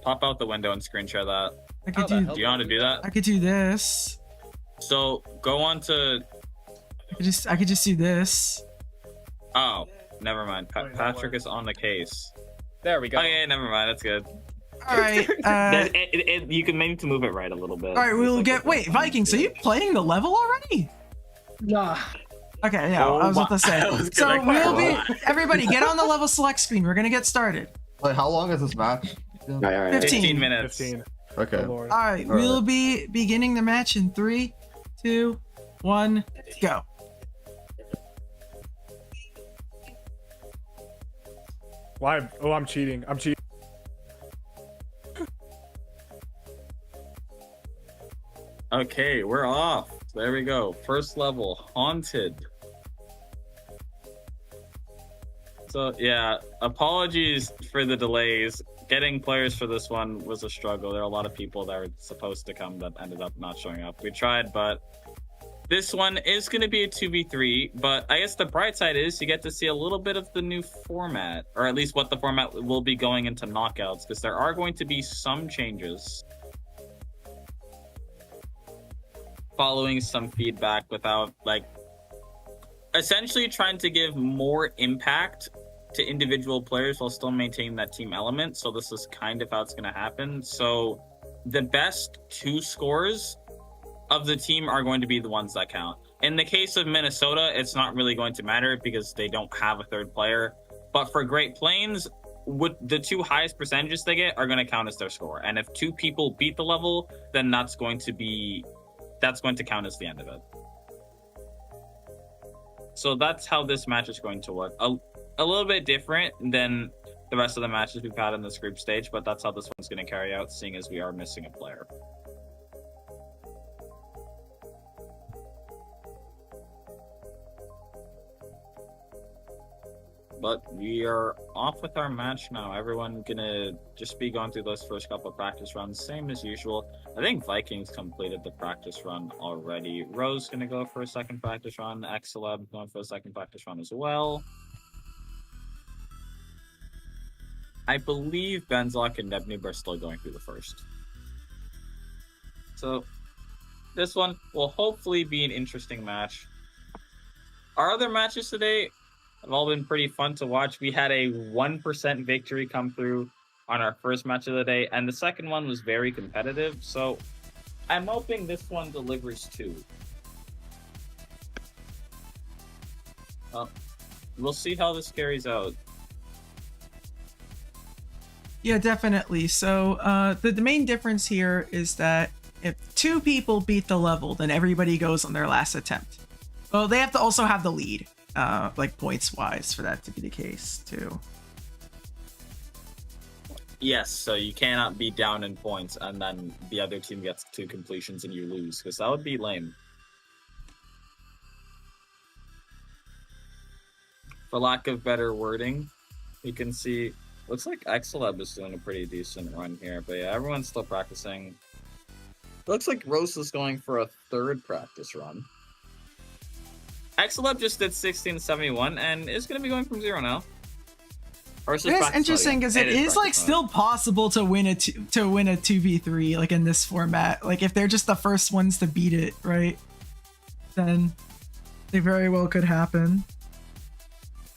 Speaker 6: Pop out the window and screen share that.
Speaker 1: I could
Speaker 6: do you want to do that?
Speaker 1: I could do this.
Speaker 6: So go on to.
Speaker 1: I could just do this.
Speaker 6: Oh, never mind. Patrick is on the case.
Speaker 4: There we go.
Speaker 6: Okay, never mind. That's good.
Speaker 1: All right.
Speaker 6: You can maybe to move it right a little bit.
Speaker 1: All right, we'll get. Wait, Vikings, are you playing the level already?
Speaker 16: Nah.
Speaker 1: Okay, yeah, I was about to say. So we'll be. Everybody, get on the level select screen. We're gonna get started.
Speaker 18: Wait, how long is this match?
Speaker 6: 15 minutes.
Speaker 17: 15.
Speaker 18: Okay.
Speaker 1: All right, we'll be beginning the match in 3, 2, 1, go.
Speaker 17: Why? Oh, I'm cheating.
Speaker 6: Okay, we're off. There we go. First level, Haunted. So yeah, apologies for the delays. Getting players for this one was a struggle. There are a lot of people that were supposed to come that ended up not showing up. We tried, but this one is going to be a 2v3. But I guess the bright side is you get to see a little bit of the new format, or at least what the format will be going into knockouts, because there are going to be some changes. Following some feedback without essentially trying to give more impact to individual players while still maintaining that team element. So this is kind of how it's going to happen. So the best 2 scores of the team are going to be the ones that count. In the case of Minnesota, it's not really going to matter because they don't have a 3rd player. But for Great Plains, with the 2 highest percentages they get are going to count as their score. And if 2 people beat the level, then that's going to count as the end of it. So that's how this match is going to work. A little bit different than the rest of the matches we've had in this group stage, but that's how this one's going to carry out, seeing as we are missing a player. But we are off with our match now. Everyone gonna just be going through those first couple of practice runs, same as usual. I think Vikings completed the practice run already. Rose gonna go for a second practice run. Exceleb going for a second practice run as well. I believe Benzok and Nebnoob are still going through the first. So this one will hopefully be an interesting match. Our other matches today have all been pretty fun to watch. We had a 1% victory come through on our first match of the day, and the second one was very competitive, so I'm hoping this one delivers too. We'll see how this carries out.
Speaker 1: Yeah, definitely. So the main difference here is that if 2 people beat the level, then everybody goes on their last attempt. Well, they have to also have the lead. Like points wise for that to be the case too.
Speaker 6: Yes, so you cannot be down in points and then the other team gets 2 completions and you lose, because that would be lame. For lack of better wording, you can see, looks like Exceleb is doing a pretty decent run here, but yeah, everyone's still practicing. Looks like Rose is going for a 3rd practice run. Exceleb just did 1671 and is going to be going from 0 now.
Speaker 1: It's interesting because it is like still possible to win a 2v3 like in this format. Like if they're just the first ones to beat it, right? Then they very well could happen.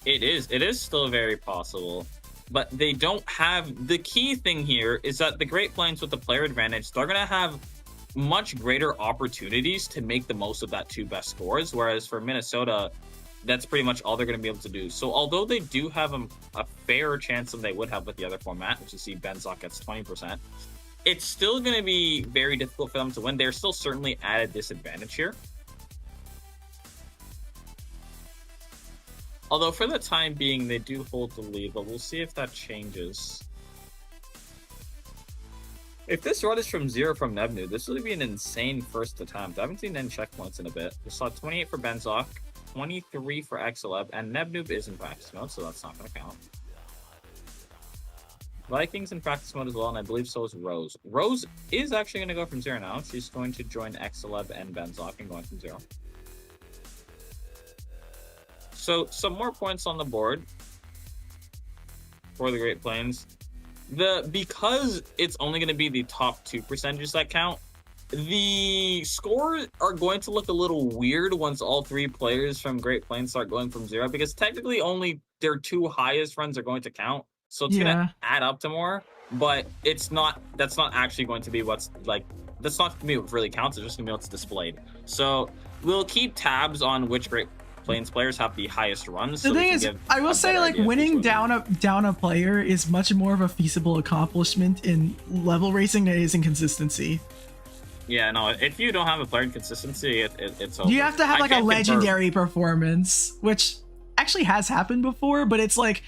Speaker 6: It is still very possible, but they don't have, the key thing here is that the Great Plains with the player advantage, they're going to have much greater opportunities to make the most of that 2 best scores, whereas for Minnesota, that's pretty much all they're going to be able to do. So although they do have a fairer chance than they would have with the other format, which you see Benzok gets 20%, it's still going to be very difficult for them to win. They're still certainly at a disadvantage here. Although for the time being, they do hold the lead, but we'll see if that changes. If this run is from 0 from Nebnoob, this would be an insane first attempt. I haven't seen any checkpoints in a bit. We saw 28 for Benzok, 23 for Exceleb, and Nebnoob is in practice mode, so that's not going to count. Vikings in practice mode as well, and I believe so is Rose. Rose is actually going to go from 0 now. She's going to join Exceleb and Benzok and going from 0. So some more points on the board for the Great Plains. Because it's only going to be the top 2 percentages that count, the scores are going to look a little weird once all 3 players from Great Plains start going from 0, because technically only their 2 highest runs are going to count, so it's going to add up to more, but that's not actually going to be what's like, that's not going to be what really counts. It's just going to be what's displayed. So we'll keep tabs on which Great Plains players have the highest runs.
Speaker 1: The thing is, I will say, like, winning down a player is much more of a feasible accomplishment in level racing than it is in consistency.
Speaker 6: Yeah, no, if you don't have a player in consistency, it's over.
Speaker 1: You have to have like a legendary performance, which actually has happened before, but it's like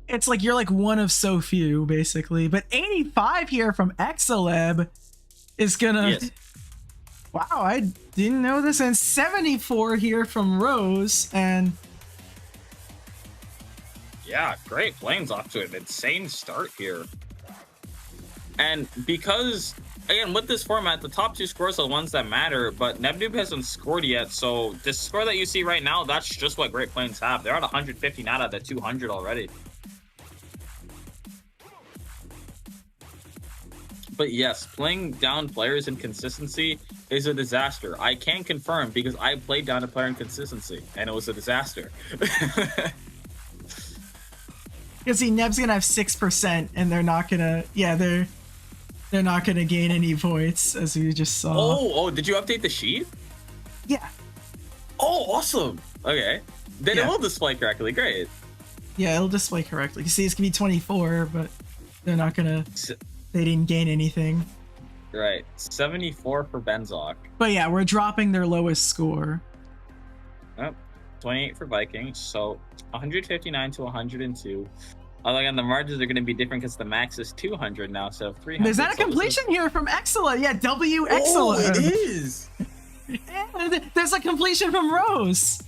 Speaker 1: you're like one of so few, basically. But 85 here from Exceleb is gonna... Yes. Wow, I didn't know this. And 74 here from Rose, and...
Speaker 6: Yeah, Great Plains off to an insane start here. And because, again, with this format, the top 2 scores are the ones that matter, but Nebnoob hasn't scored yet, so the score that you see right now, that's just what Great Plains have. They're at 150, not at the 200 already. But yes, playing down players in consistency is a disaster. I can confirm because I played down a player in consistency and it was a disaster.
Speaker 1: Because see, Neb's gonna have 6%, and they're not gonna. Yeah, they're not gonna gain any points, as we just saw.
Speaker 6: Oh, did you update the sheet?
Speaker 1: Yeah.
Speaker 6: Oh, awesome. Okay. Then
Speaker 1: Yeah.
Speaker 6: it will display correctly. Great.
Speaker 1: Yeah, it'll display correctly. You see, it's gonna be 24, but they're not gonna. They didn't gain anything.
Speaker 6: Right. 74 for Benzok.
Speaker 1: But yeah, we're dropping their lowest score.
Speaker 6: Oh, 28 for Vikings. So 159 to 102. Although again, the margins are going to be different because the max is 200 now, so 300.
Speaker 1: There's that a completion here from Excella? Yeah, W Excella.
Speaker 6: Oh, it is.
Speaker 1: And there's a completion from Rose.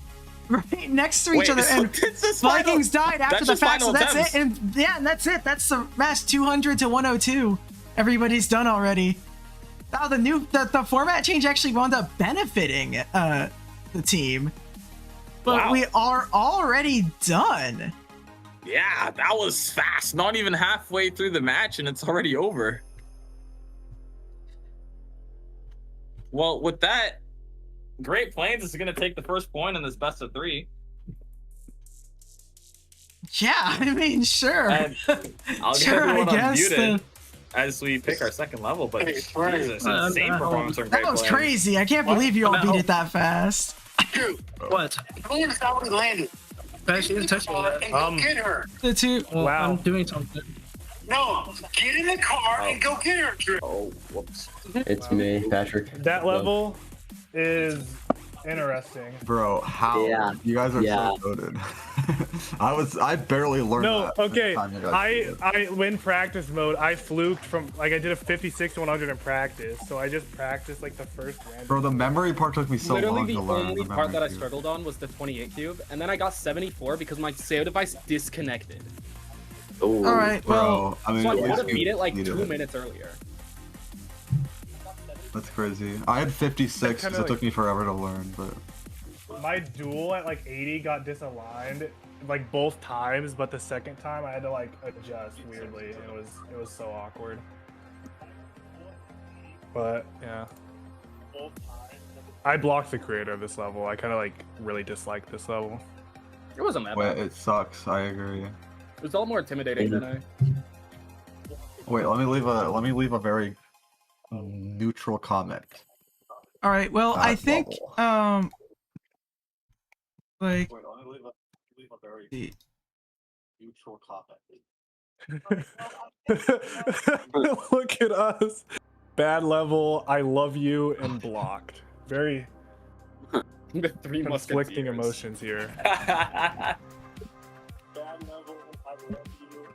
Speaker 1: Right next to each
Speaker 6: Wait,
Speaker 1: other.
Speaker 6: so
Speaker 1: And
Speaker 6: this is
Speaker 1: Vikings
Speaker 6: final-
Speaker 1: died after
Speaker 6: that's
Speaker 1: the
Speaker 6: just
Speaker 1: fact, so
Speaker 6: final
Speaker 1: that's
Speaker 6: attempts.
Speaker 1: it. And yeah, and that's it. That's the match 200 to 102. Everybody's done already. Oh, the format change actually wound up benefiting the team. But
Speaker 6: Wow.
Speaker 1: we are already done.
Speaker 6: Yeah, that was fast. Not even halfway through the match, and it's already over. Well, with that, Great Plains is going to take the first point in this best of 3.
Speaker 1: Yeah, I mean, sure.
Speaker 6: And I'll get
Speaker 1: Sure, I
Speaker 6: everyone
Speaker 1: guess
Speaker 6: unmuted as we pick our second level. But Jesus, insane performance from Great
Speaker 1: That was
Speaker 6: Plains.
Speaker 1: crazy. I can't believe you all beat it that fast.
Speaker 16: What?
Speaker 15: landed.
Speaker 16: She didn't touch me.
Speaker 15: Get her.
Speaker 1: The two.
Speaker 16: Well, I'm doing something.
Speaker 15: No, get in the car and go get her, Drew.
Speaker 6: Oh, whoops.
Speaker 9: It's me, Patrick.
Speaker 17: That level is interesting.
Speaker 18: Bro, how?
Speaker 9: Yeah.
Speaker 18: You guys are
Speaker 9: Yeah.
Speaker 18: so goated. I barely learned
Speaker 17: No,
Speaker 18: that.
Speaker 17: okay.
Speaker 18: the time you guys did it.
Speaker 17: I in practice mode, I fluked from like I did a 56 to 100 in practice, so I just practiced like the first random.
Speaker 18: Bro, the memory part took me so
Speaker 4: Literally
Speaker 18: long
Speaker 4: the
Speaker 18: to learn.
Speaker 4: only
Speaker 18: the
Speaker 4: part that I
Speaker 18: memory cube.
Speaker 4: struggled on was the 28 cube, and then I got 74 because my save device disconnected.
Speaker 1: All right, well,
Speaker 18: Bro, I mean,
Speaker 4: So I
Speaker 18: at
Speaker 4: would
Speaker 18: least
Speaker 4: have beat
Speaker 18: you
Speaker 4: it like
Speaker 18: needed
Speaker 4: 2
Speaker 18: it.
Speaker 4: minutes earlier.
Speaker 18: That's crazy. I had 56,
Speaker 17: Kinda
Speaker 18: so it
Speaker 17: like-
Speaker 18: took me forever to learn, but
Speaker 17: My duel at like 80 got disaligned like both times, but the second time I had to like adjust weirdly. It was so awkward. But yeah. I blocked the creator of this level. I kind of like really dislike this level.
Speaker 4: It wasn't that
Speaker 18: wait,
Speaker 4: bad.
Speaker 18: it sucks. I agree.
Speaker 4: It was all more intimidating than I.
Speaker 18: Wait, let me leave a very neutral comment.
Speaker 1: All right. Well, I
Speaker 18: That
Speaker 1: think
Speaker 18: level.
Speaker 1: like
Speaker 18: Wait, let me leave a very
Speaker 1: the-
Speaker 18: neutral comment.
Speaker 17: Look at us. Bad level, I love you, and blocked. Very
Speaker 4: The three
Speaker 17: conflicting
Speaker 4: musketeers.
Speaker 17: emotions here.
Speaker 18: Bad level, I love you.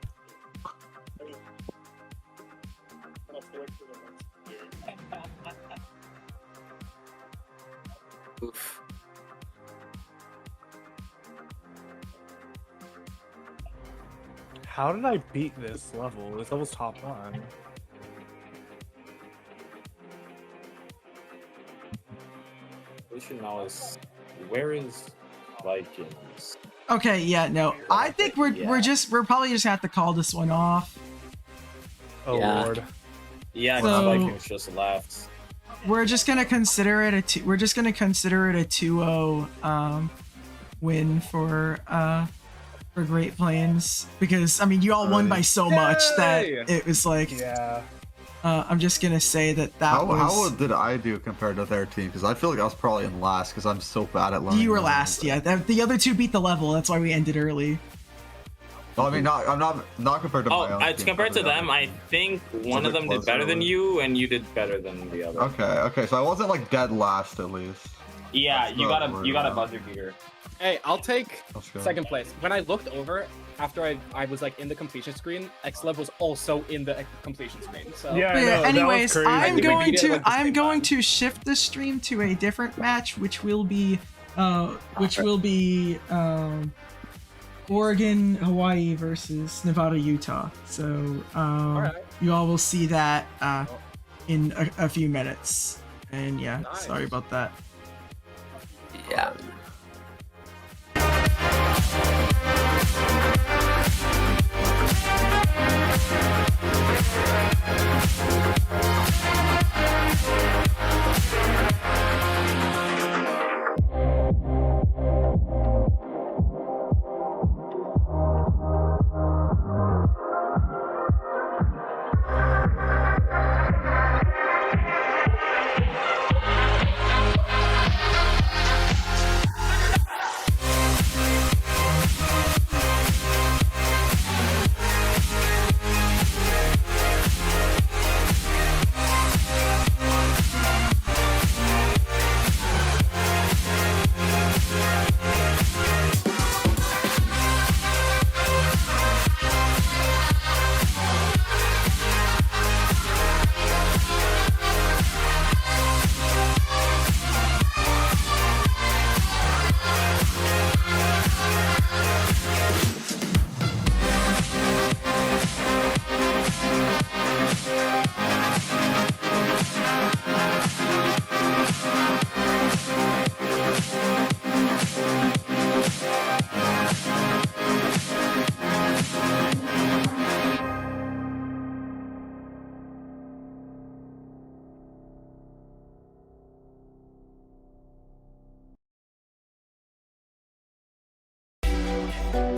Speaker 9: Oof.
Speaker 17: How did I beat this level? This level's top 1.
Speaker 6: We should know is where is Vikings?
Speaker 1: Okay, yeah, no. I think we're probably just gonna have to call this one off.
Speaker 17: Oh
Speaker 9: Yeah.
Speaker 17: lord.
Speaker 6: Yeah,
Speaker 1: So-
Speaker 6: Vikings just left.
Speaker 1: We're just gonna consider it a 2-0 win for Great Plains, because I mean you all won by so much that
Speaker 4: Yay!
Speaker 1: it was like
Speaker 17: Yeah.
Speaker 1: I'm just gonna say that
Speaker 18: How
Speaker 1: was
Speaker 18: did I do compared to their team? Because I feel like I was probably in last because I'm so bad at learning.
Speaker 1: you were
Speaker 18: the
Speaker 1: last.
Speaker 18: level.
Speaker 1: Yeah, the other two beat the level. That's why we ended early.
Speaker 18: Well, I mean, I'm not compared to
Speaker 6: Oh,
Speaker 18: my own.
Speaker 6: it's
Speaker 18: team,
Speaker 6: compared to
Speaker 18: but the
Speaker 6: them.
Speaker 18: other-
Speaker 6: I think one of
Speaker 18: bit
Speaker 6: them did
Speaker 18: closer,
Speaker 6: better than
Speaker 18: really.
Speaker 6: you, and you did better than the other.
Speaker 18: Okay, so I wasn't like dead last at least.
Speaker 6: Yeah,
Speaker 18: That's
Speaker 6: you
Speaker 18: not
Speaker 6: got a
Speaker 18: where
Speaker 6: you got a
Speaker 18: I'm-
Speaker 6: buzzer beater.
Speaker 4: Hey, I'll take
Speaker 18: Let's go.
Speaker 4: second place. When I looked over after I was like in the completion screen, Xlev was also in the completion screen. So
Speaker 17: Yeah, I
Speaker 1: But
Speaker 17: know,
Speaker 1: yeah,
Speaker 17: that was
Speaker 1: anyways,
Speaker 17: crazy.
Speaker 1: I'm
Speaker 4: think we
Speaker 1: going
Speaker 4: beat it
Speaker 1: to
Speaker 4: at the same time.
Speaker 1: shift the stream to a different match, which will be Oregon, Hawaii versus Nevada, Utah. So
Speaker 4: Alright.
Speaker 1: you all will see that in a few minutes. And yeah,
Speaker 4: Nice.
Speaker 1: sorry about that.
Speaker 9: Yeah.
Speaker 1: Hello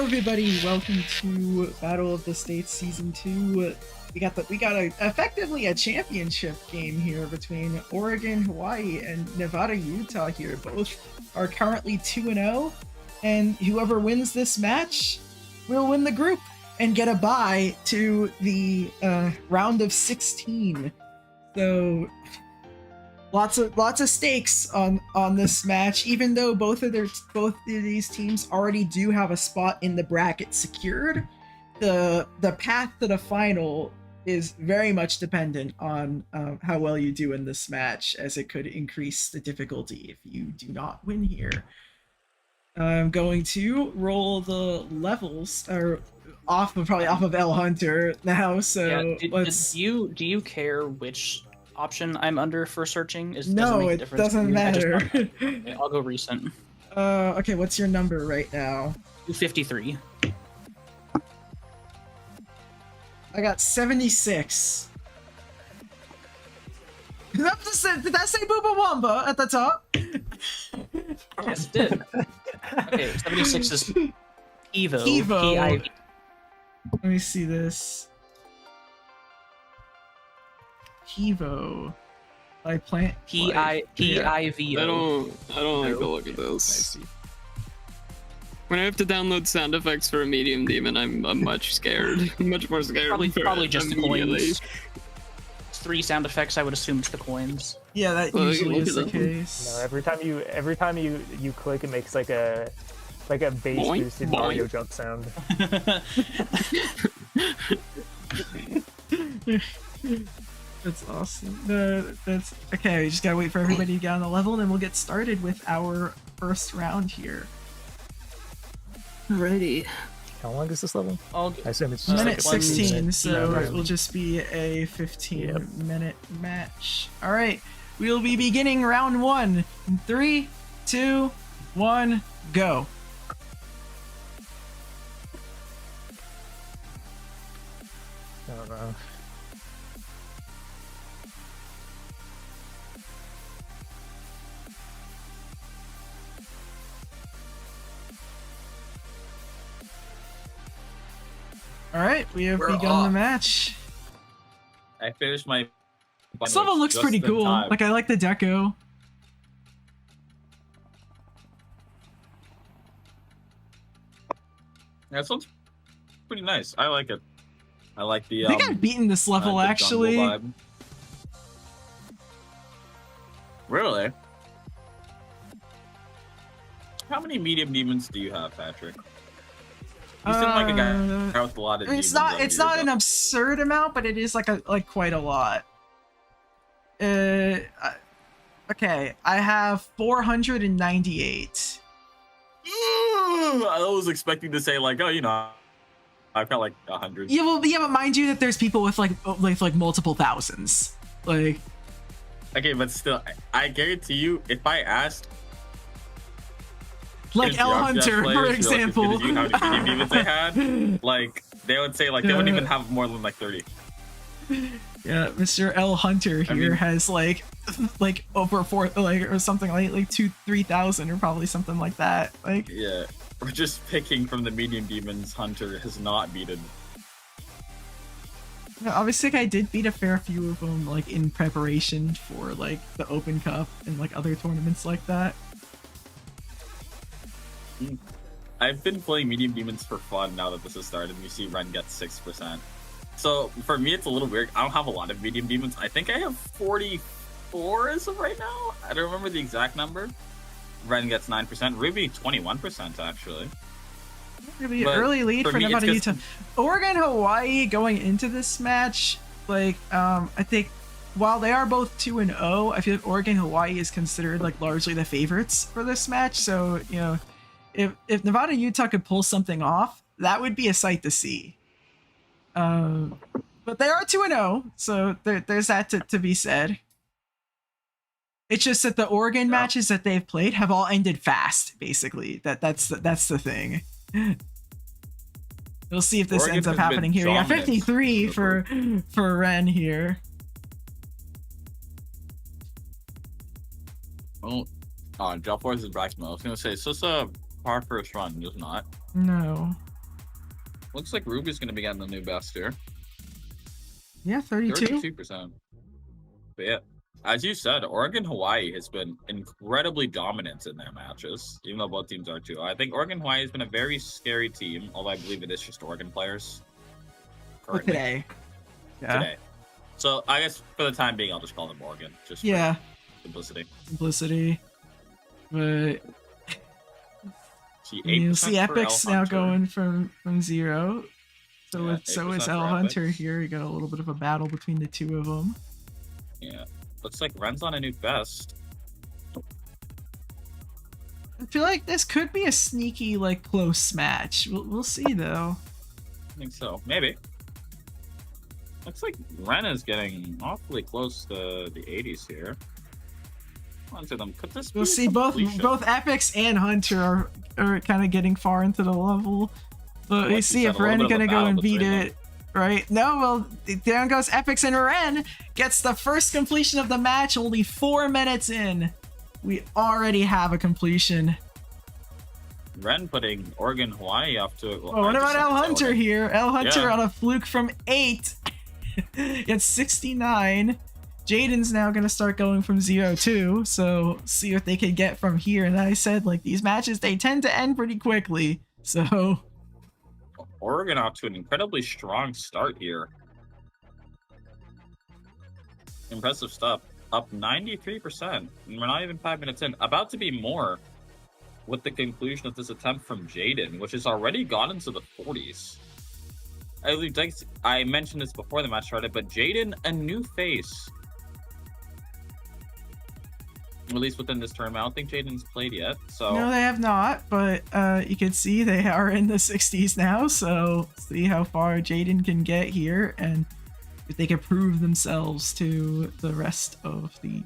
Speaker 1: everybody, welcome to Battle of the States Season 2. We got effectively a championship game here between Oregon, Hawaii, and Nevada, Utah here. Both are currently 2-0, and whoever wins this match will win the group and get a bye to the round of 16. So lots of stakes on this match, even though both of these teams already do have a spot in the bracket secured. The path to the final is very much dependent on how well you do in this match, as it could increase the difficulty if you do not win here. I'm going to roll the levels probably off of L Hunter now. So
Speaker 19: do you care which option I'm under for searching?
Speaker 1: No, it doesn't matter.
Speaker 19: Okay, I'll go recent.
Speaker 1: Okay, what's your number right now?
Speaker 19: 253.
Speaker 1: I got 76. Did that say Booba Wamba at the top?
Speaker 19: Yes, it did. Okay, 76 is Evo.
Speaker 1: Evo. Let me see this. Pivo. I plant
Speaker 19: Pivo.
Speaker 20: I don't like the look of this. When I have to download sound effects for a medium demon, I'm much scared. much more scared.
Speaker 19: Probably just the coins. 3 sound effects, I would assume it's the coins.
Speaker 1: Yeah, that usually is the case.
Speaker 17: No, every time you click, it makes like a bass boosted Mario jump sound.
Speaker 1: That's awesome. That's okay. We just gotta wait for everybody to get on the level, and then we'll get started with our first round here.
Speaker 19: Ready.
Speaker 17: How long is this level?
Speaker 19: I
Speaker 17: assume it's
Speaker 1: just
Speaker 17: minute
Speaker 1: 16, so
Speaker 17: right.
Speaker 1: it will just be a 15-minute match. All right, we'll be beginning round 1 in 3, 2, 1, go.
Speaker 17: I don't know.
Speaker 1: All right, we have begun the match.
Speaker 6: I finished my.
Speaker 1: This level looks pretty cool. Like, I like the deco.
Speaker 6: Yeah, it sounds pretty nice. I like it. I like the.
Speaker 1: I think I've beaten this level actually.
Speaker 6: Really? How many medium demons do you have, Patrick? You seem like a guy with a lot of.
Speaker 1: It's not an absurd amount, but it is like quite a lot. Okay, I have 498.
Speaker 6: I was expecting to say like, oh, you know, I've got like 100.
Speaker 1: Yeah, well, yeah, but mind you that there's people with like multiple thousands. Like.
Speaker 6: Okay, but still, I guarantee you, if I asked.
Speaker 1: Like L Hunter, for example.
Speaker 6: Like, how many demons they had? Like, they would say like they wouldn't even have more than like 30.
Speaker 1: Yeah, Mr. L Hunter here has like over 4 or something like 2,000-3,000 or probably something like that. Like,
Speaker 6: yeah, we're just picking from the medium demons Hunter has not beaten.
Speaker 1: Obviously, I did beat a fair few of them like in preparation for like the Open Cup and like other tournaments like that.
Speaker 6: I've been playing medium demons for fun now that this has started. You see Ren gets 6%. So for me, it's a little weird. I don't have a lot of medium demons. I think I have 40 4 as of right now. I don't remember the exact number. Ren gets 9%. Ruby 21% actually.
Speaker 1: Really
Speaker 6: But
Speaker 1: early lead
Speaker 6: for
Speaker 1: for
Speaker 6: me, it's
Speaker 1: Nevada,
Speaker 6: 'cause-
Speaker 1: Utah. Oregon, Hawaii going into this match, like I think while they are both 2-0, I feel like Oregon, Hawaii is considered like largely the favorites for this match. So if Nevada, Utah could pull something off, that would be a sight to see. But they are 2-0, so there's that to be said. It's just that the Oregon matches that they've played have all ended fast, basically. That's the thing. We'll see if this
Speaker 6: Oregon
Speaker 1: ends up
Speaker 6: has been
Speaker 1: happening here. We got
Speaker 6: dominant
Speaker 1: 53 for Ren here.
Speaker 6: Oh, Gel Force is back. I was gonna say, it's just a par first run, just not.
Speaker 1: No.
Speaker 6: Looks like Ruby's gonna be getting the new best here.
Speaker 1: Yeah, 32.
Speaker 6: 32%. But yeah, as you said, Oregon Hawaii has been incredibly dominant in their matches, even though both teams are too. I think Oregon Hawaii has been a very scary team, although I believe it is just Oregon players.
Speaker 1: Well, today. Yeah.
Speaker 6: Today. So I guess for the time being, I'll just call them Oregon. Just for simplicity.
Speaker 1: Simplicity. But
Speaker 6: See,
Speaker 1: you'll
Speaker 6: 8%
Speaker 1: see
Speaker 6: for
Speaker 1: Epic's
Speaker 6: L
Speaker 1: now
Speaker 6: Hunter.
Speaker 1: going from 0. So
Speaker 6: Yeah,
Speaker 1: so
Speaker 6: 8%
Speaker 1: is
Speaker 6: for
Speaker 1: L Hunter
Speaker 6: Epics.
Speaker 1: here. You got a little bit of a battle between the two of them.
Speaker 6: Yeah. Looks like Ren's on a new best.
Speaker 1: I feel like this could be a sneaky, like, close match. We'll see, though.
Speaker 6: I think so. Maybe. Looks like Ren is getting awfully close to the 80s here. Onto them. Could this
Speaker 1: We'll
Speaker 6: be a
Speaker 1: see
Speaker 6: completion?
Speaker 1: both Epics and Hunter are kind of getting far into the level. But
Speaker 6: Like
Speaker 1: we
Speaker 6: you
Speaker 1: see
Speaker 6: said,
Speaker 1: if
Speaker 6: a little
Speaker 1: Ren
Speaker 6: bit of a
Speaker 1: gonna go
Speaker 6: battle
Speaker 1: and beat
Speaker 6: between
Speaker 1: it, right? No, well, down goes Epics, and Ren gets the first completion of the match only 4 minutes in. We already have a completion.
Speaker 6: Ren putting Oregon Hawaii off to.
Speaker 1: Oh, what about L Hunter here? L Hunter
Speaker 6: Yeah.
Speaker 1: on a fluke from 8. It's 69. Jaden's now gonna start going from 0 too, so see what they can get from here. And I said, like, these matches, they tend to end pretty quickly. So
Speaker 6: Oregon off to an incredibly strong start here. Impressive stuff. Up 93%. And we're not even 5 minutes in. About to be more with the conclusion of this attempt from Jaden, which has already gone into the 40s. I mentioned this before the match started, but Jaden, a new face. At least within this tournament. I don't think Jaden's played yet. So
Speaker 1: no, they have not, but you can see they are in the 60s now, so see how far Jaden can get here and if they can prove themselves to the rest of the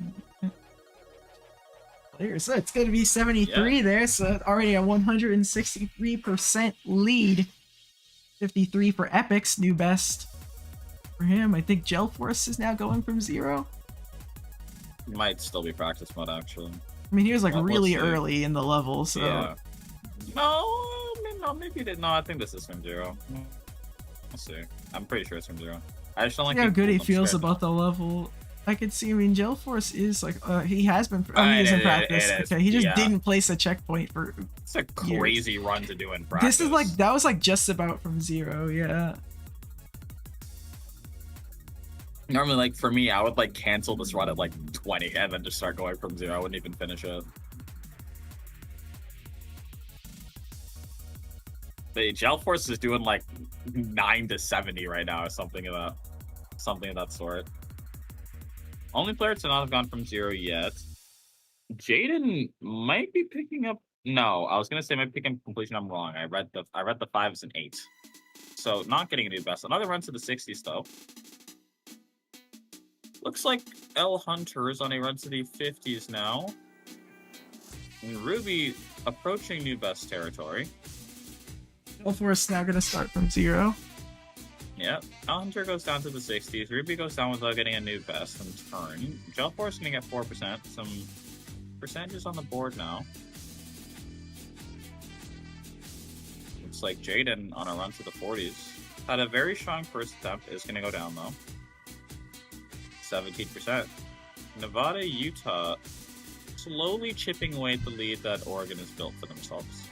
Speaker 1: players. So it's going to be 73 there, so already a 163% lead. 53 for Epics, new best for him. I think Gel Force is now going from 0.
Speaker 6: might still be practice mode, actually.
Speaker 1: I mean, he was like
Speaker 6: Well,
Speaker 1: really
Speaker 6: let's see.
Speaker 1: early in the level, so
Speaker 6: Yeah. No, maybe they. No, I think this is from 0. We'll see. I'm pretty sure it's from 0. I just don't like
Speaker 1: see how good he
Speaker 6: them
Speaker 1: feels
Speaker 6: scared.
Speaker 1: about the level. I could see. I mean, Gel Force is like he has been. He is in
Speaker 6: It
Speaker 1: practice.
Speaker 6: is,
Speaker 1: Okay, he just
Speaker 6: yeah.
Speaker 1: didn't place a checkpoint for.
Speaker 6: It's a
Speaker 1: years.
Speaker 6: crazy run to do in practice.
Speaker 1: This is like that was like just about from 0. Yeah.
Speaker 6: Normally, like for me, I would like cancel this run at like 20 and then just start going from 0. I wouldn't even finish it. The Gel Force is doing like 9 to 70 right now, or something of that sort. Only player to not have gone from 0 yet. Jaden might be picking up. No, I was gonna say might pick up completion. I'm wrong. I read the 5 as an 8, so not getting a new best. Another run to the 60s though. Looks like L Hunter is on a run to the 50s now. And Ruby approaching new best territory.
Speaker 1: Gel Force now gonna start from 0.
Speaker 6: Yeah, L Hunter goes down to the 60s. Ruby goes down without getting a new best in turn. Gel Force gonna get 4%. Some percentages on the board now. Looks like Jaden on a run to the 40s. Had a very strong first attempt. Is gonna go down though. 17%. Nevada, Utah slowly chipping away at the lead that Oregon has built for themselves.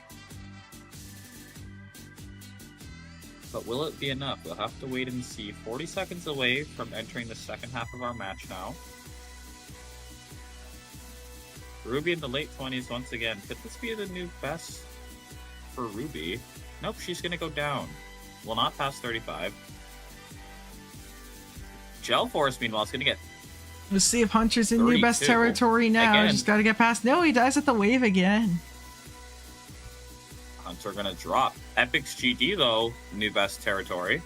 Speaker 6: But will it be enough? We'll have to wait and see. 40 seconds away from entering the second half of our match now. Ruby in the late 20s once again. Could this be the new best for Ruby? Nope, she's gonna go down. Will not pass 35. Gel Force, meanwhile, is gonna get...
Speaker 1: Let's see if Hunter's in new best
Speaker 6: 32.
Speaker 1: territory now.
Speaker 6: Again.
Speaker 1: Just gotta get past. No, he dies at the wave again.
Speaker 6: Hunter gonna drop. Epic's GD, though, new best territory.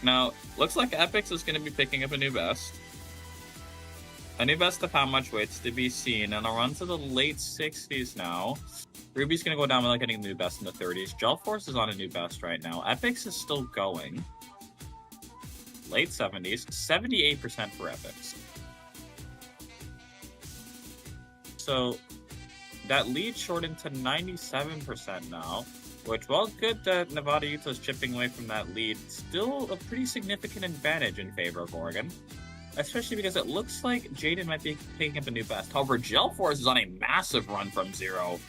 Speaker 6: Now, looks like Epix is gonna be picking up a new best. A new best of how much waits to be seen, and a run to the late 60s now. Ruby's gonna go down without getting a new best in the 30s. Gel Force is on a new best right now. Epix is still going. Late 70s, 78% for Epix. So that lead shortened to 97% now, which, while good that Nevada Utah's chipping away from that lead, still a pretty significant advantage in favor of Oregon. Especially because it looks like Jaden might be picking up a new best. However, Gel Force is on a massive run from 0.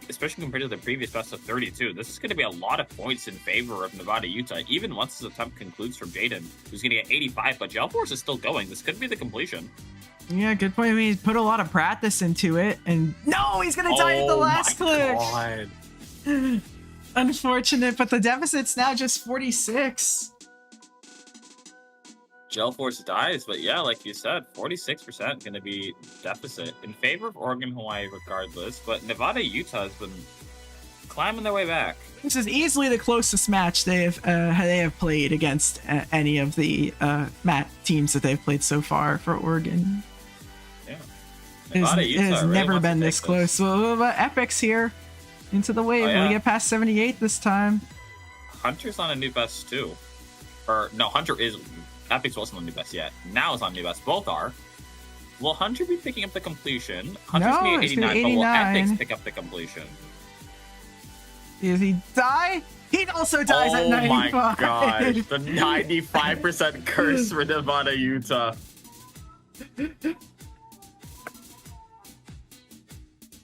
Speaker 6: Especially compared to the previous best of 32. This is going to be a lot of points in favor of Nevada Utah, even once this attempt concludes from Jaden, who's going to get 85, but Gel Force is still going. This could be the completion.
Speaker 1: Yeah, good point. I mean, he's put a lot of practice into it, and no, he's gonna die at the last click.
Speaker 6: God.
Speaker 1: Unfortunate, but the deficit's now just 46.
Speaker 6: Gel Force dies, but yeah, like you said, 46% going to be deficit in favor of Oregon, Hawaii regardless, but Nevada, Utah has been climbing their way back.
Speaker 1: This is easily the closest match they have played against any of the teams that they've played so far for Oregon.
Speaker 6: Yeah.
Speaker 1: It has
Speaker 6: really
Speaker 1: never been this close. Well, but Epic's here into the wave.
Speaker 6: Oh, yeah.
Speaker 1: Will he get past 78 this time?
Speaker 6: Hunter's on a new best too. Or, no, Hunter is... Epix wasn't on new best yet. Now it's on new best. Both are. Will Hunter be picking up the completion? Hunter's
Speaker 1: No,
Speaker 6: going to
Speaker 1: it's
Speaker 6: be
Speaker 1: gonna
Speaker 6: 89,
Speaker 1: be
Speaker 6: but will
Speaker 1: 89.
Speaker 6: Epix pick up the completion?
Speaker 1: Does he die? He also dies at
Speaker 6: Oh
Speaker 1: 95.
Speaker 6: my gosh, the 95% curse for Nevada, Utah.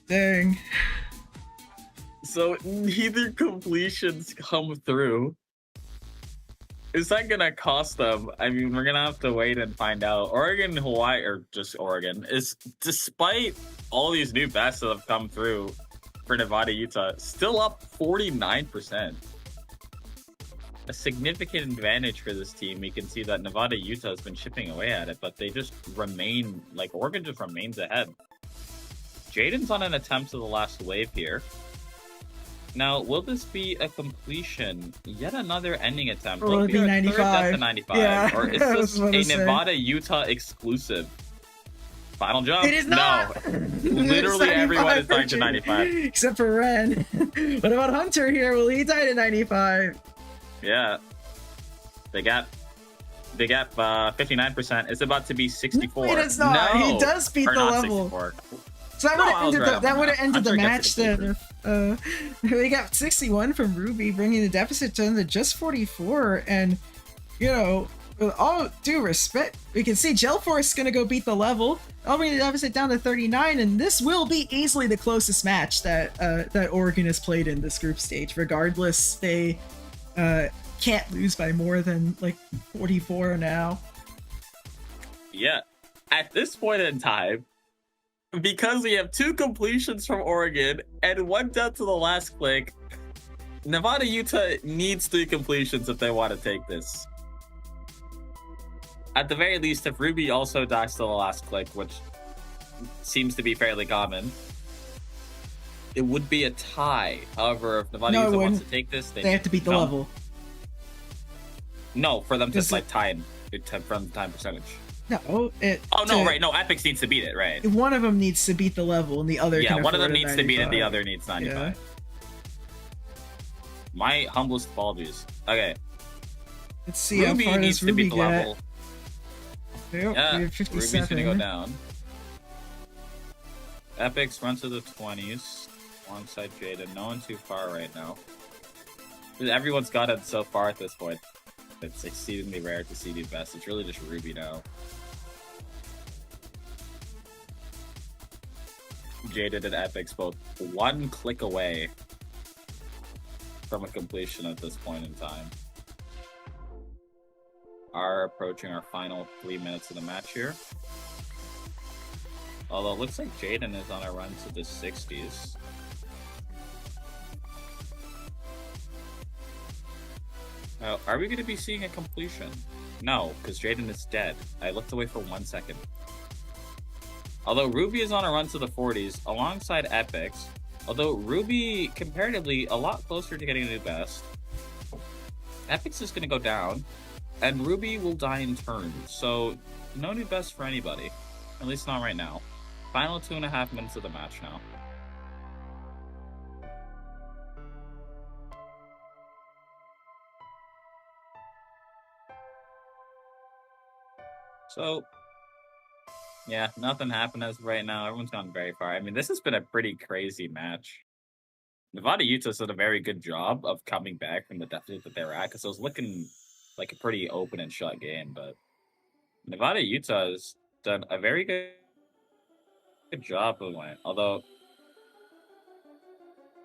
Speaker 1: Dang.
Speaker 6: So neither completions come through. Is that gonna cost them? I mean, we're gonna have to wait and find out. Oregon, Hawaii, or just Oregon, is, despite all these new bests that have come through for Nevada, Utah, still up 49%. A significant advantage for this team. We can see that Nevada, Utah has been chipping away at it, but they just remain, like, Oregon just remains ahead. Jaden's on an attempt to the last wave here. Now, will this be a completion? Yet another ending attempt.
Speaker 1: Or will it be 95?
Speaker 6: To 95?
Speaker 1: Yeah,
Speaker 6: Or is
Speaker 1: I was
Speaker 6: this
Speaker 1: about to
Speaker 6: a
Speaker 1: say.
Speaker 6: Nevada, Utah exclusive? Final jump.
Speaker 1: It is not!
Speaker 6: No. Literally
Speaker 1: It's
Speaker 6: everyone
Speaker 1: 95
Speaker 6: is dying to
Speaker 1: for
Speaker 6: 95.
Speaker 1: Except for Ren. What about Hunter here? Will he die to 95?
Speaker 6: Yeah. They got 59%. It's about to be 64.
Speaker 1: No, it is not.
Speaker 6: No.
Speaker 1: He does beat
Speaker 6: Or
Speaker 1: the
Speaker 6: not
Speaker 1: level.
Speaker 6: 64.
Speaker 1: So that
Speaker 6: No,
Speaker 1: would
Speaker 6: I
Speaker 1: have
Speaker 6: was
Speaker 1: ended
Speaker 6: right
Speaker 1: the,
Speaker 6: on
Speaker 1: that would have
Speaker 6: that.
Speaker 1: ended the
Speaker 6: Hunter
Speaker 1: match
Speaker 6: gets the
Speaker 1: then. They got 61 from Ruby, bringing the deficit down to just 44. And, you know, with all due respect, we can see Gel Force is going to go beat the level. I'll bring the deficit down to 39, and this will be easily the closest match that that Oregon has played in this group stage. Regardless, they can't lose by more than like 44 now.
Speaker 6: Yeah. At this point in time, because we have 2 completions from Oregon and 1 down to the last click, Nevada, Utah needs 3 completions if they want to take this. At the very least, if Ruby also dies to the last click, which seems to be fairly common, it would be a tie. However, if Nevada,
Speaker 1: No, it
Speaker 6: Utah wants
Speaker 1: wouldn't.
Speaker 6: to take this,
Speaker 1: They have to beat the
Speaker 6: no.
Speaker 1: level.
Speaker 6: No, for them to
Speaker 1: Just
Speaker 6: like tie in from the time percentage.
Speaker 1: No,
Speaker 6: Oh no, right? No, Epix needs to beat it, right?
Speaker 1: One of them needs to beat the level, and the other
Speaker 6: Yeah,
Speaker 1: can
Speaker 6: one of them
Speaker 1: afford a
Speaker 6: needs to beat it, the
Speaker 1: 95.
Speaker 6: other needs 95.
Speaker 1: Yeah.
Speaker 6: My humblest apologies. Okay.
Speaker 1: Let's see how
Speaker 6: Ruby
Speaker 1: far
Speaker 6: needs
Speaker 1: does
Speaker 6: to
Speaker 1: Ruby
Speaker 6: beat the
Speaker 1: get.
Speaker 6: level.
Speaker 1: Yep,
Speaker 6: Yeah,
Speaker 1: we have
Speaker 6: Ruby's gonna
Speaker 1: 57.
Speaker 6: go down. Epix runs to the 20s alongside Jaden. No one too far right now. Everyone's got it so far at this point. It's exceedingly rare to see the best. It's really just Ruby now. Jaden and Epix both 1 click away from a completion at this point in time. are approaching our final 3 minutes of the match here. Although it looks like Jaden is on a run to the 60s. Are we going to be seeing a completion? No, because Jaden is dead. I looked away for 1 second. Although Ruby is on a run to the 40s alongside Epix. Although Ruby, comparatively, a lot closer to getting a new best. Epix is going to go down, and Ruby will die in turn. So, no new best for anybody. At least not right now. Final 2.5 minutes of the match now. So, yeah, nothing happened as of right now. Everyone's gone very far. I mean, this has been a pretty crazy match. Nevada Utah's did a very good job of coming back from the deficit that they were at, because it was looking like a pretty open and shut game, but Nevada Utah has done a very good job of it. Although,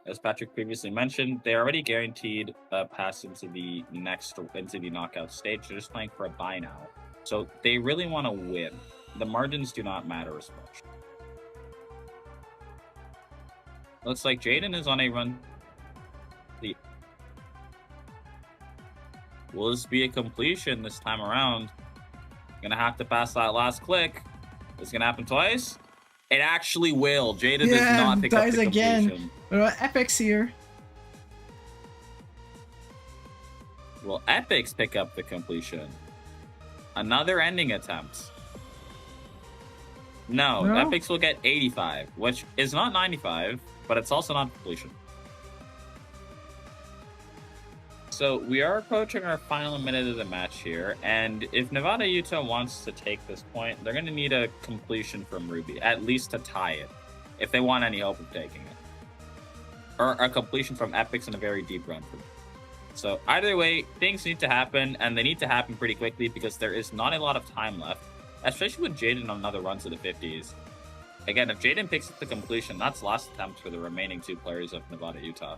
Speaker 6: as Patrick previously mentioned, they're already guaranteed a pass into the knockout stage. They're just playing for a bye now. So they really want to win. The margins do not matter as much. Looks like Jaden is on a run. Will this be a completion this time around? Gonna have to pass that last click. It's gonna happen twice. It actually will. Jaden does not pick up the completion.
Speaker 1: Again. What about Epix here?
Speaker 6: Will Epix pick up the completion? Another ending attempt. No, Epix will get 85, which is not 95, but it's also not completion. So we are approaching our final minute of the match here, and if Nevada Utah wants to take this point, they're going to need a completion from Ruby, at least to tie it, if they want any hope of taking it. Or a completion from Epix in a very deep run for them. So either way, things need to happen, and they need to happen pretty quickly because there is not a lot of time left, especially with Jaden on another run to the 50s. Again, if Jaden picks up the completion, that's last attempt for the remaining 2 players of Nevada Utah.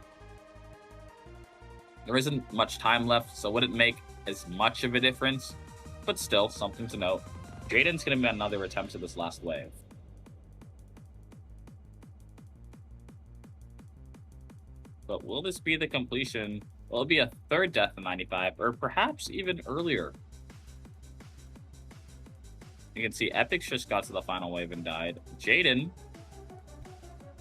Speaker 6: There isn't much time left, so it wouldn't make as much of a difference, but still, something to note. Jaden's going to be another attempt at this last wave. But will this be the completion? Will it be a third death in 95, or perhaps even earlier? You can see Epix just got to the final wave and died. Jaden,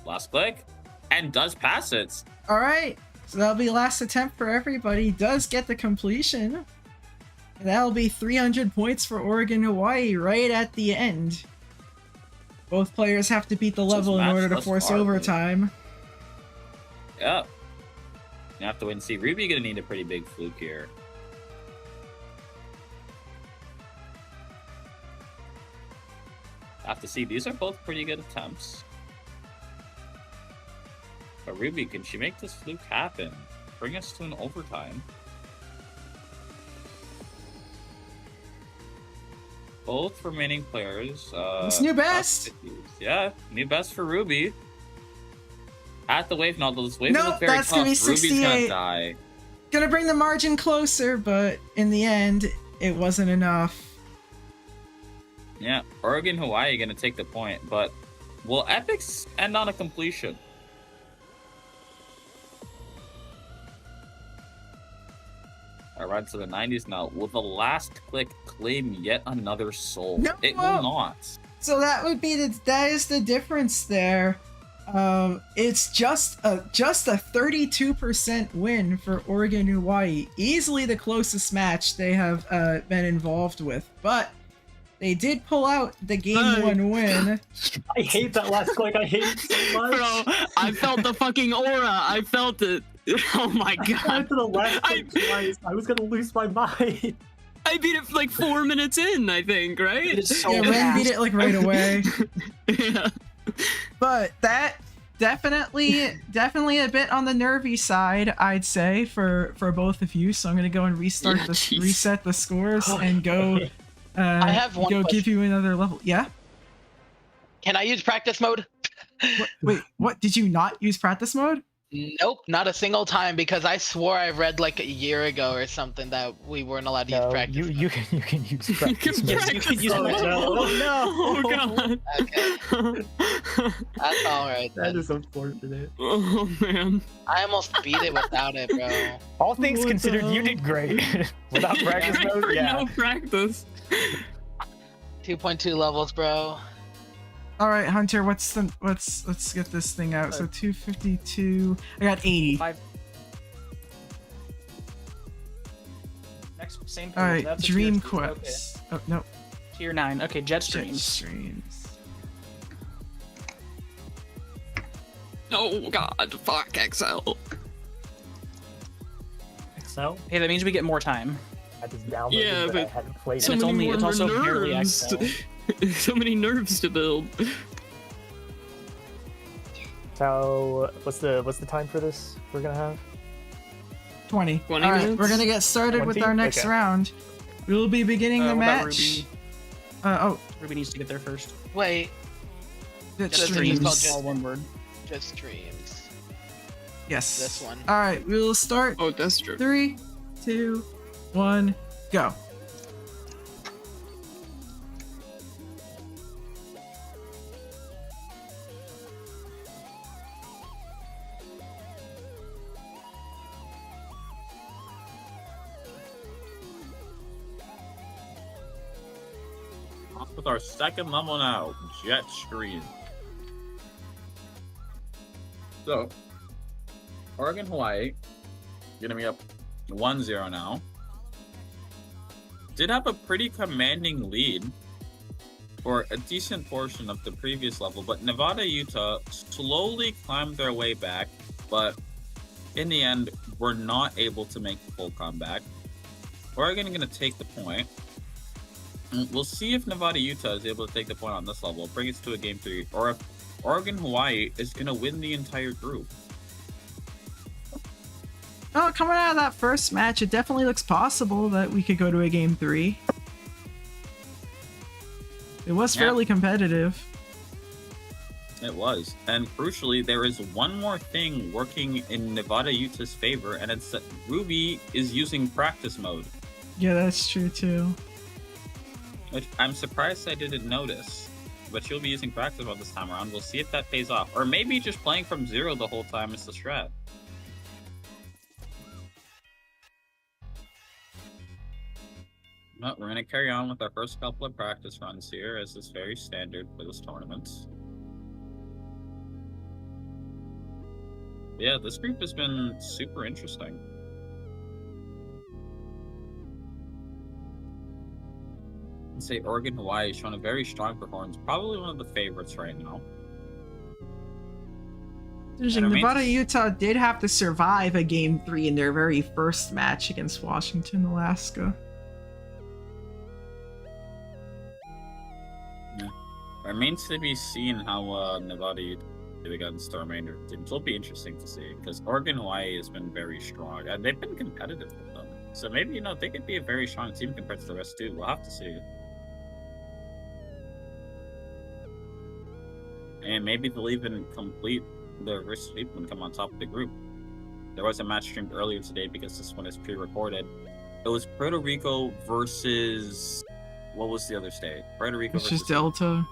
Speaker 6: last click, and does pass it.
Speaker 1: All right, so that'll be last attempt for everybody. Does get the completion. And that'll be 300 points for Oregon Hawaii right at the end. Both players have to beat the level in order to force overtime.
Speaker 6: Yep. You have to wait and see. Ruby gonna need a pretty big fluke here. Have to see. These are both pretty good attempts. But Ruby, can she make this fluke happen? Bring us to an overtime. Both remaining players.
Speaker 1: It's new best.
Speaker 6: Yeah, new best for Ruby. At the wave, no, this wave
Speaker 1: nope,
Speaker 6: is very
Speaker 1: that's
Speaker 6: tough.
Speaker 1: Gonna be 68.
Speaker 6: Ruby's gonna die.
Speaker 1: Gonna bring the margin closer, but in the end, it wasn't enough.
Speaker 6: Yeah, Oregon Hawaii gonna take the point, but will Epix end on a completion? I run to the 90s now. Will the last click claim yet another soul?
Speaker 1: No,
Speaker 6: it will not.
Speaker 1: So that would be that is the difference there. It's just a 32% win for Oregon Hawaii. Easily the closest match they have been involved with, but they did pull out the game 1 win.
Speaker 13: I hate that last click. I hate it so much.
Speaker 20: Bro, I felt the fucking aura. I felt it. Oh my god.
Speaker 13: I went to the last click twice. I was gonna lose my mind.
Speaker 20: I beat it like 4 minutes in, I think, right?
Speaker 13: It's so
Speaker 1: Ren beat it like right away.
Speaker 20: Yeah.
Speaker 1: But that definitely a bit on the nervy side, I'd say, for both of you. So I'm gonna go and reset the scores and go.
Speaker 11: I have one
Speaker 1: Go
Speaker 11: question.
Speaker 1: give you another level. Yeah.
Speaker 11: Can I use practice mode?
Speaker 1: Wait, what? Did you not use practice mode?
Speaker 19: Nope, not a single time because I swore I read like a year ago or something that we weren't allowed to use practice.
Speaker 21: You can use practice.
Speaker 19: Yes, you can use practice.
Speaker 20: Oh god.
Speaker 19: Okay. That's alright then.
Speaker 21: That is unfortunate.
Speaker 20: Oh man.
Speaker 19: I almost beat it without it, bro.
Speaker 21: All things considered, you did great. Without practice mode, yeah.
Speaker 20: No practice.
Speaker 19: 2.2 levels, bro.
Speaker 1: All right, Hunter. Let's get this thing out. So 252. I got 80.
Speaker 19: Next, same.
Speaker 1: All right,
Speaker 19: That's a
Speaker 1: Dream
Speaker 19: tier 2.
Speaker 1: Quest. Oh no.
Speaker 19: Tier 9. Okay, Jet Streams.
Speaker 1: Streams.
Speaker 20: Oh god, fuck XL.
Speaker 21: XL?
Speaker 19: Hey, that means we get more time.
Speaker 21: I just downloaded
Speaker 20: Yeah,
Speaker 21: it, but I
Speaker 20: but
Speaker 21: hadn't played
Speaker 20: so
Speaker 21: it.
Speaker 20: many more
Speaker 19: it's also barely
Speaker 20: nerves.
Speaker 19: XL.
Speaker 20: So many nerves to build.
Speaker 21: So what's the time for this we're gonna have?
Speaker 1: 20.
Speaker 20: 20
Speaker 1: All right,
Speaker 20: minutes?
Speaker 1: we're gonna get started with
Speaker 21: 20?
Speaker 1: our next
Speaker 21: Okay.
Speaker 1: round. We will be beginning the
Speaker 19: What about
Speaker 1: match.
Speaker 19: Ruby? Ruby needs to get there first. Wait.
Speaker 1: Jet
Speaker 19: Jet
Speaker 1: Streams.
Speaker 19: Streams. All one word. Jet Streams.
Speaker 1: Yes.
Speaker 19: This one.
Speaker 1: All right, we will start.
Speaker 20: Oh, that's true.
Speaker 1: 3, 2, 1, go.
Speaker 6: Off with our second level now, Jet Stream. So, Oregon, Hawaii, gonna be up 1-0 now. Did have a pretty commanding lead for a decent portion of the previous level, but Nevada, Utah slowly climbed their way back, but in the end, were not able to make the full comeback. Oregon gonna take the point. We'll see if Nevada, Utah is able to take the point on this level, bring it to a game 3, or if Oregon, Hawaii is gonna win the entire group.
Speaker 1: Oh, coming out of that first match, it definitely looks possible that we could go to a game 3. It was fairly competitive.
Speaker 6: It was. And crucially, there is one more thing working in Nevada, Utah's favor, and it's that Ruby is using practice mode,
Speaker 1: Yeah, that's true too.
Speaker 6: which I'm surprised I didn't notice. But she'll be using practice mode this time around. We'll see if that pays off. Or maybe just playing from 0 the whole time is the strat. But we're going to carry on with our first couple of practice runs here, as is very standard for this tournament. Yeah, this group has been super interesting. I'd say Oregon, Hawaii has shown a very strong performance, probably one of the favorites right now.
Speaker 1: Interesting. Nevada, Utah did have to survive a game 3 in their very first match against Washington, Alaska.
Speaker 6: Yeah. Remains to be seen how Nevada, Utah do against the remainder of the teams. It'll be interesting to see, because Oregon, Hawaii has been very strong, and they've been competitive with them. So maybe, they could be a very strong team compared to the rest too. We'll have to see. And maybe they'll even complete the reverse sweep and come on top of the group. There was a match streamed earlier today because this one is pre-recorded. It was Puerto Rico versus... what was the other state? Puerto Rico
Speaker 1: It's
Speaker 6: versus...
Speaker 1: just Delta.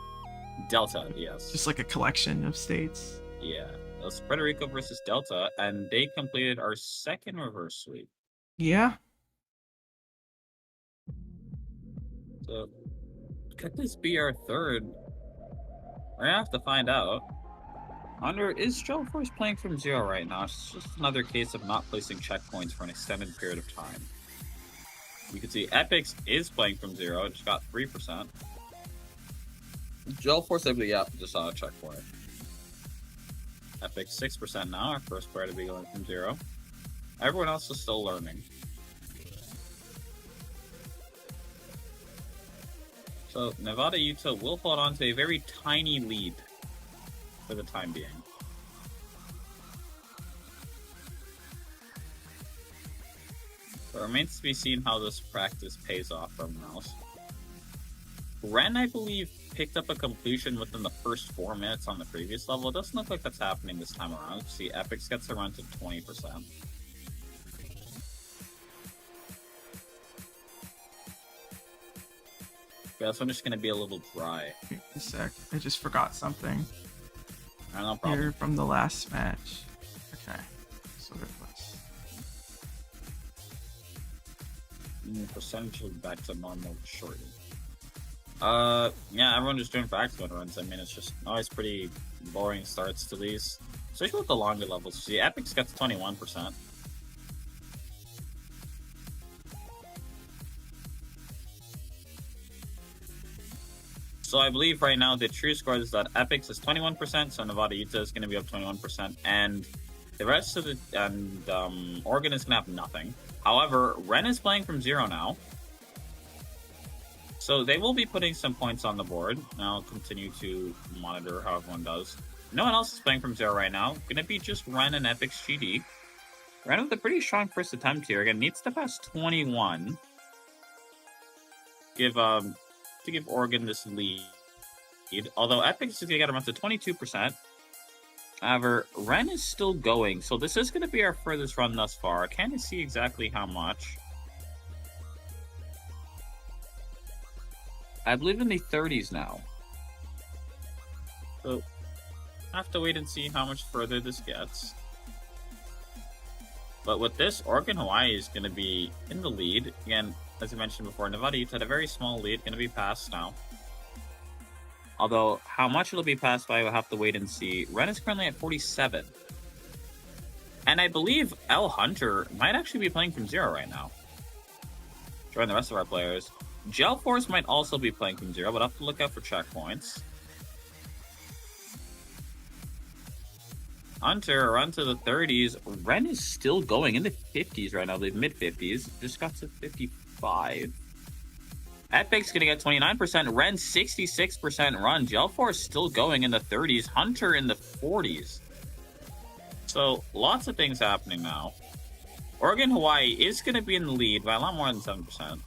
Speaker 6: Delta, yes.
Speaker 1: Just like a collection of states.
Speaker 6: Yeah. It was Puerto Rico versus Delta, and they completed our second reverse sweep.
Speaker 1: Yeah.
Speaker 6: So, could this be our third? We're gonna have to find out. Is Joeforce playing from 0 right now? It's just another case of not placing checkpoints for an extended period of time. You can see Epix is playing from 0, it just got 3%. Joeforce, just saw a checkpoint. Epix 6% now, our first player to be going from 0. Everyone else is still learning. So, Nevada, Utah will hold on to a very tiny lead for the time being. It remains to be seen how this practice pays off for everyone else. Ren, I believe, picked up a completion within the first 4 minutes on the previous level. It doesn't look like that's happening this time around. See, Epix gets a run to 20%. Yeah, this one's just gonna be a little dry.
Speaker 1: A sec. I just forgot something.
Speaker 6: No problem.
Speaker 1: Here from the last match. Okay. So it was.
Speaker 6: Percentage will be back to normal shortly. Yeah, everyone just doing practice mode runs. I mean, it's just always pretty boring starts to these, especially with the longer levels. See, Epix gets 21%. So I believe right now the true score is that Epix is 21%, so Nevada Utah is going to be up 21%, and the rest of the Oregon is going to have nothing. However, Ren is playing from 0 now, so they will be putting some points on the board. And I'll continue to monitor how everyone does. No one else is playing from 0 right now. Going to be just Ren and Epix GD. Ren with a pretty strong first attempt here. Again, needs to pass 21. To give Oregon this lead. Although Epix is going to get him up to 22%. However, Ren is still going, so this is going to be our furthest run thus far. I can't see exactly how much. I believe in the 30s now. So, I have to wait and see how much further this gets. But with this, Oregon Hawaii is going to be in the lead. Again, as I mentioned before, Nevada Utah had a very small lead, going to be passed now. Although, how much it'll be passed by, we'll have to wait and see. Ren is currently at 47. And I believe L Hunter might actually be playing from 0 right now. Join the rest of our players. Gel Force might also be playing from 0, but I'll have to look out for checkpoints. Hunter, run to the 30s. Ren is still going in the 50s right now, the mid-50s. Just got to 55. Epic's gonna get 29%. Ren 66% run. Gelforce still going in the 30s. Hunter in the 40s. So lots of things happening now. Oregon Hawaii is gonna be in the lead by a lot more than 7%.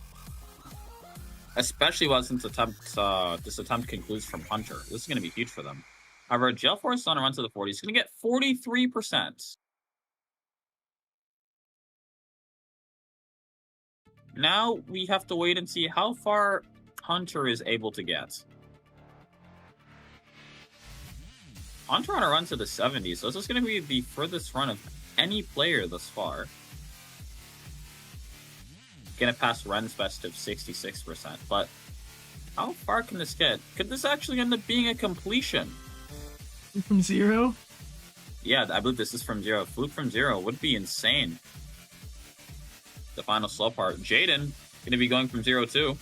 Speaker 6: Especially once this attempt concludes from Hunter. This is gonna be huge for them. However, Gelforce is on a run to the 40s. He's gonna get 43%. Now we have to wait and see how far Hunter is able to get. Hunter on a run to the 70s, so this is going to be the furthest run of any player thus far. Going to pass Ren's best of 66%, but how far can this get? Could this actually end up being a completion?
Speaker 1: From 0?
Speaker 6: Yeah, I believe this is from 0. Fluke from 0 would be insane. The final slow part. Jaden going to be going from 0 too.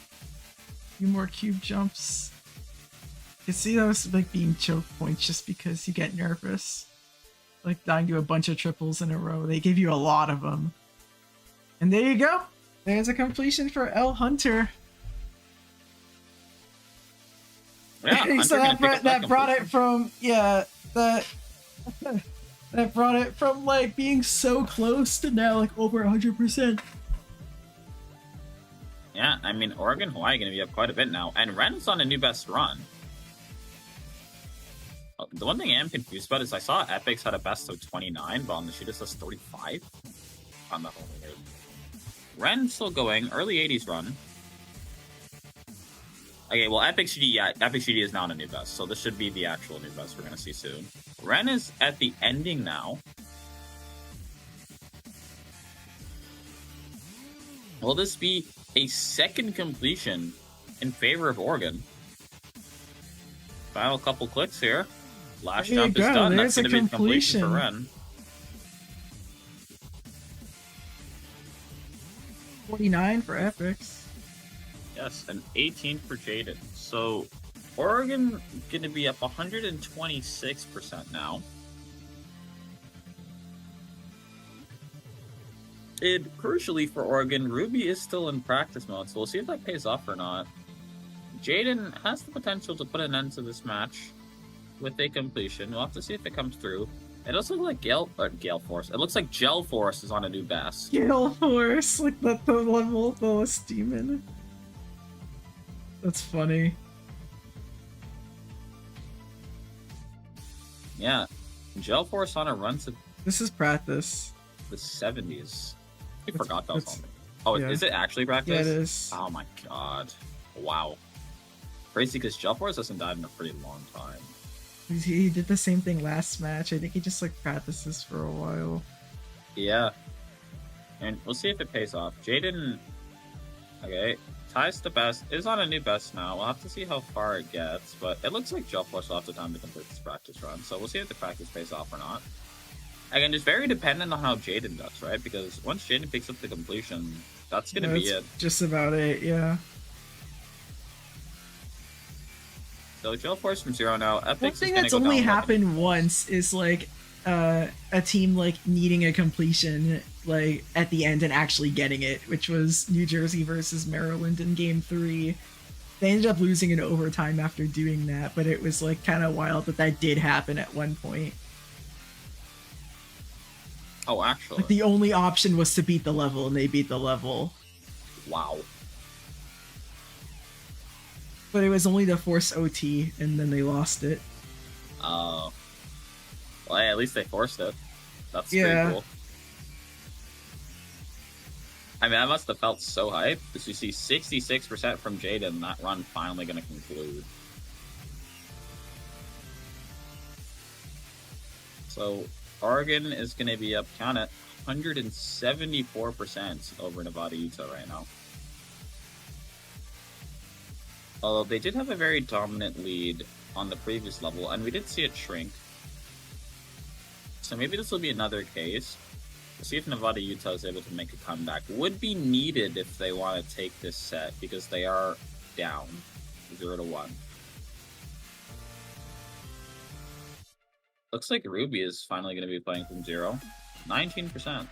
Speaker 1: Few more cube jumps. You see those like being choke points just because you get nervous. Like dying to a bunch of triples in a row. They give you a lot of them. And there you go. There's a completion for L Hunter.
Speaker 6: Yeah,
Speaker 1: so that brought it from that brought it from like being so close to now like over 100%.
Speaker 6: Yeah, I mean, Oregon Hawaii going to be up quite a bit now, and Ren's on a new best run. The one thing I am confused about is I saw Epix had a best of 29, but on the sheet it says 35. On the whole weird. Ren's still going, early 80s run. Okay, well, Epix GD is now on a new best, so this should be the actual new best we're going to see soon. Ren is at the ending now. Will this be a second completion in favor of Oregon? Final couple clicks here. Last jump is done. That's going to be a completion for Ren.
Speaker 1: 49 for Epix.
Speaker 6: Yes, and 18 for Jaden. So Oregon going to be up 126% now. And crucially for Oregon, Ruby is still in practice mode, so we'll see if that pays off or not. Jaden has the potential to put an end to this match with a completion. We'll have to see if it comes through. It does look like Gale Force. It looks like Gel Force is on a new best.
Speaker 1: Gale Force, like the level lowest demon. That's funny.
Speaker 6: Yeah. Gel Force on a run to
Speaker 1: This is practice.
Speaker 6: the 70s. I forgot that was
Speaker 1: it's-
Speaker 6: on. Oh,
Speaker 1: yeah.
Speaker 6: is it actually practice?
Speaker 1: Yeah, it is.
Speaker 6: Oh my god. Wow. Crazy because Gel Force hasn't died in a pretty long time.
Speaker 1: He did the same thing last match. I think he just like practices for a while.
Speaker 6: Yeah. And we'll see if it pays off. Jaden. Okay. Ties the best. Is on a new best now. We'll have to see how far it gets. But it looks like Gel Force will have the time to complete this practice run. So we'll see if the practice pays off or not. Again, it's very dependent on how Jaden does, right? Because once Jaden picks up the completion, that's going to be it.
Speaker 1: Just about it, yeah.
Speaker 6: So Gel Force from 0 now.
Speaker 1: One
Speaker 6: Epic's
Speaker 1: thing
Speaker 6: is gonna
Speaker 1: that's
Speaker 6: go
Speaker 1: only
Speaker 6: down
Speaker 1: happened once is like a team like needing a completion like at the end and actually getting it, which was New Jersey versus Maryland in Game 3. They ended up losing in overtime after doing that, but it was like kind of wild that did happen at one point.
Speaker 6: Oh, actually.
Speaker 1: Like the only option was to beat the level, and they beat the level.
Speaker 6: Wow.
Speaker 1: But it was only to force OT, and then they lost it.
Speaker 6: Oh. Well, hey, at least they forced it. That's
Speaker 1: Yeah.
Speaker 6: pretty cool. I mean, I must have felt so hyped because you see 66% from Jaden, that run finally going to conclude. So, Oregon is going to be up, count it, 174% over Nevada, Utah right now. Although they did have a very dominant lead on the previous level, and we did see it shrink. So maybe this will be another case. We'll see if Nevada, Utah is able to make a comeback. Would be needed if they want to take this set, because they are down 0-1. Looks like Ruby is finally going to be playing from 0. 19%.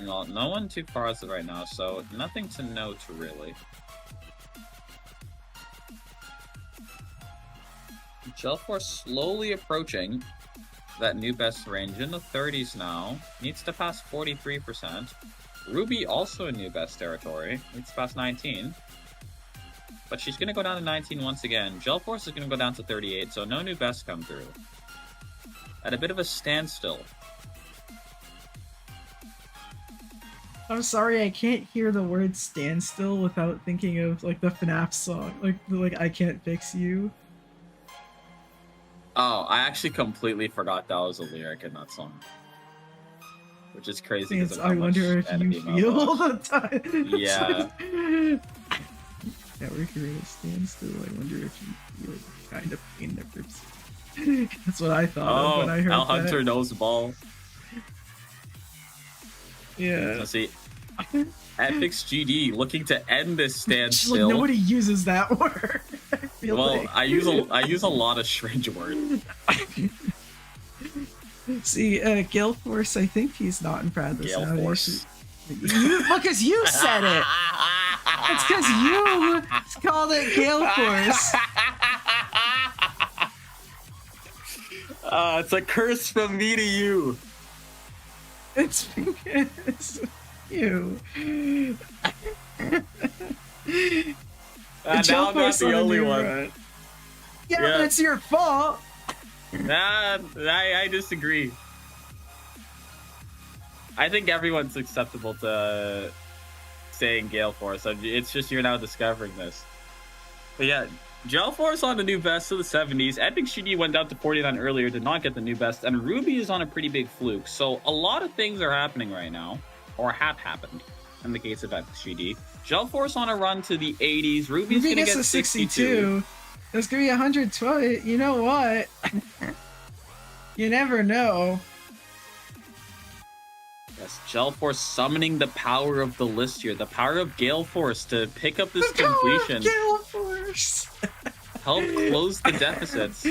Speaker 6: Well, no one too far as of right now, so nothing to note really. Gelforce slowly approaching that new best range in the 30s now. Needs to pass 43%. Ruby also in new best territory. Needs to pass 19. But she's going to go down to 19 once again. Gelforce is going to go down to 38, so no new best come through. At a bit of a standstill.
Speaker 1: I'm sorry, I can't hear the word standstill without thinking of like the FNAF song, like I Can't Fix You.
Speaker 6: Oh, I actually completely forgot that was a lyric in that song. Which is crazy because
Speaker 1: I wonder if you feel all the time.
Speaker 6: Yeah.
Speaker 1: Yeah, we're here at a standstill. I wonder if you feel kind of pain that grips you. That's what I thought of when I heard
Speaker 6: Al
Speaker 1: that.
Speaker 6: Hunter knows ball.
Speaker 1: Yeah.
Speaker 6: Let's see. Epic's GD looking to end this
Speaker 1: Just
Speaker 6: standstill.
Speaker 1: like nobody uses that word.
Speaker 6: Well, I use a lot of strange words.
Speaker 1: See, Gale Force, I think he's not in practice
Speaker 6: Gale
Speaker 1: now.
Speaker 6: Force.
Speaker 1: Because you said it. It's because you called it Gale Force.
Speaker 6: It's a curse from me to you.
Speaker 1: It's because you.
Speaker 6: Now I'm not the only one.
Speaker 1: Yeah, but it's your fault.
Speaker 6: Nah, I disagree. I think everyone's acceptable to saying Gale Force. It's just you're now discovering this. But yeah, Gel Force on the new best of the 70s. Epic GD went down to 49 earlier, did not get the new best, and Ruby is on a pretty big fluke. So a lot of things are happening right now, or have happened in the case of Epic GD. Gel Force on a run to the 80s. Ruby's
Speaker 1: Ruby
Speaker 6: gonna
Speaker 1: gets
Speaker 6: get
Speaker 1: a
Speaker 6: 62.
Speaker 1: It's gonna be 112. You know what? You never know.
Speaker 6: Yes, Gel Force summoning the power of the list here, the power of Gale Force to pick up this completion.
Speaker 1: Gale Force.
Speaker 6: Help close the deficits.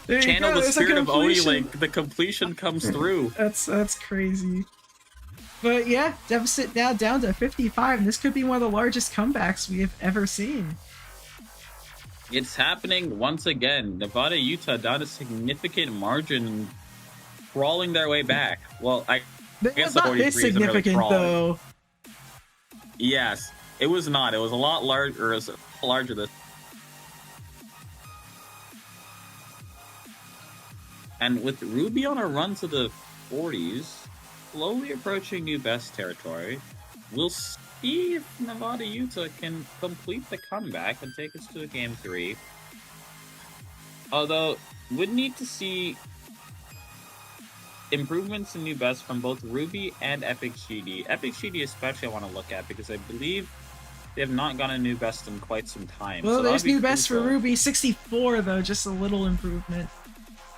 Speaker 6: Channel the spirit of Oni Link. The completion comes through.
Speaker 1: That's crazy. But yeah, deficit now down to 55, and this could be one of the largest comebacks we have ever seen.
Speaker 6: It's happening once again. Nevada, Utah down a significant margin. crawling their way back. Well, I guess
Speaker 1: It's
Speaker 6: the
Speaker 1: not
Speaker 6: 43
Speaker 1: this
Speaker 6: isn't really
Speaker 1: significant
Speaker 6: crawling.
Speaker 1: though.
Speaker 6: Yes, it was not. It was a lot larger. It was larger than. And with Ruby on a run to the 40s, slowly approaching new best territory, we'll see if Nevada Utah can complete the comeback and take us to a game 3. Although, would need to see improvements in new best from both Ruby and Epic GD. Epic GD especially I want to look at because I believe they have not gotten a new best in quite some time.
Speaker 1: Well,
Speaker 6: so
Speaker 1: there's
Speaker 6: that'd be
Speaker 1: new best for
Speaker 6: crucial.
Speaker 1: Ruby, 64 though, just a little improvement.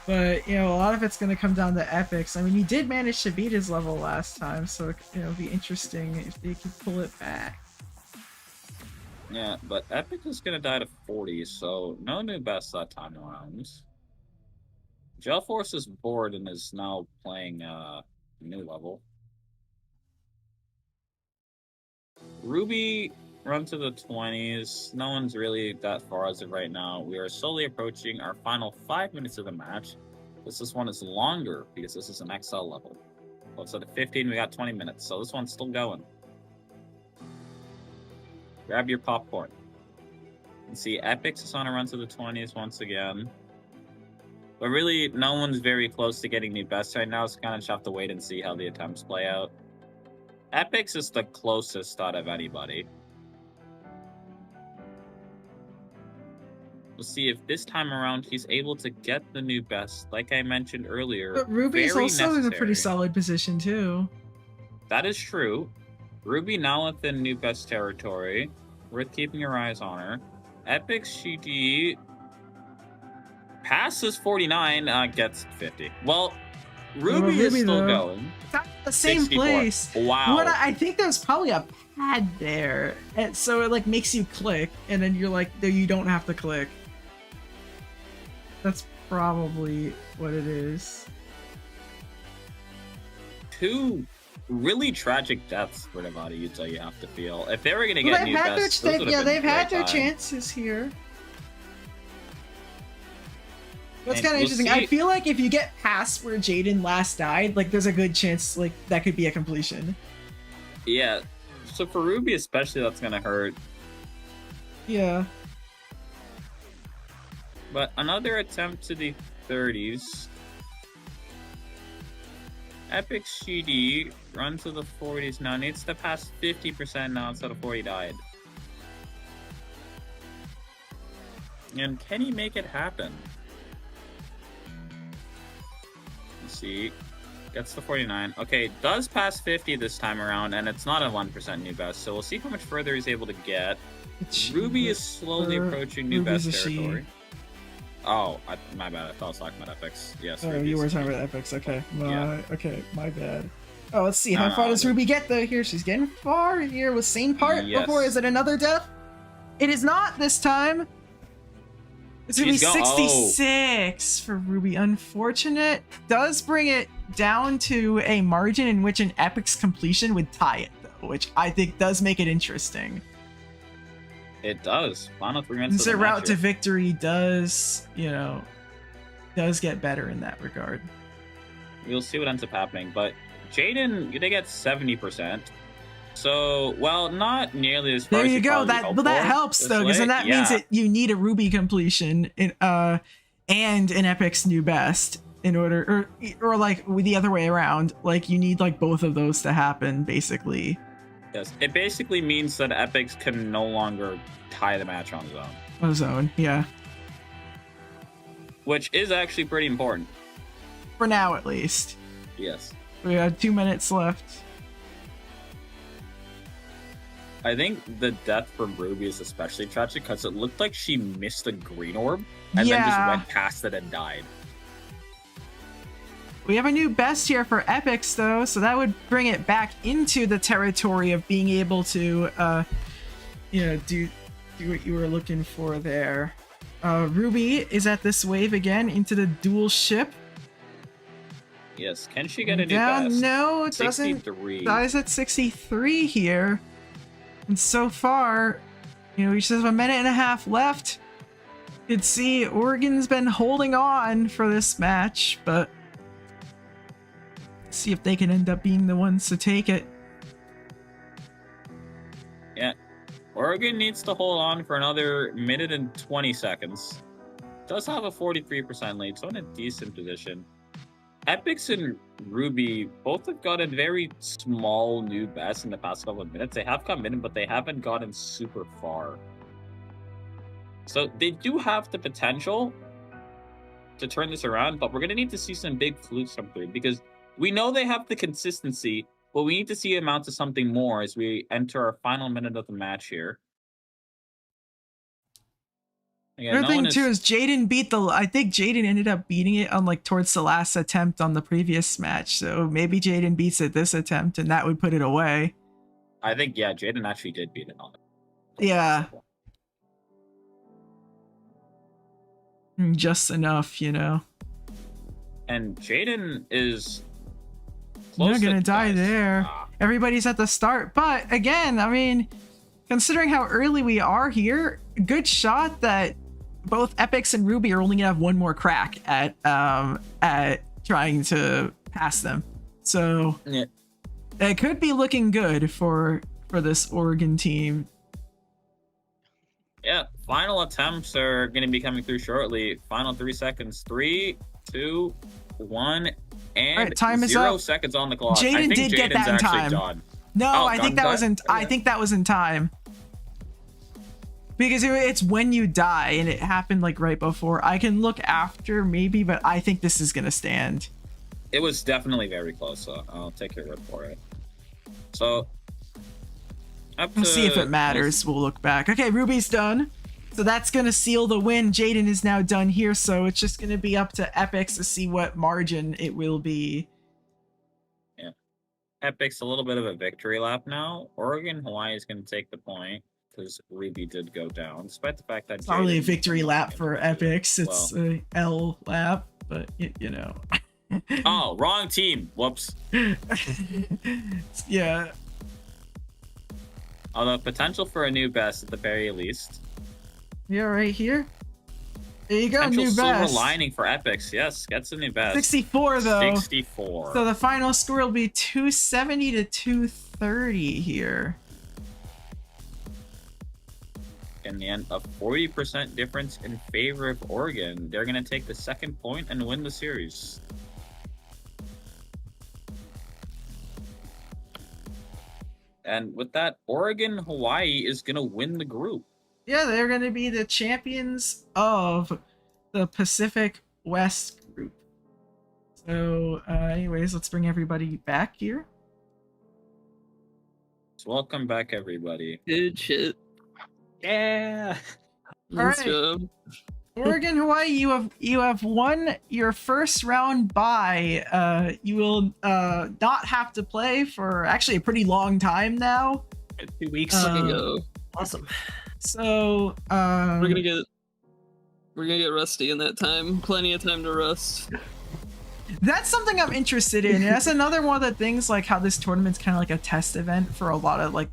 Speaker 1: But you know, a lot of it's gonna come down to Epics. I mean, he did manage to beat his level last time, so you know, it'd be interesting if they could pull it back.
Speaker 6: Yeah, but Epic is gonna die to 40, so no new best that time around. Gel Force is bored and is now playing a new level. Ruby run to the 20s. No one's really that far as of right now. We are slowly approaching our final 5 minutes of the match. This one is longer because this is an XL level. Well, instead of 15, we got 20 minutes, so this one's still going. Grab your popcorn. And see, Epics is on a run to the 20s once again. But really, no one's very close to getting new best right now, so kind of just have to wait and see how the attempts play out. Epics is the closest out of anybody. We'll see if this time around he's able to get the new best, like I mentioned earlier.
Speaker 1: But Ruby's
Speaker 6: very
Speaker 1: also in a
Speaker 6: necessary.
Speaker 1: pretty solid position too.
Speaker 6: That is true. Ruby now within new best territory. Worth keeping your eyes on her. Epic's GD passes 49, gets 50. Well, Ruby is still
Speaker 1: though,
Speaker 6: going.
Speaker 1: That's the same
Speaker 6: 64.
Speaker 1: place.
Speaker 6: Wow.
Speaker 1: What I think there's probably a pad there, and so it like makes you click, and then you're like, no, you don't have to click. That's probably what it is.
Speaker 6: Two really tragic deaths for Nevada Utah. You have to feel if they were going to
Speaker 1: Well,
Speaker 6: get new best. Those would have been
Speaker 1: they've had
Speaker 6: great
Speaker 1: their
Speaker 6: time.
Speaker 1: chances here. That's
Speaker 6: And
Speaker 1: kind of
Speaker 6: we'll
Speaker 1: interesting.
Speaker 6: see-
Speaker 1: I feel like if you get past where Jaden last died, like there's a good chance like that could be a completion.
Speaker 6: Yeah. So for Ruby especially, that's going to hurt.
Speaker 1: Yeah.
Speaker 6: But another attempt to the 30s. Epic GD run to the 40s now. Needs to pass 50% now instead of 40 died. And can he make it happen? Let's see. Gets to 49. Okay, does pass 50 this time around, and it's not a 1% new best, so we'll see how much further he's able to get. Ruby is slowly approaching new
Speaker 1: Ruby's
Speaker 6: best
Speaker 1: a she.
Speaker 6: territory. Oh, my bad. I thought I was talking about Epics. Yes.
Speaker 1: Oh,
Speaker 6: Ruby's
Speaker 1: you were
Speaker 6: a
Speaker 1: talking
Speaker 6: she.
Speaker 1: about Epics. Okay.
Speaker 6: Yeah.
Speaker 1: Okay, my bad. Oh, let's see. How far does
Speaker 6: no.
Speaker 1: Ruby get though here? She's getting far here with same part
Speaker 6: Yes.
Speaker 1: before. Is it another death? It is not this time. It's gonna be
Speaker 6: She's
Speaker 1: 66 for Ruby. Unfortunate. Does bring it down to a margin in which an Epic's completion would tie it though, which I think does make it interesting.
Speaker 6: It does. Final 3 minutes.
Speaker 1: Since
Speaker 6: of
Speaker 1: the
Speaker 6: the
Speaker 1: route
Speaker 6: match
Speaker 1: to
Speaker 6: here.
Speaker 1: victory does, you know, does get better in that regard.
Speaker 6: We'll see what ends up happening, but Jaden, they get 70%. So, well, not nearly as far
Speaker 1: There
Speaker 6: as
Speaker 1: you go.
Speaker 6: probably
Speaker 1: That
Speaker 6: hoped
Speaker 1: but that
Speaker 6: for
Speaker 1: helps
Speaker 6: this
Speaker 1: though, because then
Speaker 6: way.
Speaker 1: that means
Speaker 6: Yeah.
Speaker 1: that you need a Ruby completion in and an Epic's new best in order, or like with the other way around. Like you need like both of those to happen, basically.
Speaker 6: Yes, it basically means that Epics can no longer tie the match on his own,
Speaker 1: Ozone, yeah.
Speaker 6: which is actually pretty important.
Speaker 1: For now, at least.
Speaker 6: Yes.
Speaker 1: We have 2 minutes left.
Speaker 6: I think the death from Ruby is especially tragic because it looked like she missed a green orb and then just
Speaker 1: Yeah.
Speaker 6: went past it and died.
Speaker 1: We have a new best here for Epics though, so that would bring it back into the territory of being able to, you know, do what you were looking for there. Ruby is at this wave again into the dual ship.
Speaker 6: Yes, can she get a new
Speaker 1: Yeah,
Speaker 6: best?
Speaker 1: no, it doesn't.
Speaker 6: 63.
Speaker 1: Dies at 63 here. And so far, you know, we just have a minute and a half left. You can see Oregon's been holding on for this match, but See if they can end up being the ones to take it.
Speaker 6: Yeah. Oregon needs to hold on for another minute and 20 seconds. Does have a 43% lead, so in a decent position. Epics and Ruby both have gotten very small new bests in the past couple of minutes. They have come in, but they haven't gotten super far. So they do have the potential to turn this around, but we're going to need to see some big flukes come through because we know they have the consistency, but we need to see it amount to something more as we enter our final minute of the match here. Again,
Speaker 1: Another thing too is Jaden beat the. I think Jaden ended up beating it on like towards the last attempt on the previous match. So maybe Jaden beats it this attempt, and that would put it away.
Speaker 6: I think Jaden actually did beat it on it.
Speaker 1: Yeah. Just enough, you know.
Speaker 6: And Jaden is.
Speaker 1: You're gonna die there. Everybody's at the start, but again, I mean, considering how early we are here, good shot that both Epics and Ruby are only gonna have one more crack at trying to pass them. So
Speaker 6: yeah,
Speaker 1: it could be looking good for this Oregon team.
Speaker 6: Yeah, final attempts are gonna be coming through shortly. Final 3 seconds. 3, 2, 1, and
Speaker 1: all right, time is
Speaker 6: 0
Speaker 1: up.
Speaker 6: seconds on the clock.
Speaker 1: Jaden did get that in time.
Speaker 6: Done.
Speaker 1: No,
Speaker 6: Oh,
Speaker 1: I think that was in. I think that was in time. Because it's when you die, and it happened like right before. I can look after maybe, but I think this is gonna stand.
Speaker 6: It was definitely very close, so I'll take your word for it. So,
Speaker 1: We'll see if it matters. We'll look back. Okay, Ruby's done. So that's gonna seal the win. Jaden is now done here, so it's just gonna be up to Epics to see what margin it will be.
Speaker 6: Yeah, Epic's a little bit of a victory lap now. Oregon, Hawaii is gonna take the point because Ruby did go down, despite the fact that
Speaker 1: It's not really a victory lap for Epics. It's a L lap, but you know.
Speaker 6: Oh, wrong team. Whoops.
Speaker 1: Yeah.
Speaker 6: Although potential for a new best at the very least.
Speaker 1: Yeah, right here. There you go,
Speaker 6: Potential
Speaker 1: new
Speaker 6: silver
Speaker 1: best.
Speaker 6: lining for Epics. Yes, gets a new best.
Speaker 1: 64 though.
Speaker 6: 64.
Speaker 1: So the final score will be 270 to 230 here.
Speaker 6: In the end, a 40% difference in favor of Oregon. They're going to take the second point and win the series. And with that, Oregon, Hawaii is going to win the group.
Speaker 1: Yeah, they're going to be the champions of the Pacific West group. So, anyways, let's bring everybody back here.
Speaker 6: So welcome back, everybody.
Speaker 20: Good shit.
Speaker 13: Yeah.
Speaker 1: All right. Oregon, Hawaii, you have won your first round bye. You will not have to play for actually a pretty long time now.
Speaker 13: 2 weeks. Awesome.
Speaker 1: So
Speaker 20: we're gonna get rusty in that time. Plenty of time to rust.
Speaker 1: That's something I'm interested in. That's another one of the things, like how this tournament's kind of like a test event for a lot of like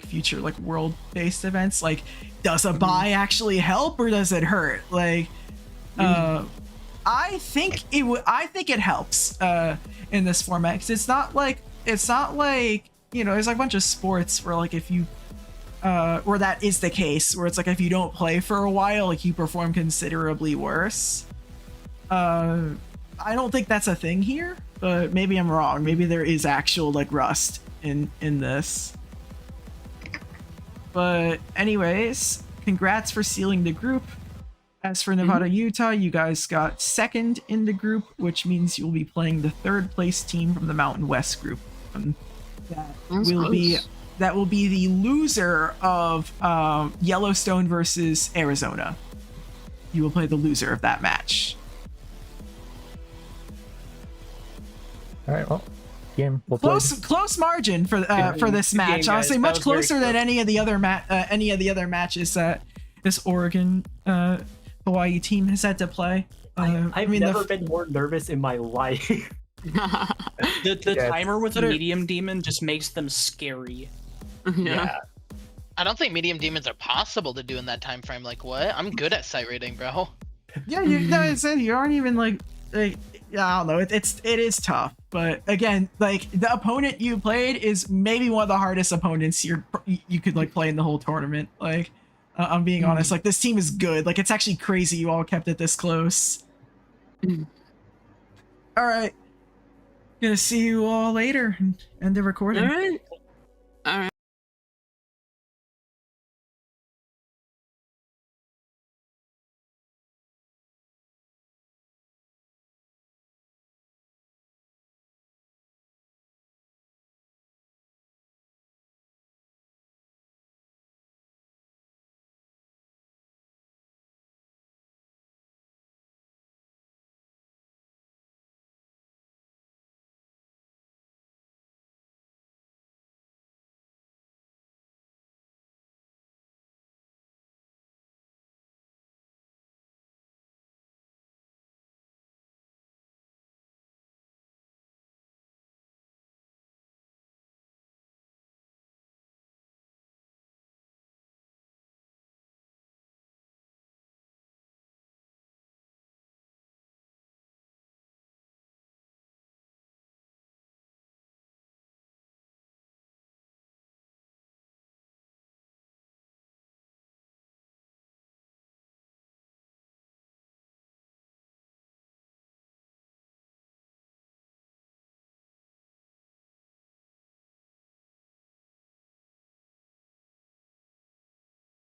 Speaker 1: future like world-based events. Like, does a bye actually help or does it hurt? Like, I think it helps in this format because it's not like you know, there's like a bunch of sports where like if you where that is the case, where it's like if you don't play for a while, like you perform considerably worse. I don't think that's a thing here, but maybe I'm wrong. Maybe there is actual like rust in this. But anyways, congrats for sealing the group. As for Nevada, Utah, you guys got second in the group, which means you'll be playing the third place team from the Mountain West group. That will be the loser of Yellowstone versus Arizona. You will play the loser of that match.
Speaker 21: All right, well, game.
Speaker 1: Close margin for this match.
Speaker 21: game,
Speaker 1: Honestly,
Speaker 21: guys.
Speaker 1: much
Speaker 21: That was very
Speaker 1: closer than any of the other matches that this Oregon Hawaii team has had to play.
Speaker 13: I've never been more nervous in my life.
Speaker 2: The timer with a medium demon just makes them scary.
Speaker 19: Yeah. I don't think medium demons are possible to do in that time frame. Like, what? I'm good at sight reading, bro.
Speaker 1: Yeah, you aren't even like yeah, I don't know. It is tough, but again, like the opponent you played is maybe one of the hardest opponents you could like play in the whole tournament. Like, I'm being honest. Like this team is good. Like it's actually crazy you all kept it this close. All right, gonna see you all later and end the recording.
Speaker 20: All right. All right.